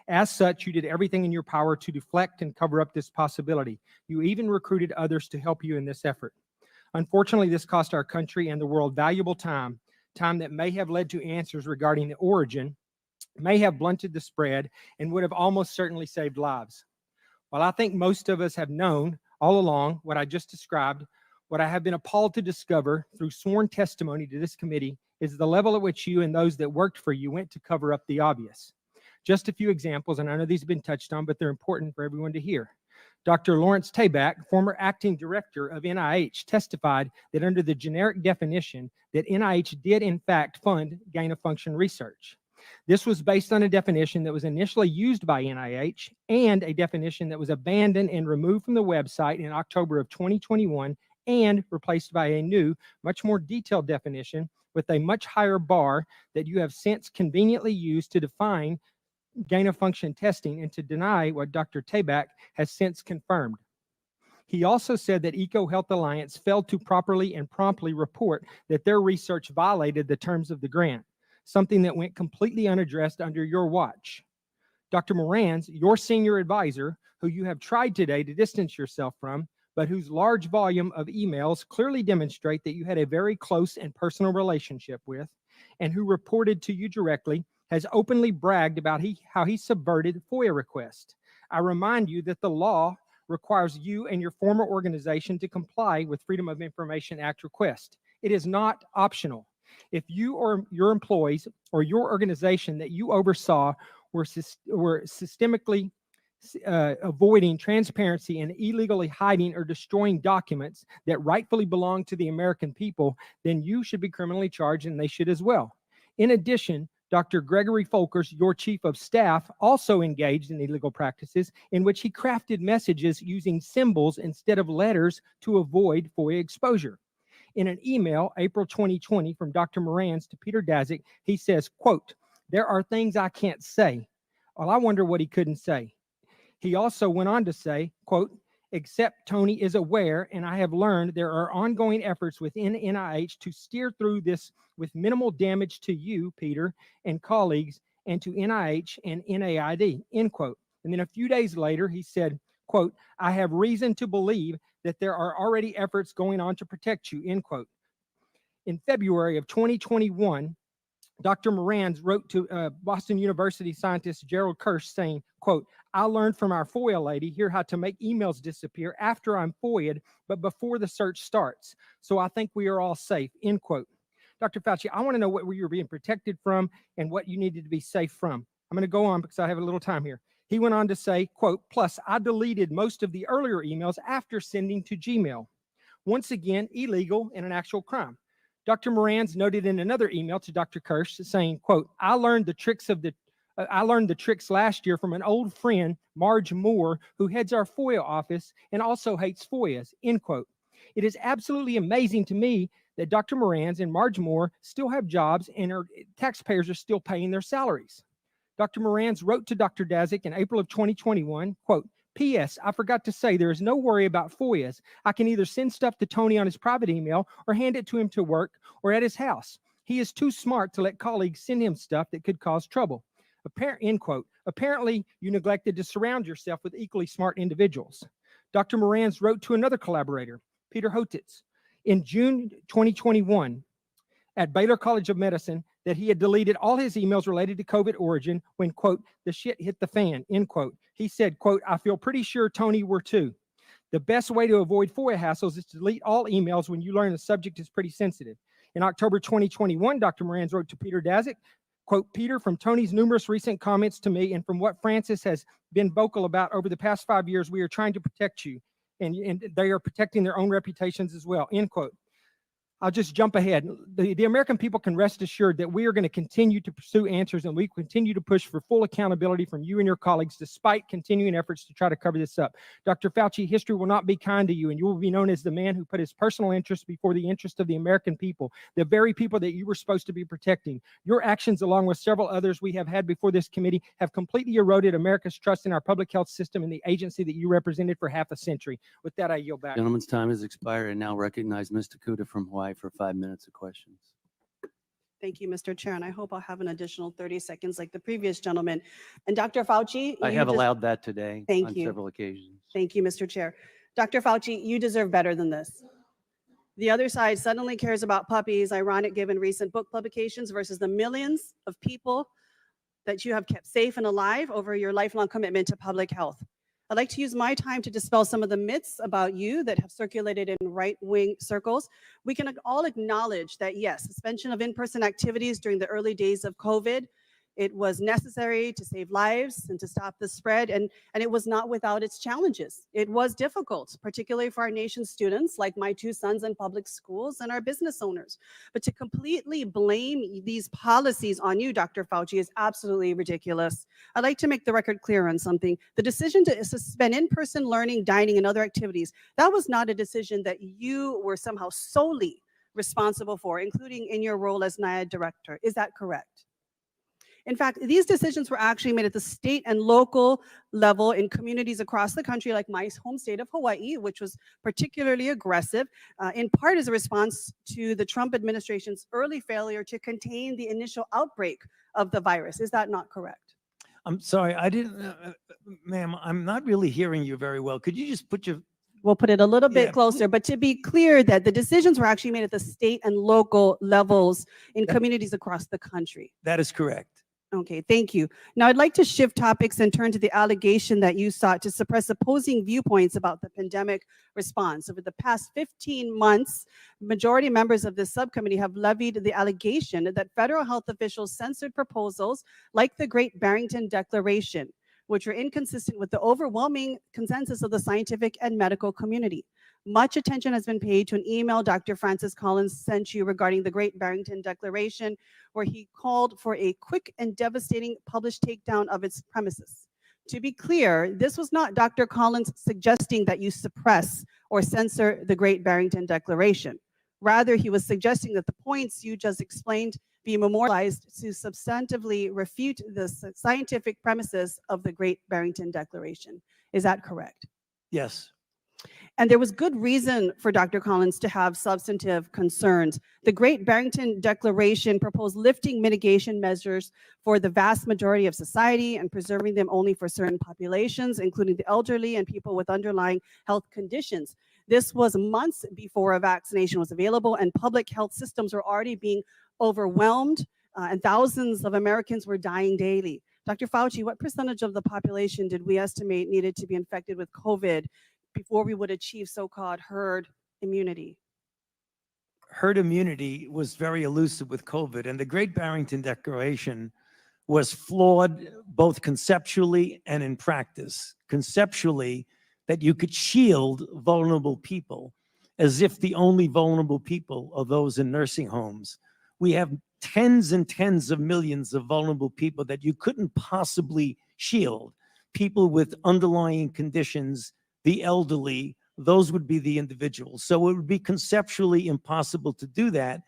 Speaker 17: As such, you did everything in your power to deflect and cover up this possibility. You even recruited others to help you in this effort. Unfortunately, this cost our country and the world valuable time that may have led to answers regarding the origin, may have blunted the spread, and would have almost certainly saved lives. While I think most of us have known all along what I just described, what I have been appalled to discover through sworn testimony to this committee is the level at which you and those that worked for you went to cover up the obvious. Just a few examples, and I know these have been touched on, but they're important for everyone to hear. Dr. Lawrence Tabak, former acting director of NIH, testified that under the generic definition that NIH did in fact fund gain-of-function research. This was based on a definition that was initially used by NIH and a definition that was abandoned and removed from the website in October of 2021 and replaced by a new, much more detailed definition with a much higher bar that you have since conveniently used to define gain-of-function testing and to deny what Dr. Tabak has since confirmed. He also said that EcoHealth Alliance failed to properly and promptly report that their research violated the terms of the grant, something that went completely unaddressed under your watch. Dr. Moran's, your senior advisor, who you have tried today to distance yourself from, but whose large volume of emails clearly demonstrate that you had a very close and personal relationship with, and who reported to you directly, has openly bragged about how he subverted FOIA requests. I remind you that the law requires you and your former organization to comply with Freedom of Information Act requests. It is not optional. If you or your employees or your organization that you oversaw were systemically avoiding transparency and illegally hiding or destroying documents that rightfully belong to the American people, then you should be criminally charged and they should as well. In addition, Dr. Gregory Folkers, your chief of staff, also engaged in illegal practices in which he crafted messages using symbols instead of letters to avoid FOIA exposure. In an email, April 2020, from Dr. Moran's to Peter Daszak, he says, quote, "There are things I can't say." Well, I wonder what he couldn't say. He also went on to say, quote, "Except Tony is aware, and I have learned there are ongoing efforts within NIH to steer through this with minimal damage to you, Peter, and colleagues, and to NIH and NIAID," end quote. And then a few days later, he said, quote, I have reason to believe that there are already efforts going on to protect you, end quote. In February of 2021, Dr. Morans wrote to Boston University scientist Gerald Kirsch saying, quote, I learned from our FOIA lady here how to make emails disappear after I'm FOIA'd, but before the search starts. So I think we are all safe, end quote. Dr. Fauci, I want to know what you were being protected from and what you needed to be safe from. I'm going to go on because I have a little time here. He went on to say, quote, plus I deleted most of the earlier emails after sending to Gmail. Once again, illegal and an actual crime. Dr. Morans noted in another email to Dr. Kirsch saying, quote, I learned the tricks last year from an old friend, Marge Moore, who heads our FOIA office and also hates FOIAs, end quote. It is absolutely amazing to me that Dr. Morans and Marge Moore still have jobs and taxpayers are still paying their salaries. Dr. Morans wrote to Dr. Daszak in April of 2021, quote, P.S. I forgot to say there is no worry about FOIAs. I can either send stuff to Tony on his private email or hand it to him to work or at his house. He is too smart to let colleagues send him stuff that could cause trouble. End quote. Apparently, you neglected to surround yourself with equally smart individuals. Dr. Morans wrote to another collaborator, Peter Hotitz, in June 2021 at Baylor College of Medicine that he had deleted all his emails related to COVID origin when, quote, the shit hit the fan, end quote. He said, quote, I feel pretty sure Tony were too. The best way to avoid FOIA hassles is to delete all emails when you learn the subject is pretty sensitive. In October 2021, Dr. Morans wrote to Peter Daszak, quote, Peter, from Tony's numerous recent comments to me and from what Francis has been vocal about over the past 5 years, we are trying to protect you. And they are protecting their own reputations as well, end quote. I'll just jump ahead. The American people can rest assured that we are going to continue to pursue answers and we continue to push for full accountability from you and your colleagues despite continuing efforts to try to cover this up. Dr. Fauci, history will not be kind to you and you will be known as the man who put his personal interest before the interest of the American people, the very people that you were supposed to be protecting. Your actions, along with several others we have had before this committee, have completely eroded America's trust in our public health system and the agency that you represented for half a century. With that, I yield back.
Speaker 1: Gentleman's time has expired. I now recognize Mr. Kuda from Hawaii for 5 minutes of questions.
Speaker 18: Thank you, Mr. Chair, and I hope I'll have an additional 30 seconds like the previous gentleman. And Dr. Fauci,
Speaker 1: I
Speaker 18: you
Speaker 1: have
Speaker 18: just-
Speaker 1: allowed that today
Speaker 18: Thank
Speaker 1: on
Speaker 18: you.
Speaker 1: several occasions.
Speaker 18: Thank you, Mr. Chair. Dr. Fauci, you deserve better than this. The other side suddenly cares about puppies, ironic given recent book publications, versus the millions of people that you have kept safe and alive over your lifelong commitment to public health. I'd like to use my time to dispel some of the myths about you that have circulated in right-wing circles. We can all acknowledge that, yes, suspension of in-person activities during the early days of COVID, it was necessary to save lives and to stop the spread, and it was not without its challenges. It was difficult, particularly for our nation's students, like my two sons in public schools and our business owners. But to completely blame these policies on you, Dr. Fauci, is absolutely ridiculous. I'd like to make the record clear on something. The decision to suspend in-person learning, dining, and other activities, that was not a decision that you were somehow solely responsible for, including in your role as NIAID director. Is that correct? In fact, these decisions were actually made at the state and local level in communities across the country, like my home state of Hawaii, which was particularly aggressive, in part as a response to the Trump administration's early failure to contain the initial outbreak of the virus. Is that not correct?
Speaker 6: I'm sorry, I didn't, ma'am, I'm not really hearing you very well. Could you just put your
Speaker 18: We'll put it a little bit
Speaker 6: Yeah.
Speaker 18: closer, but to be clear that the decisions were actually made at the state and local levels in communities across the country.
Speaker 6: That is correct.
Speaker 18: Okay, thank you. Now I'd like to shift topics and turn to the allegation that you sought to suppress opposing viewpoints about the pandemic response. Over the past 15 months, majority members of this subcommittee have levied the allegation that federal health officials censored proposals like the Great Barrington Declaration, which were inconsistent with the overwhelming consensus of the scientific and medical community. Much attention has been paid to an email Dr. Francis Collins sent you regarding the Great Barrington Declaration, where he called for a quick and devastating published takedown of its premises. To be clear, this was not Dr. Collins suggesting that you suppress or censor the Great Barrington Declaration. Rather, he was suggesting that the points you just explained be memorialized to substantively refute the scientific premises of the Great Barrington Declaration. Is that correct?
Speaker 6: Yes.
Speaker 18: And there was good reason for Dr. Collins to have substantive concerns. The Great Barrington Declaration proposed lifting mitigation measures for the vast majority of society and preserving them only for certain populations, including the elderly and people with underlying health conditions. This was months before a vaccination was available, and public health systems were already being overwhelmed, and thousands of Americans were dying daily. Dr. Fauci, what percentage of the population did we estimate needed to be infected with COVID before we would achieve so-called herd immunity?
Speaker 6: Herd immunity was very elusive with COVID, and the Great Barrington Declaration was flawed both conceptually and in practice. Conceptually, that you could shield vulnerable people as if the only vulnerable people are those in nursing homes. We have tens and tens of millions of vulnerable people that you couldn't possibly shield. People with underlying conditions, the elderly, those would be the individuals. So it would be conceptually impossible to do that.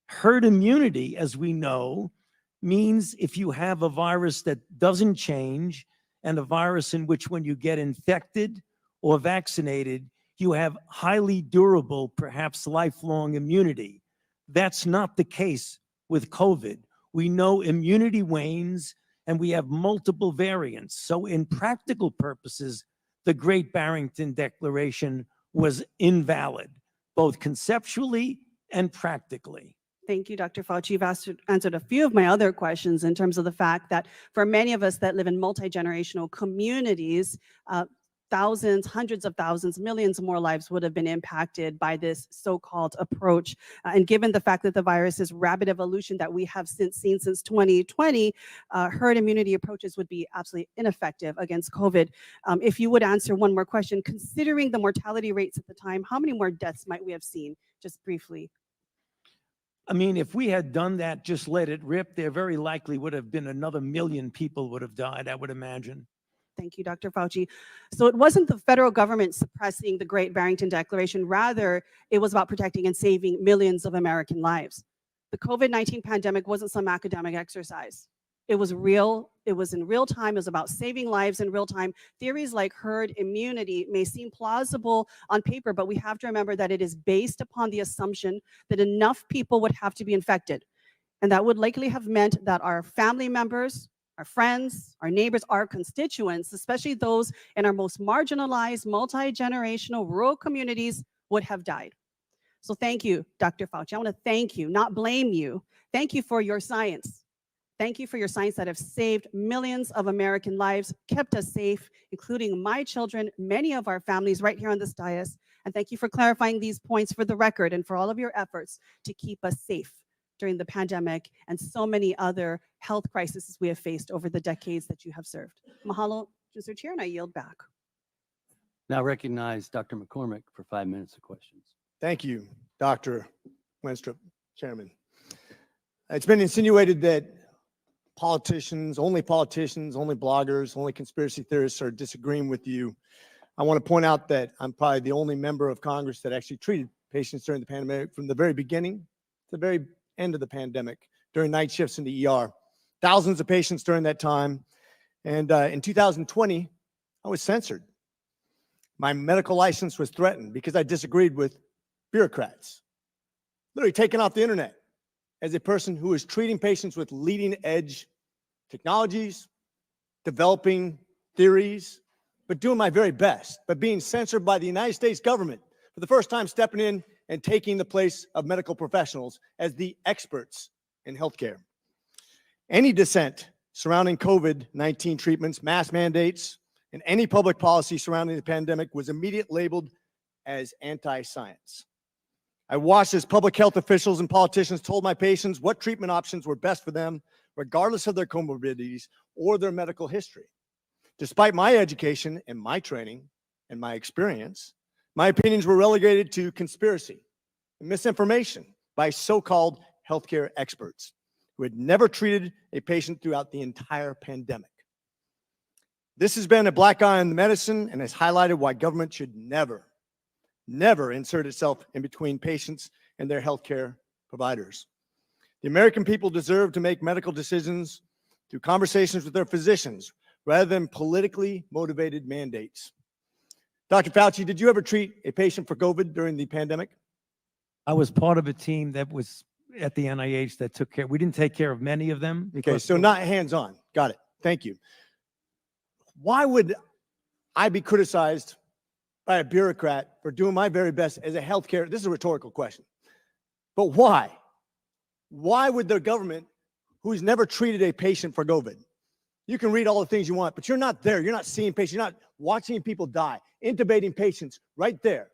Speaker 6: Herd immunity, as we know, means if you have a virus that doesn't change and a virus in which when you get infected or vaccinated, you have highly durable, perhaps lifelong immunity. That's not the case with COVID. We know immunity wanes and we have multiple variants. So in practical purposes, the Great Barrington Declaration was invalid, both conceptually and practically.
Speaker 18: Thank you, Dr. Fauci. You've answered a few of my other questions in terms of the fact that for many of us that live in multi-generational communities, thousands, hundreds of thousands, millions more lives would have been impacted by this so-called approach. And given the fact that the virus's rapid evolution that we have seen since 2020, herd immunity approaches would be absolutely ineffective against COVID. If you would answer one more question, considering the mortality rates at the time, how many more deaths might we have seen, just briefly?
Speaker 6: I mean, if we had done that, just let it rip, there very likely would have been another million people would have died, I would imagine.
Speaker 18: Thank you, Dr. Fauci. So it wasn't the federal government suppressing the Great Barrington Declaration. Rather, it was about protecting and saving millions of American lives. The COVID-19 pandemic wasn't some academic exercise. It was real. It was in real time. It was about saving lives in real time. Theories like herd immunity may seem plausible on paper, but we have to remember that it is based upon the assumption that enough people would have to be infected. And that would likely have meant that our family members, our friends, our neighbors, our constituents, especially those in our most marginalized, multi-generational rural communities, would have died. So thank you, Dr. Fauci. I want to thank you, not blame you. Thank you for your science. Thank you for your science that have saved millions of American lives, kept us safe, including my children, many of our families right here on this dais. And thank you for clarifying these points for the record and for all of your efforts to keep us safe during the pandemic and so many other health crises we have faced over the decades that you have served. Mahalo, Mr. Chair, and I yield back.
Speaker 1: Now recognize Dr. McCormick for 5 minutes of questions.
Speaker 7: Thank you, Dr. Wenstrup, Chairman. It's been insinuated that politicians, only bloggers, only conspiracy theorists are disagreeing with you. I want to point out that I'm probably the only member of Congress that actually treated patients during the pandemic from the very beginning to the very end of the pandemic during night shifts in the ER. Thousands of patients during that time. And in 2020, I was censored. My medical license was threatened because I disagreed with bureaucrats. Literally taken off the internet as a person who is treating patients with leading edge technologies, developing theories, but doing my very best, but being censored by the United States government for the first time, stepping in and taking the place of medical professionals as the experts in healthcare. Any dissent surrounding COVID-19 treatments, mask mandates, and any public policy surrounding the pandemic was immediately labeled as anti-science. I watched as public health officials and politicians told my patients what treatment options were best for them, regardless of their comorbidities or their medical history. Despite my education and my training and my experience, my opinions were relegated to conspiracy and misinformation by so-called healthcare experts who had never treated a patient throughout the entire pandemic. This has been a black eye on the medicine and has highlighted why government should never insert itself in between patients and their healthcare providers. The American people deserve to make medical decisions through conversations with their physicians rather than politically motivated mandates.
Speaker 19: Dr. Fauci, did you ever treat a patient for COVID during the pandemic?
Speaker 6: I was part of a team that was at the NIH that took care. We didn't take care of many of them.
Speaker 19: Okay,
Speaker 6: because
Speaker 19: so not hands-on. Got it. Thank you. Why would I be criticized by a bureaucrat for doing my very best as a healthcare? This is a rhetorical question. But why? Why would the government, who's never treated a patient for COVID, you can read all the things you want, but you're not there. You're not seeing patients. You're not watching people die, intubating patients right there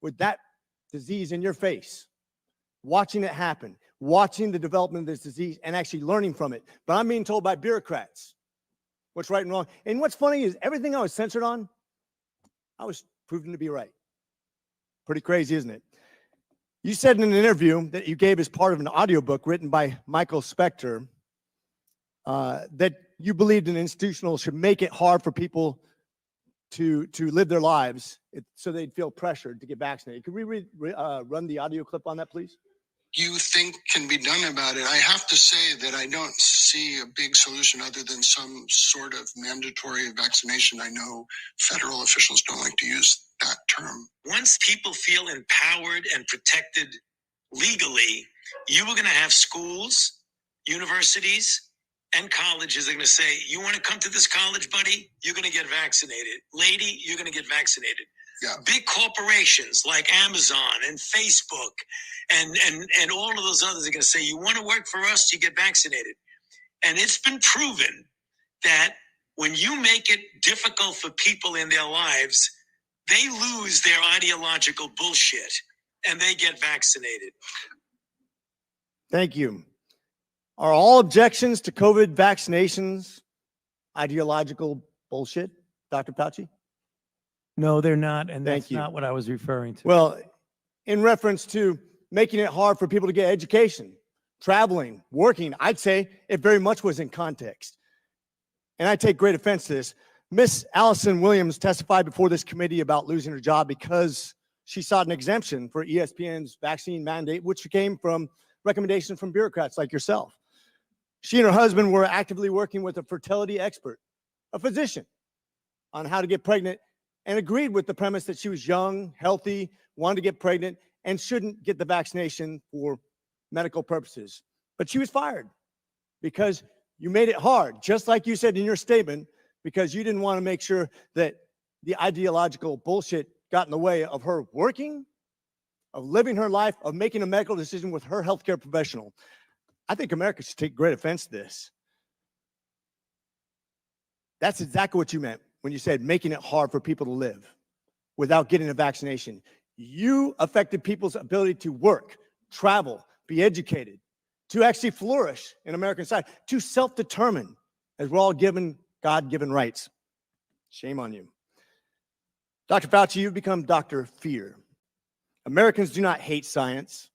Speaker 19: with that disease in your face, watching it happen, watching the development of this disease and actually learning from it. But I'm being told by bureaucrats what's right and wrong. And what's funny is everything I was censored on, I was proven to be right. Pretty crazy, isn't it? You said in an interview that you gave as part of an audiobook written by Michael Spector that you believed an institutional should make it hard for people to live their lives so they'd feel pressured to get vaccinated. Could we run the audio clip on that, please?
Speaker 20: You think can be done about it? I have to say that I don't see a big solution other than some sort of mandatory vaccination. I know federal officials don't like to use that term.
Speaker 21: Once people feel empowered and protected legally, you are going to have schools, universities, and colleges are going to say, you want to come to this college, buddy? You're going to get vaccinated. Lady, you're going to get vaccinated.
Speaker 20: Yeah.
Speaker 21: Big corporations like Amazon and Facebook and all of those others are going to say, you want to work for us, you get vaccinated. And it's been proven that when you make it difficult for people in their lives, they lose their ideological bullshit and they get vaccinated.
Speaker 19: Thank you. Are all objections to COVID vaccinations ideological bullshit, Dr. Fauci?
Speaker 6: No, they're not, and
Speaker 19: Thank
Speaker 6: that's
Speaker 19: you.
Speaker 6: not what I was referring to.
Speaker 19: Well, in reference to making it hard for people to get education, traveling, working, I'd say it very much was in context. And I take great offense to this. Miss Allison Williams testified before this committee about losing her job because she sought an exemption for ESPN's vaccine mandate, which came from recommendations from bureaucrats like yourself. She and her husband were actively working with a fertility expert, a physician, on how to get pregnant, and agreed with the premise that she was young, healthy, wanted to get pregnant, and shouldn't get the vaccination for medical purposes. But she was fired because you made it hard, just like you said in your statement, because you didn't want to make sure that the ideological bullshit got in the way of her working, of living her life, of making a medical decision with her healthcare professional. I think America should take great offense to this. That's exactly what you meant when you said making it hard for people to live without getting a vaccination. You affected people's ability to work, travel, be educated, to actually flourish in American society, to self-determine, as we're all given God-given rights. Shame on you. Dr. Fauci, you've become Dr. Fear. Americans do not hate science.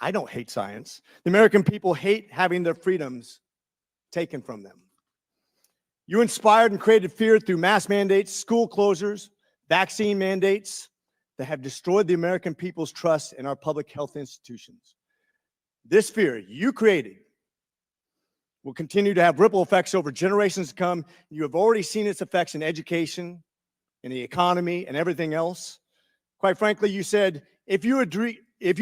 Speaker 19: I don't hate science. The American people hate having their freedoms taken from them. You inspired and created fear through mask mandates, school closures, vaccine mandates that have destroyed the American people's trust in our public health institutions. This fear you created will continue to have ripple effects over generations to come. You have already seen its effects in education, in the economy, and everything else. Quite frankly, you said, if you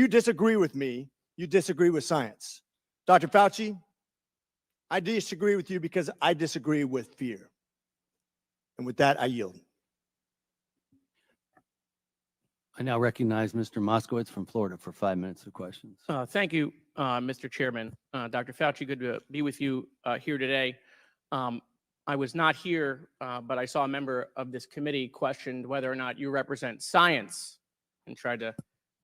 Speaker 19: disagree with me, you disagree with science. Dr. Fauci, I disagree with you because I disagree with fear. And with that, I yield.
Speaker 1: I now recognize Mr. Moskowitz from Florida for 5 minutes of questions.
Speaker 22: Thank you, Mr. Chairman. Dr. Fauci, good to be with you here today. I was not here, but I saw a member of this committee questioned whether or not you represent science and tried to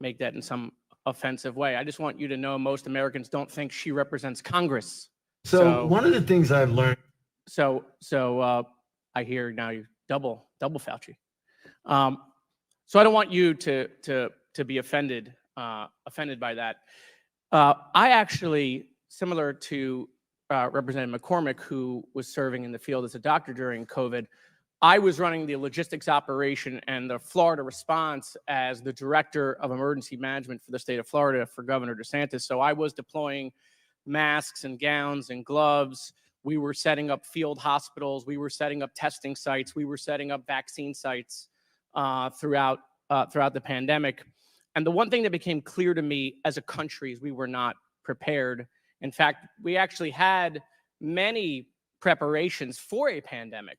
Speaker 22: make that in some offensive way. I just want you to know most Americans don't think she represents Congress.
Speaker 23: So one of the things I've learned.
Speaker 22: So I hear now you double Fauci. So I don't want you to be offended by that. I actually, similar to Representative McCormick, who was serving in the field as a doctor during COVID, I was running the logistics operation and the Florida response as the director of emergency management for the state of Florida for Governor DeSantis. So I was deploying masks and gowns and gloves. We were setting up field hospitals. We were setting up testing sites. We were setting up vaccine sites. throughout the pandemic. And the one thing that became clear to me as a country is we were not prepared. In fact, we actually had many preparations for a pandemic,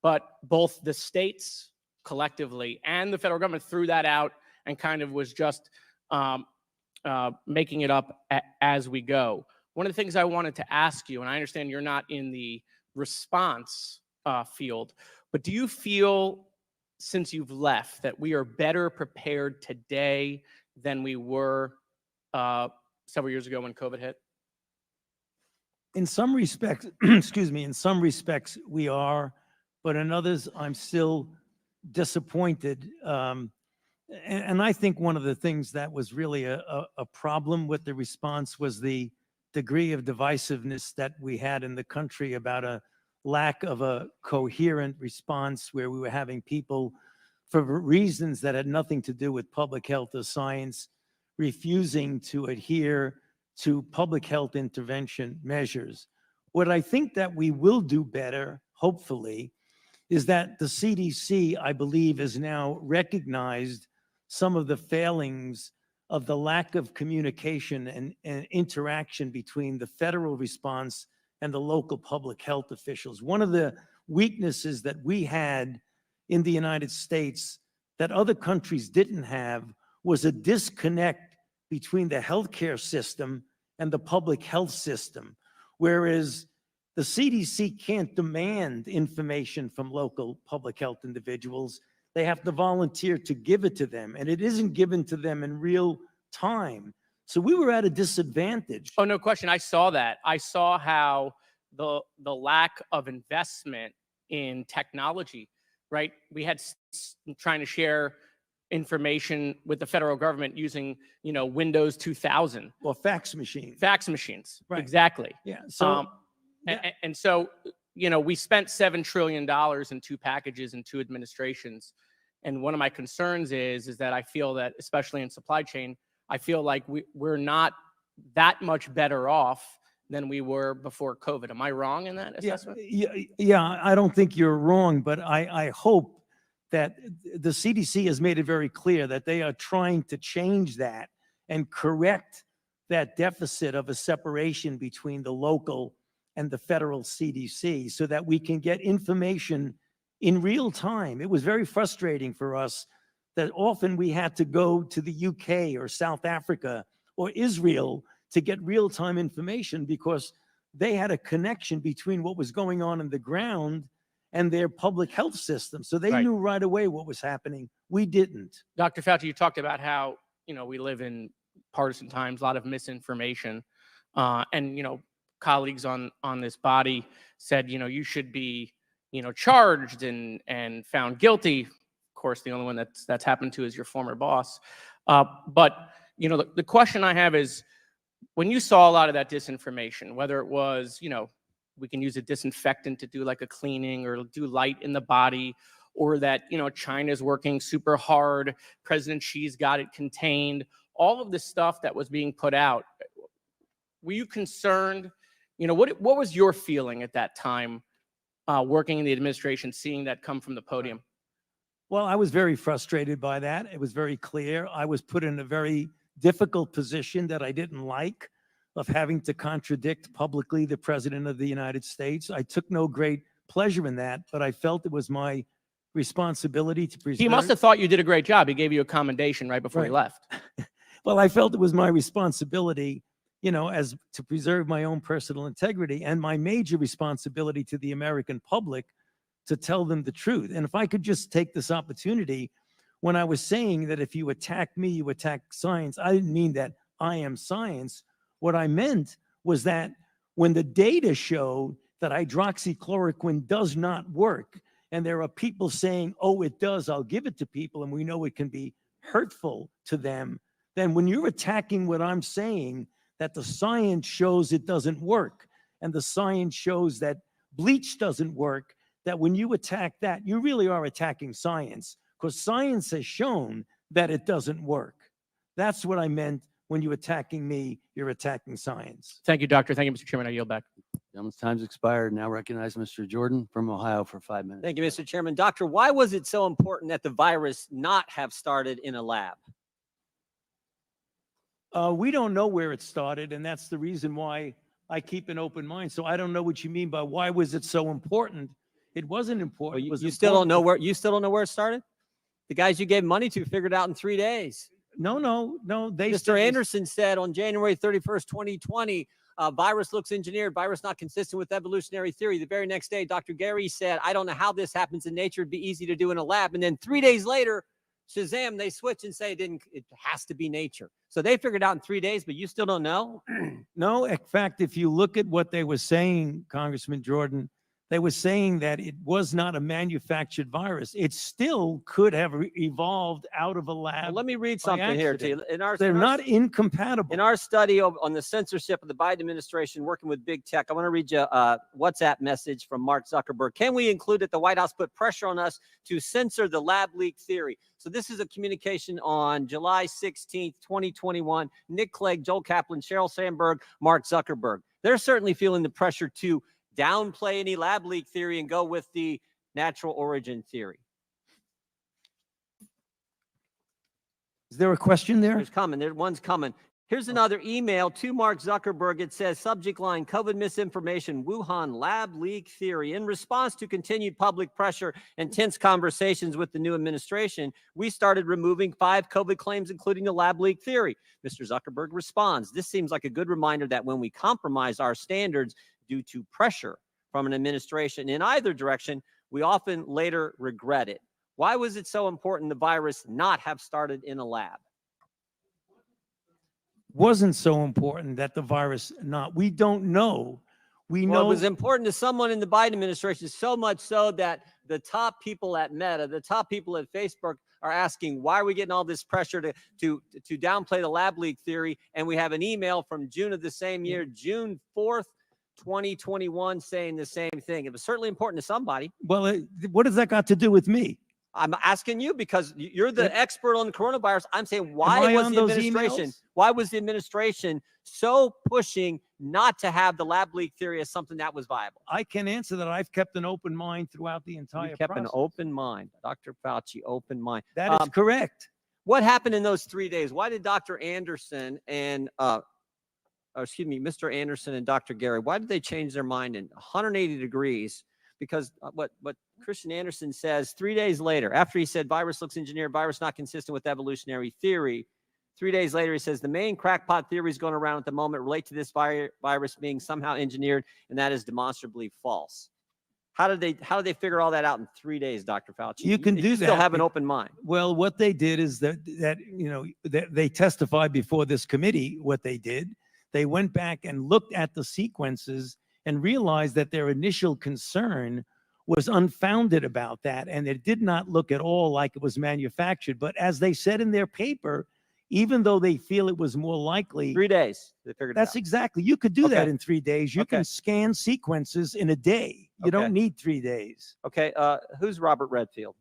Speaker 22: but both the states collectively and the federal government threw that out and kind of was just making it up as we go. One of the things I wanted to ask you, and I understand you're not in the response field, but do you feel, since you've left, that we are better prepared today than we were several years ago when COVID hit?
Speaker 6: In some respects, excuse me, in some respects we are, but in others I'm still disappointed. And I think one of the things that was really a problem with the response was the degree of divisiveness that we had in the country about a lack of a coherent response, where we were having people, for reasons that had nothing to do with public health or science, refusing to adhere to public health intervention measures. What I think that we will do better, hopefully, is that the CDC, I believe, has now recognized some of the failings of the lack of communication and interaction between the federal response and the local public health officials. One of the weaknesses that we had in the United States that other countries didn't have was a disconnect between the healthcare system and the public health system. Whereas the CDC can't demand information from local public health individuals. They have to volunteer to give it to them, and it isn't given to them in real time. So we were at a disadvantage.
Speaker 22: Oh, no question. I saw that. I saw how the lack of investment in technology, right? We had trying to share information with the federal government using, Windows 2000.
Speaker 6: Well, fax machines.
Speaker 22: Fax machines.
Speaker 6: Right.
Speaker 22: Exactly.
Speaker 6: Yeah. So
Speaker 22: And so, we spent $7 trillion in 2 packages and 2 administrations. And one of my concerns is that I feel that, especially in supply chain, I feel like we're not that much better off than we were before COVID. Am I wrong in that assessment?
Speaker 6: Yeah, I don't think you're wrong, but I hope that the CDC has made it very clear that they are trying to change that and correct that deficit of a separation between the local and the federal CDC so that we can get information in real time. It was very frustrating for us that often we had to go to the UK or South Africa or Israel to get real-time information because they had a connection between what was going on in the ground and their public health system. So they knew right away what was happening. We didn't.
Speaker 22: Dr. Fauci, you talked about how, we live in partisan times, a lot of misinformation. And, colleagues on this body said, you should be, charged and found guilty. Of course, the only one that's happened to is your former boss. But, the question I have is, when you saw a lot of that disinformation, whether it was, we can use a disinfectant to do like a cleaning or do light in the body, or that, China's working super hard, President Xi's got it contained, all of the stuff that was being put out, were you concerned? What was your feeling at that time, working in the administration, seeing that come from the podium?
Speaker 6: Well, I was very frustrated by that. It was very clear. I was put in a very difficult position that I didn't like, of having to contradict publicly the President of the United States. I took no great pleasure in that, but I felt it was my responsibility to preserve.
Speaker 22: He must have thought you did a great job. He gave you a commendation right before he left.
Speaker 6: Well, I felt it was my responsibility, as to preserve my own personal integrity and my major responsibility to the American public to tell them the truth. And if I could just take this opportunity, when I was saying that if you attack me, you attack science, I didn't mean that I am science. What I meant was that when the data showed that hydroxychloroquine does not work, and there are people saying, oh, it does, I'll give it to people, and we know it can be hurtful to them, then when you're attacking what I'm saying, that the science shows it doesn't work, and the science shows that bleach doesn't work, that when you attack that, you really are attacking science, because science has shown that it doesn't work. That's what I meant when you're attacking me, you're attacking science.
Speaker 22: Thank you, Doctor. Thank you, Mr. Chairman. I yield back.
Speaker 1: Gentleman's time's expired. Now recognize Mr. Jordan from Ohio for 5 minutes.
Speaker 5: Thank you, Mr. Chairman. Doctor, why was it so important that the virus not have started in a lab?
Speaker 6: We don't know where it started, and that's the reason why I keep an open mind. So I don't know what you mean by why was it so important? It wasn't important.
Speaker 5: You,
Speaker 6: It was
Speaker 5: you still don't know
Speaker 6: important.
Speaker 5: where you still don't know where it started? The guys you gave money to figured it out in 3 days.
Speaker 6: No. They
Speaker 5: Mr.
Speaker 6: said this-
Speaker 5: Anderson said on January 31st, 2020, virus looks engineered, virus not consistent with evolutionary theory. The very next day, Dr. Gary said, I don't know how this happens in nature. It'd be easy to do in a lab. And then 3 days later, Shazam, they switch and say it has to be nature. So they figured it out in 3 days, but you still don't know?
Speaker 6: No, in fact, if you look at what they were saying, Congressman Jordan, they were saying that it was not a manufactured virus. It still could have evolved out of a lab.
Speaker 5: Well, let me read
Speaker 6: by
Speaker 5: something here to you.
Speaker 6: accident. They're not incompatible.
Speaker 5: In our study on the censorship of the Biden administration working with big tech, I want to read you a WhatsApp message from Mark Zuckerberg. Can we include that the White House put pressure on us to censor the lab leak theory? So this is a communication on July 16th, 2021. Nick Clegg, Joel Kaplan, Sheryl Sandberg, Mark Zuckerberg. They're certainly feeling the pressure to downplay any lab leak theory and go with the natural origin theory.
Speaker 6: Is there a question there?
Speaker 5: There's coming. One's coming. Here's another email to Mark Zuckerberg. It says, subject line, COVID misinformation, Wuhan lab leak theory. In response to continued public pressure and tense conversations with the new administration, we started removing 5 COVID claims, including the lab leak theory. Mr. Zuckerberg responds, this seems like a good reminder that when we compromise our standards due to pressure from an administration in either direction, we often later regret it. Why was it so important the virus not have started in a lab?
Speaker 6: Wasn't so important that the virus not. We don't know. We
Speaker 5: Well,
Speaker 6: know
Speaker 5: it was important to someone in the Biden administration, so much so that the top people at Meta, the top people at Facebook are asking, why are we getting all this pressure to downplay the lab leak theory? And we have an email from June of the same year, June 4th, 2021, saying the same thing. It was certainly important to somebody.
Speaker 6: Well, what has that got to do with me?
Speaker 5: I'm asking you because you're the expert on the coronavirus. I'm saying,
Speaker 6: I
Speaker 5: why was
Speaker 6: on
Speaker 5: the
Speaker 6: those
Speaker 5: administration,
Speaker 6: emails?
Speaker 5: why was the administration so pushing not to have the lab leak theory as something that was viable?
Speaker 6: I can answer that. I've kept an open mind throughout the entire
Speaker 5: You kept an
Speaker 6: process.
Speaker 5: open mind, Dr. Fauci, open mind.
Speaker 6: That is correct.
Speaker 5: What happened in those 3 days? Why did Dr. Anderson and, Mr. Anderson and Dr. Gary, why did they change their mind in 180 degrees? Because what Christian Anderson says 3 days later, after he said virus looks engineered, virus not consistent with evolutionary theory, 3 days later he says the main crackpot theories going around at the moment relate to this virus being somehow engineered, and that is demonstrably false. How did they figure all that out in 3 days, Dr. Fauci?
Speaker 6: You can do that.
Speaker 5: Still have an open mind.
Speaker 6: Well, what they did is that they testified before this committee. What they did, they went back and looked at the sequences and realized that their initial concern was unfounded about that, and it did not look at all like it was manufactured. But as they said in their paper, even though they feel it was more likely,
Speaker 5: 3 days they figured it
Speaker 6: that's
Speaker 5: out.
Speaker 6: exactly. You could do that
Speaker 5: Okay.
Speaker 6: in 3 days. You
Speaker 5: Okay.
Speaker 6: can scan sequences in a day. You
Speaker 5: Okay.
Speaker 6: don't need 3 days.
Speaker 5: Okay, who's Robert Redfield?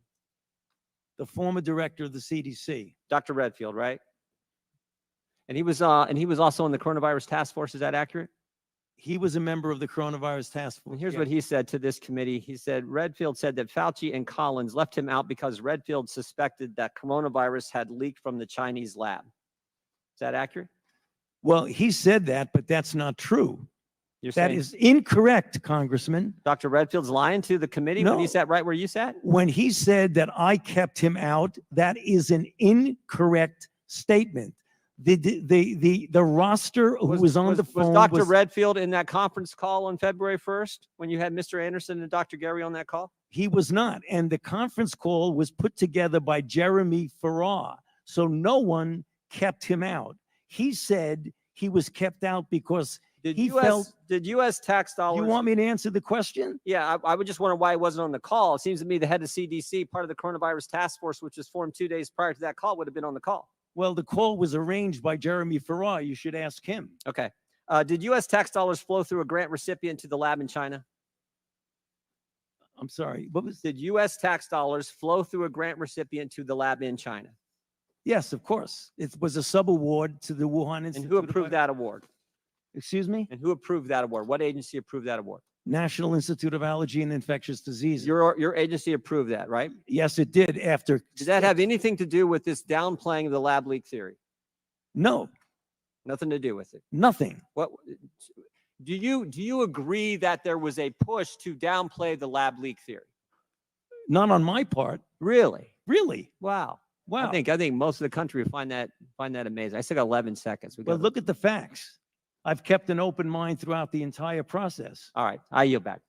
Speaker 6: The former director of the CDC.
Speaker 5: Dr. Redfield, right? And he was also on the coronavirus task force. Is that accurate?
Speaker 6: He was a member of the coronavirus task force.
Speaker 5: And here's
Speaker 6: yeah.
Speaker 5: what he said to this committee. He said, Redfield said that Fauci and Collins left him out because Redfield suspected that coronavirus had leaked from the Chinese lab. Is that accurate?
Speaker 6: Well, he said that, but that's not true.
Speaker 5: You're
Speaker 6: That
Speaker 5: saying
Speaker 6: is incorrect, Congressman.
Speaker 5: Dr. Redfield's lying to the committee when he
Speaker 6: No.
Speaker 5: sat right where you sat?
Speaker 6: When he said that I kept him out, that is an incorrect statement. The roster who was on the phone
Speaker 5: Was Dr. Redfield in that conference call on February 1st when you had Mr. Anderson and Dr. Gary on that call?
Speaker 6: He was not. And the conference call was put together by Jeremy Farrar. So no one kept him out. He said he was kept out because he felt.
Speaker 5: Did U.S. tax dollars?
Speaker 6: You want me to answer the question?
Speaker 5: Yeah, I would just wonder why he wasn't on the call. It seems to me the head of CDC, part of the coronavirus task force, which was formed 2 days prior to that call, would have been on the call.
Speaker 6: Well, the call was arranged by Jeremy Farrar. You should ask him.
Speaker 5: Okay. Did U.S. tax dollars flow through a grant recipient to the lab in China?
Speaker 6: I'm sorry. What was?
Speaker 5: Did U.S. tax dollars flow through a grant recipient to the lab in China?
Speaker 6: Yes, of course. It was a subaward to the Wuhan Institute.
Speaker 5: And who approved that award?
Speaker 6: Excuse me?
Speaker 5: And who approved that award? What agency approved that award?
Speaker 6: National Institute of Allergy and Infectious Diseases.
Speaker 5: Your agency approved that, right?
Speaker 6: Yes, it did after.
Speaker 5: Did that have anything to do with this downplaying of the lab leak theory?
Speaker 6: No,
Speaker 5: Nothing to do with it.
Speaker 6: nothing.
Speaker 5: What do you agree that there was a push to downplay the lab leak theory?
Speaker 6: Not on my part.
Speaker 5: Really?
Speaker 6: Really?
Speaker 5: Wow.
Speaker 6: Wow.
Speaker 5: I think most of the country would find that amazing. I still got 11 seconds.
Speaker 6: Well, look at the facts. I've kept an open mind throughout the entire process.
Speaker 5: All right, I yield back.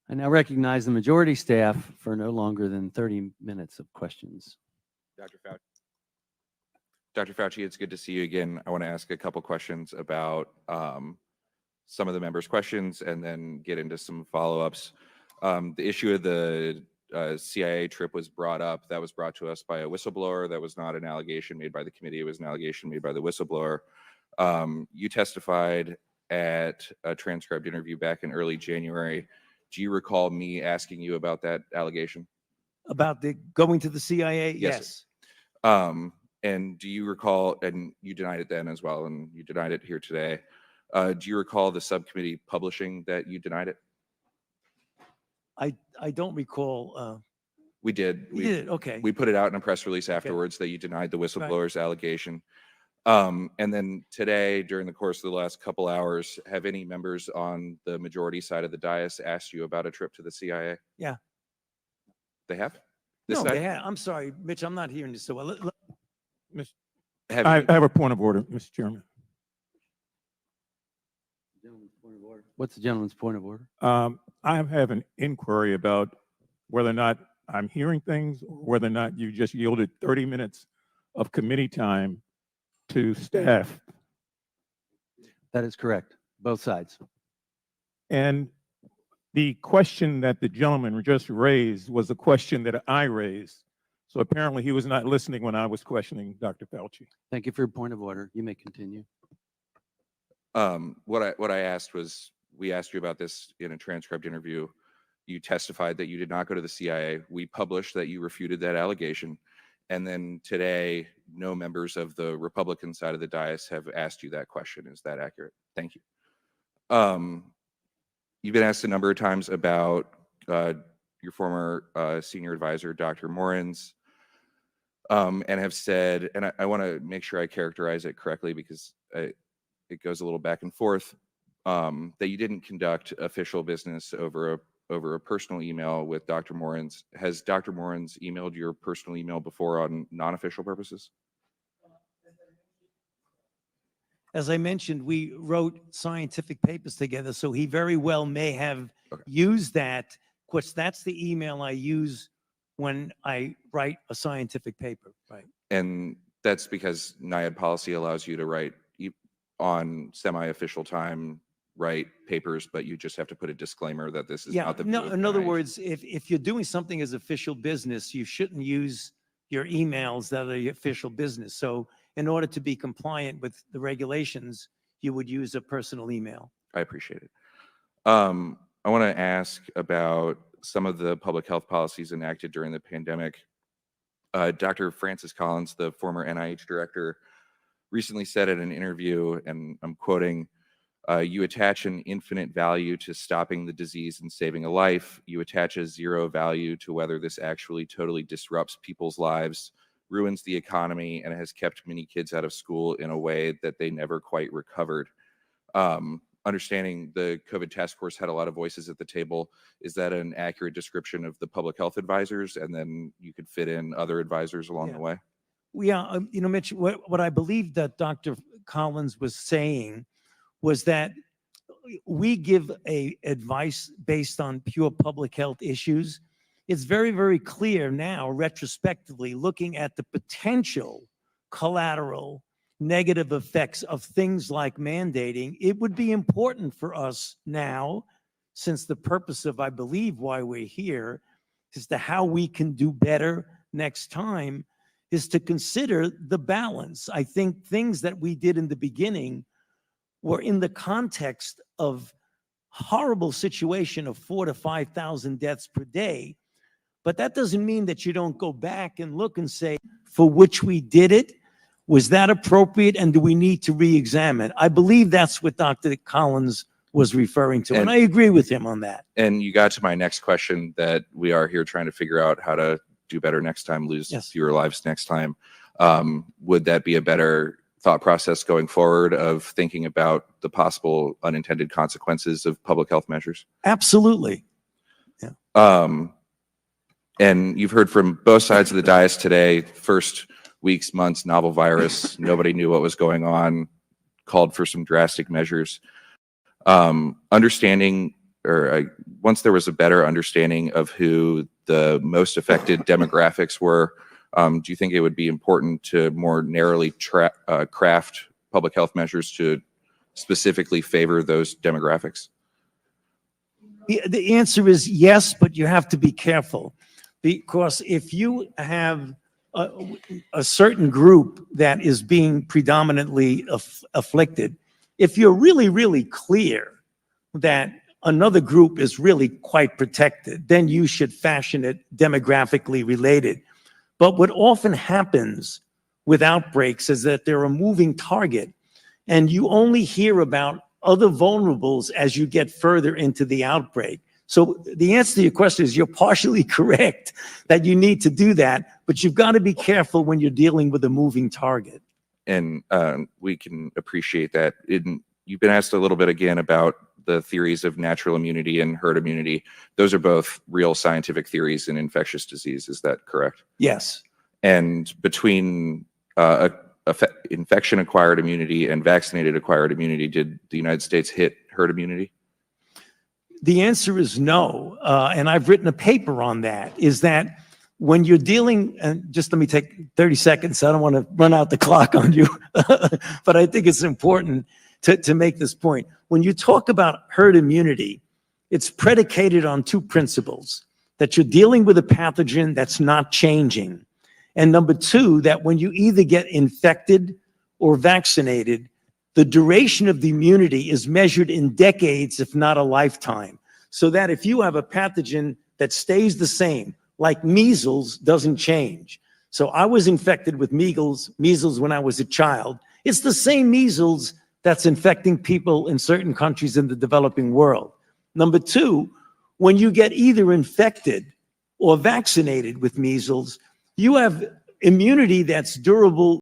Speaker 1: I now recognize the majority staff for no longer than 30 minutes of questions.
Speaker 8: Dr. Fauci. Dr. Fauci, it's good to see you again. I want to ask a couple questions about some of the members' questions and then get into some follow-ups. The issue of the CIA trip was brought up. That was brought to us by a whistleblower. That was not an allegation made by the committee. It was an allegation made by the whistleblower. You testified at a transcribed interview back in early January. Do you recall me asking you about that allegation?
Speaker 6: About the going to the CIA?
Speaker 8: Yes. And do you recall, and you denied it then as well, and you denied it here today. Do you recall the subcommittee publishing that you denied it?
Speaker 6: I don't recall.
Speaker 8: We did.
Speaker 6: You did, okay.
Speaker 8: We put it out in a press release afterwards that you denied the whistleblower's allegation. And then today, during the course of the last couple hours, have any members on the majority side of the dais asked you about a trip to the CIA?
Speaker 6: Yeah.
Speaker 8: They have?
Speaker 6: No,
Speaker 8: side?
Speaker 6: they have. I'm sorry, Mitch, I'm not hearing this so well.
Speaker 11: I have a point of order, Mr. Chairman.
Speaker 1: What's the gentleman's point of order?
Speaker 11: I have an inquiry about whether or not I'm hearing things or whether or not you just yielded 30 minutes of committee time to staff.
Speaker 1: That is correct, both sides.
Speaker 11: And the question that the gentleman just raised was a question that I raised. So apparently he was not listening when I was questioning Dr. Fauci.
Speaker 1: Thank you for your point of order. You may continue.
Speaker 8: What I asked was, we asked you about this in a transcribed interview. You testified that you did not go to the CIA. We published that you refuted that allegation. And then today, no members of the Republican side of the dais have asked you that question. Is that accurate? Thank you. You've been asked a number of times about your former senior advisor, Dr. Morins, and have said, and I want to make sure I characterize it correctly because it goes a little back and forth, that you didn't conduct official business over a personal email with Dr. Morins. Has Dr. Morins emailed your personal email before on non-official purposes?
Speaker 6: As I mentioned, we wrote scientific papers together, so he very well may have used that. Of course, that's the email I use when I write a scientific paper, right?
Speaker 8: And that's because NIAID policy allows you to write on semi-official time, write papers, but you just have to put a disclaimer that this is not the view of
Speaker 6: in other
Speaker 8: NIAID.
Speaker 6: words, if you're doing something as official business, you shouldn't use your emails that are your official business. So in order to be compliant with the regulations, you would use a personal email.
Speaker 8: I appreciate it. I want to ask about some of the public health policies enacted during the pandemic. Dr. Francis Collins, the former NIH director, recently said in an interview, and I'm quoting, you attach an infinite value to stopping the disease and saving a life. You attach a zero value to whether this actually totally disrupts people's lives, ruins the economy, and has kept many kids out of school in a way that they never quite recovered. Understanding the COVID task force had a lot of voices at the table, is that an accurate description of the public health advisors? And then you could fit in other advisors along the way?
Speaker 6: Yeah, Mitch, what I believe that Dr. Collins was saying was that we give advice based on pure public health issues. It's very, very clear now, retrospectively, looking at the potential collateral negative effects of things like mandating. It would be important for us now, since the purpose of, I believe, why we're here, is to how we can do better next time, is to consider the balance. I think things that we did in the beginning were in the context of horrible situation of 4,000 to 5,000 deaths per day. But that doesn't mean that you don't go back and look and say, for which we did it, Was that appropriate, and do we need to re-examine? I believe that's what Dr. Collins was referring to, and I agree with him on that.
Speaker 8: And you got to my next question, that we are here trying to figure out how to do better next time, lose fewer lives next time. Would that be a better thought process going forward of thinking about the possible unintended consequences of public health measures?
Speaker 6: Absolutely.
Speaker 8: And you've heard from both sides of the dais today. First weeks, months, novel virus, nobody knew what was going on, called for some drastic measures. Understanding, or once there was a better understanding of who the most affected demographics were, do you think it would be important to more narrowly craft public health measures to specifically favor those demographics?
Speaker 6: The answer is yes, but you have to be careful, because if you have a certain group that is being predominantly afflicted, if you're really, really clear that another group is really quite protected, then you should fashion it demographically related. But what often happens with outbreaks is that they're a moving target, and you only hear about other vulnerables as you get further into the outbreak. So the answer to your question is you're partially correct that you need to do that, but you've got to be careful when you're dealing with a moving target.
Speaker 8: And we can appreciate that. You've been asked a little bit again about the theories of natural immunity and herd immunity. Those are both real scientific theories in infectious disease. Is that correct?
Speaker 6: Yes.
Speaker 8: And between infection-acquired immunity and vaccinated-acquired immunity, did the United States hit herd immunity?
Speaker 6: The answer is no, and I've written a paper on that, is that when you're dealing, and just let me take 30 seconds, I don't want to run out the clock on you, but I think it's important to make this point. When you talk about herd immunity, it's predicated on two principles: that you're dealing with a pathogen that's not changing, and number two, that when you either get infected or vaccinated, the duration of the immunity is measured in decades, if not a lifetime. So that if you have a pathogen that stays the same, like measles doesn't change. So I was infected with measles when I was a child. It's the same measles that's infecting people in certain countries in the developing world. Number two, when you get either infected or vaccinated with measles, you have immunity that's durable